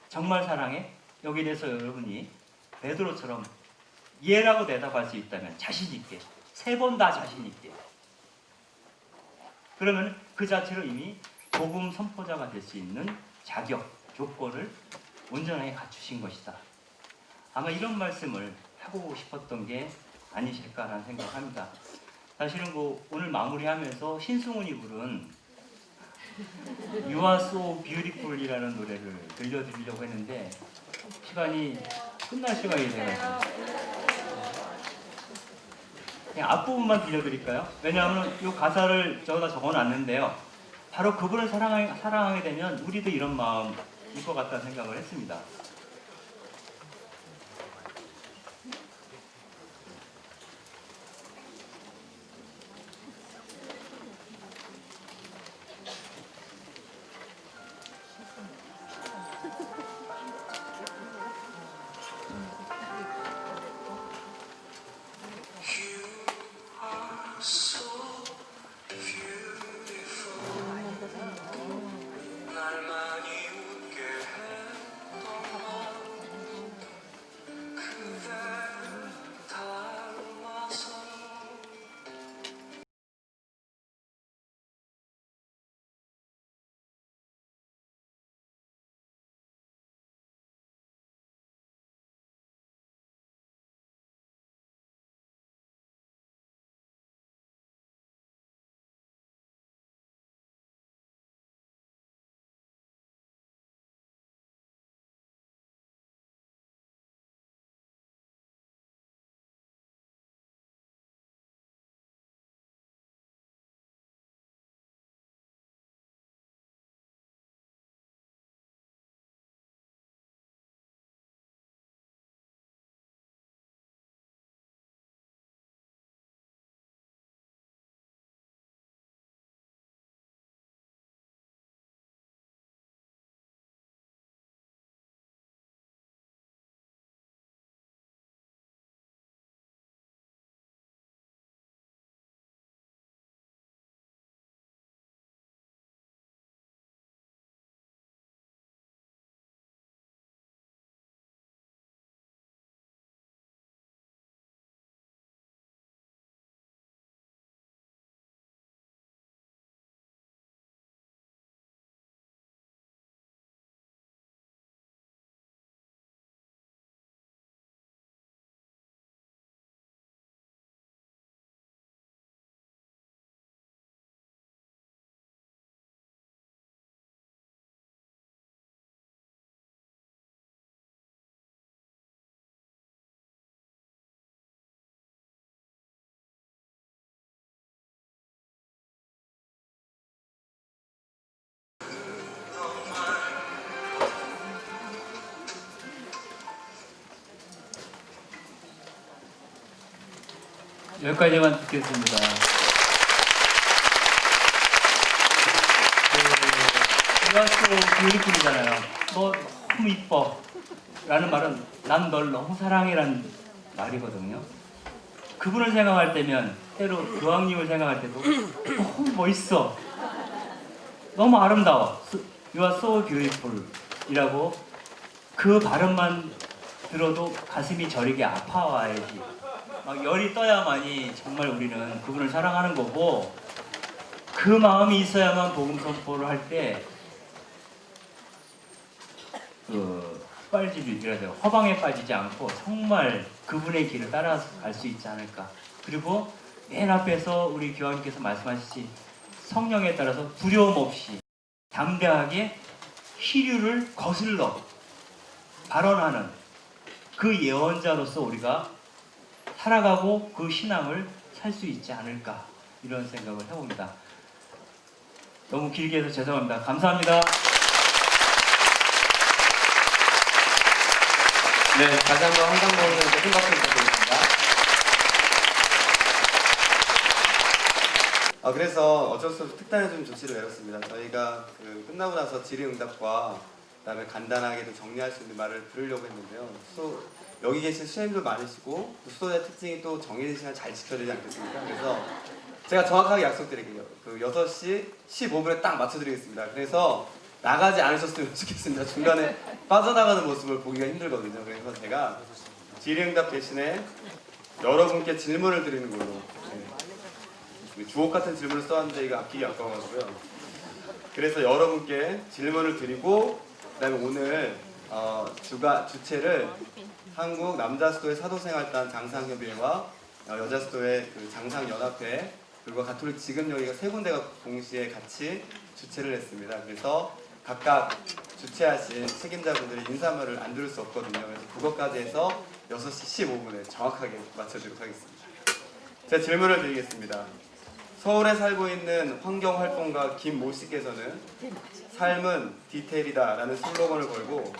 [SPEAKER 3] 정말 사랑해? 여기에 대해서 여러분이 베드로처럼 예라고 대답할 수 있다면 자신 있게 3번 다 자신 있게 그러면 그 자체로 이미 복음 선포자가 될 수 있는 자격, 조건을 온전하게 갖추신 것이다. 아마 이런 말씀을 하고 싶었던 게 아니실까라는 생각합니다. 사실은 오늘 마무리하면서 신승훈이 부른 You are so beautiful 이라는 노래를 들려드리려고 했는데 시간이 끝날 시간이 돼가지고 그냥 앞부분만 들려드릴까요? 왜냐하면 이 가사를 저기다 적어놨는데요. 바로 그분을 사랑하게 되면 우리도 이런 마음일 것 같다는 생각을 했습니다. 여기까지만 듣겠습니다. 유아스 뷰티풀이잖아요. 너 너무 이뻐 라는 말은 난 널 너무 사랑해라는 말이거든요. 그분을 생각할 때면 때로 교황님을 생각할 때도 너무 멋있어, 너무 아름다워, You are so beautiful 이라고 그 발음만 들어도 가슴이 저리게 아파와야지, 막 열이 떠야만이 정말 우리는 그분을 사랑하는 거고, 그 마음이 있어야만 복음 선포를 할 때 허방에 빠지지 않고 정말 그분의 길을 따라서 갈 수 있지 않을까. 그리고 맨 앞에서 우리 교황님께서 말씀하시지, 성령에 따라서 두려움 없이 담대하게 희류를 거슬러 발언하는 그 예언자로서 우리가 살아가고 그 신앙을 살 수 있지 않을까 이런 생각을 해봅니다. 너무 길게 해서 죄송합니다. 감사합니다.
[SPEAKER 1] 네, 다시 한번 한강모님께 큰 박수 부탁드리겠습니다. 그래서 어쩔 수 없이 특단의 좀 조치를 내렸습니다. 저희가 끝나고 나서 질의응답과 그다음에 간단하게 좀 정리할 수 있는 말을 들으려고 했는데요. 여기 계신 수행도 많으시고 수도자 특징이 또 정해진 시간 잘 지켜야 되지 않겠습니까? 그래서 제가 정확하게 약속드릴게요. 6시 15분에 딱 맞춰드리겠습니다. 그래서 나가지 않으셨으면 좋겠습니다. 중간에 빠져나가는 모습을 보기가 힘들거든요. 그래서 제가 질의응답 대신에 여러분께 질문을 드리는 걸로, 주옥 같은 질문을 써왔는데 이거 아끼기 아까워가지고요. 그래서 여러분께 질문을 드리고 그다음에 오늘 주체를 한국 남자수도의 사도생활단 장상협의회와 여자수도의 장상연합회 그리고 가톨릭 지금여기가 세 군데가 동시에 같이 주최를 했습니다. 그래서 각각 주최하신 책임자분들의 인사말을 안 들을 수 없거든요. 그래서 그것까지 해서 6시 15분에 정확하게 맞춰드리도록 하겠습니다. 제 질문을 드리겠습니다. 서울에 살고 있는 환경활동가 김모 씨께서는 삶은 디테일이다 라는 슬로건을 걸고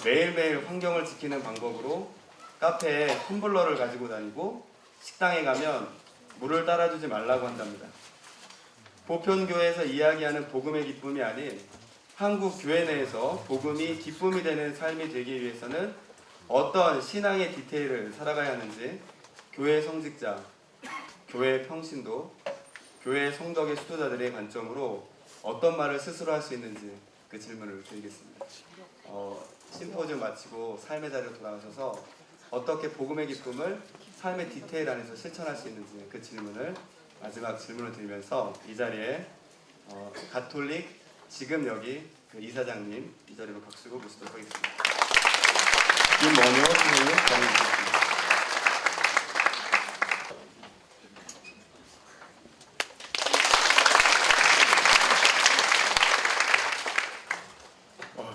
[SPEAKER 1] 매일매일 환경을 지키는 방법으로 카페에 텀블러를 가지고 다니고 식당에 가면 물을 따라주지 말라고 한답니다. 보편교회에서 이야기하는 복음의 기쁨이 아닌 한국 교회 내에서 복음이 기쁨이 되는 삶이 되기 위해서는 어떤 신앙의 디테일을 살아가야 하는지 교회 성직자, 교회 평신도, 교회 성덕의 수도자들의 관점으로 어떤 말을 스스로 할 수 있는지 그 질문을 드리겠습니다. 심포지엄 마치고 삶의 자리로 돌아가셔서 어떻게 복음의 기쁨을 삶의 디테일 안에서 실천할 수 있는지 그 질문을 마지막 질문을 드리면서 이 자리에 가톨릭 지금 여기 이사장님 이 자리로 박수로 모시도록 하겠습니다. 김원효 선생님 자리해주셨습니다.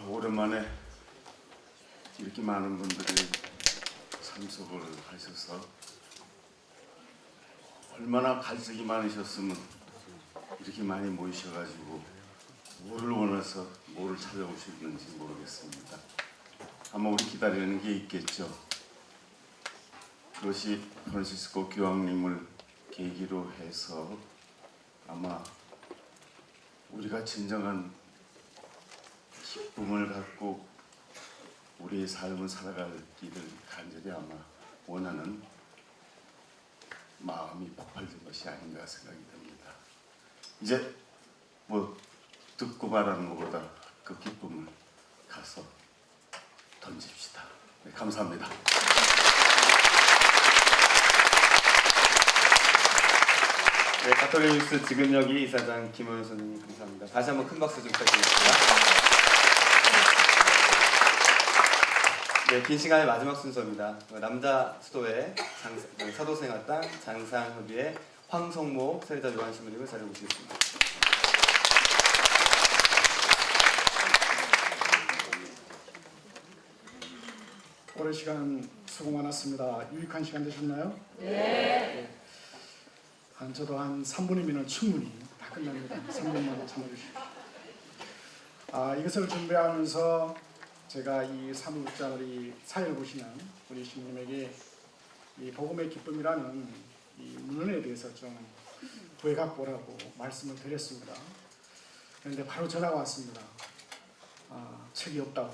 [SPEAKER 4] 오랜만에 이렇게 많은 분들이 참석을 하셔서 얼마나 갈색이 많으셨으면 이렇게 많이 모이셔가지고 뭐를 원해서 뭐를 찾아오셨는지 모르겠습니다. 아마 우리 기다리는 게 있겠죠. 그것이 프란시스코 교황님을 계기로 해서 아마 우리가 진정한 기쁨을 갖고 우리의 삶을 살아갈 길을 간절히 아마 원하는 마음이 폭발된 것이 아닌가 생각이 듭니다. 이제 뭐 듣고 말하는 것보다 그 기쁨을 가서 던집시다. 네, 감사합니다.
[SPEAKER 1] 네, 가톨릭 뉴스 지금 여기 이사장 김원효 선생님 감사합니다. 다시 한번 큰 박수 좀 부탁드리겠습니다. 네, 긴 시간의 마지막 순서입니다. 남자 수도회 사도생활단 장상협의회 황성모 세례자 요한 신부님을 자리에 모시겠습니다.
[SPEAKER 5] 오랜 시간 수고 많았습니다. 유익한 시간 되셨나요? 네. 저도 한 3분이면 충분히 다 끝납니다. 3분만 참아주십시오. 이것을 준비하면서 제가 이 사무국장 우리 사회를 보시는 우리 신부님에게 이 복음의 기쁨이라는 이 문헌에 대해서 좀 구해갖고 오라고 말씀을 드렸습니다. 그런데 바로 전화가 왔습니다. 책이 없다고.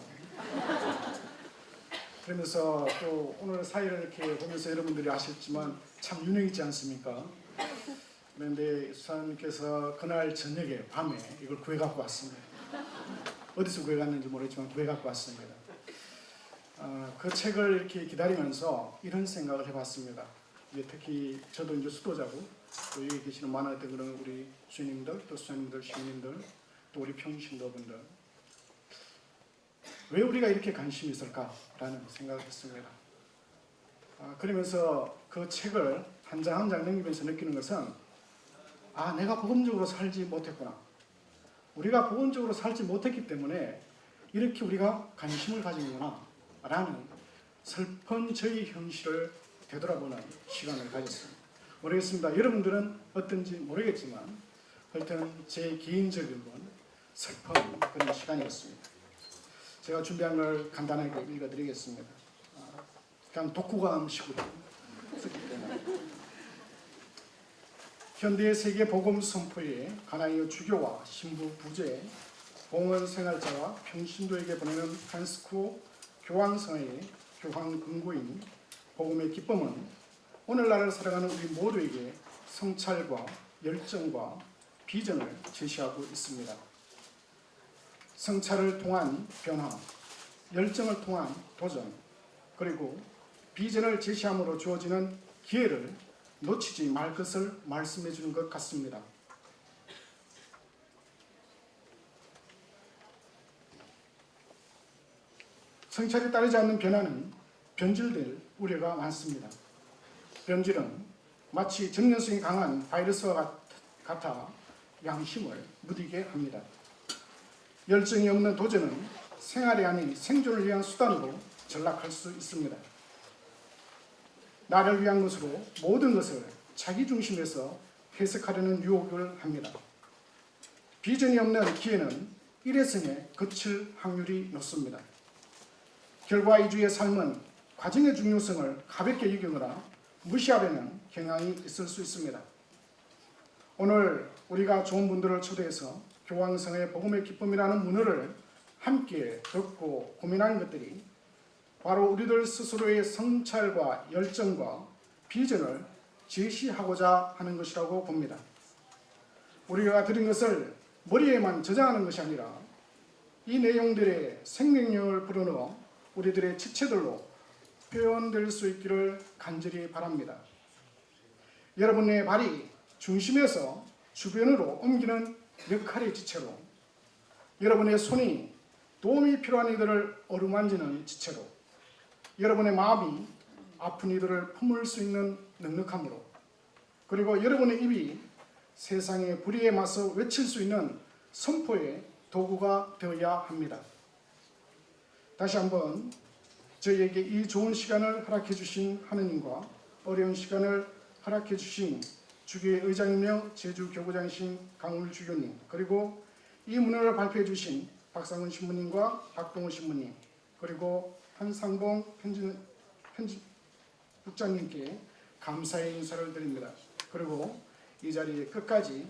[SPEAKER 5] 그러면서 또 오늘 사회를 이렇게 보면서 여러분들이 아셨지만 참 유능 있지 않습니까? 그런데 수사님께서 그날 저녁에 밤에 이걸 구해갖고 왔습니다. 어디서 구해갔는지 모르겠지만 구해갖고 왔습니다. 그 책을 이렇게 기다리면서 이런 생각을 해봤습니다. 특히 저도 이제 수도자고 또 여기 계시는 많았던 그런 우리 수님들, 또 수사님들, 시민들, 또 우리 평신도분들 왜 우리가 이렇게 관심이 있을까라는 생각을 했습니다. 그러면서 그 책을 한 장 한 장 넘기면서 느끼는 것은 내가 복음적으로 살지 못했구나. 우리가 복음적으로 살지 못했기 때문에 이렇게 우리가 관심을 가지는구나 라는 슬픈 저희 현실을 되돌아보는 시간을 가졌습니다. 모르겠습니다. 여러분들은 어떤지 모르겠지만 하여튼 제 개인적인 건 슬픈 그런 시간이었습니다. 제가 준비한 걸 간단하게 읽어드리겠습니다. 그냥 독후감식으로 썼기 때문에 현대 세계 복음 선포에 가나이어 주교와 신부 부재, 봉헌 생활자와 평신도에게 보내는 프란시스코 교황성의 교황 근고인 복음의 기쁨은 오늘날을 살아가는 우리 모두에게 성찰과 열정과 비전을 제시하고 있습니다. 성찰을 통한 변화, 열정을 통한 도전, 그리고 비전을 제시함으로 주어지는 기회를 놓치지 말 것을 말씀해 주는 것 같습니다. 성찰이 따르지 않는 변화는 변질될 우려가 많습니다. 변질은 마치 전염성이 강한 바이러스와 같아 양심을 무디게 합니다. 열정이 없는 도전은 생활이 아닌 생존을 위한 수단으로 전락할 수 있습니다. 나를 위한 것으로 모든 것을 자기 중심에서 해석하려는 유혹을 합니다. 비전이 없는 기회는 일회성에 그칠 확률이 높습니다. 결과 위주의 삶은 과정의 중요성을 가볍게 여기거나 무시하려는 경향이 있을 수 있습니다. 오늘 우리가 좋은 분들을 초대해서 교황성의 복음의 기쁨이라는 문어를 함께 듣고 고민하는 것들이 바로 우리들 스스로의 성찰과 열정과 비전을 제시하고자 하는 것이라고 봅니다. 우리가 들은 것을 머리에만 저장하는 것이 아니라 이 내용들의 생명력을 불어넣어 우리들의 지체들로 표현될 수 있기를 간절히 바랍니다. 여러분의 발이 중심에서 주변으로 옮기는 역할의 지체로, 여러분의 손이 도움이 필요한 이들을 어루만지는 지체로, 여러분의 마음이 아픈 이들을 품을 수 있는 넉넉함으로, 그리고 여러분의 입이 세상의 불의에 맞서 외칠 수 있는 선포의 도구가 되어야 합니다. 다시 한번 저희에게 이 좋은 시간을 허락해 주신 하느님과 어려운 시간을 허락해 주신 주교의 의장이며 제주교구장이신 강울 주교님, 그리고 이 문헌을 발표해 주신 박상훈 신부님과 박동훈 신부님, 그리고 한상봉 편집국장님께 감사의 인사를 드립니다. 그리고 이 자리에 끝까지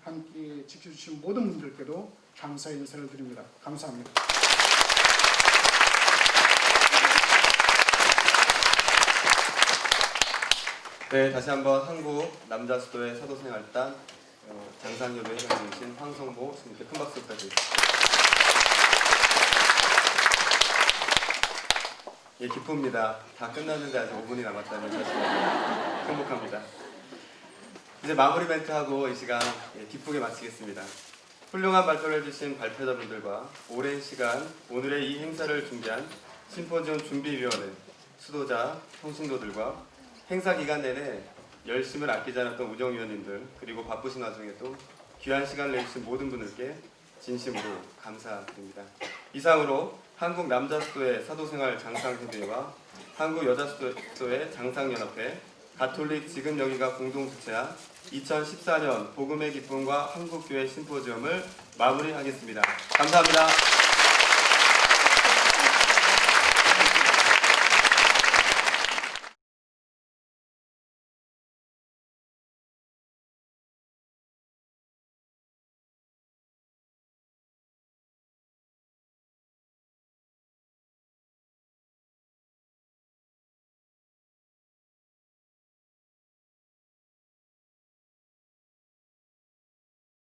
[SPEAKER 5] 함께 지켜주신 모든 분들께도 감사의 인사를 드립니다. 감사합니다.
[SPEAKER 1] 네, 다시 한번 한국 남자수도의 사도생활단 장상여대 회장님이신 황성보 스님께 큰 박수 부탁드립니다. 예, 기쁩니다. 다 끝났는데 아직 5분이 남았다는 사실 행복합니다. 이제 마무리 멘트하고 이 시간 기쁘게 마치겠습니다. 훌륭한 발표를 해주신 발표자분들과 오랜 시간 오늘의 이 행사를 준비한 심포지엄 준비위원회, 수도자, 통신도들과 행사 기간 내내 열심을 아끼지 않았던 우정위원님들, 그리고 바쁘신 와중에 또 귀한 시간을 내주신 모든 분들께 진심으로 감사드립니다. 이상으로 한국 남자수도의 사도생활 장상협의회와 한국 여자수도의 장상연합회, 가톨릭 지금 여기가 공동 주최한 2014년 복음의 기쁨과 한국교회 심포지엄을 마무리하겠습니다. 감사합니다.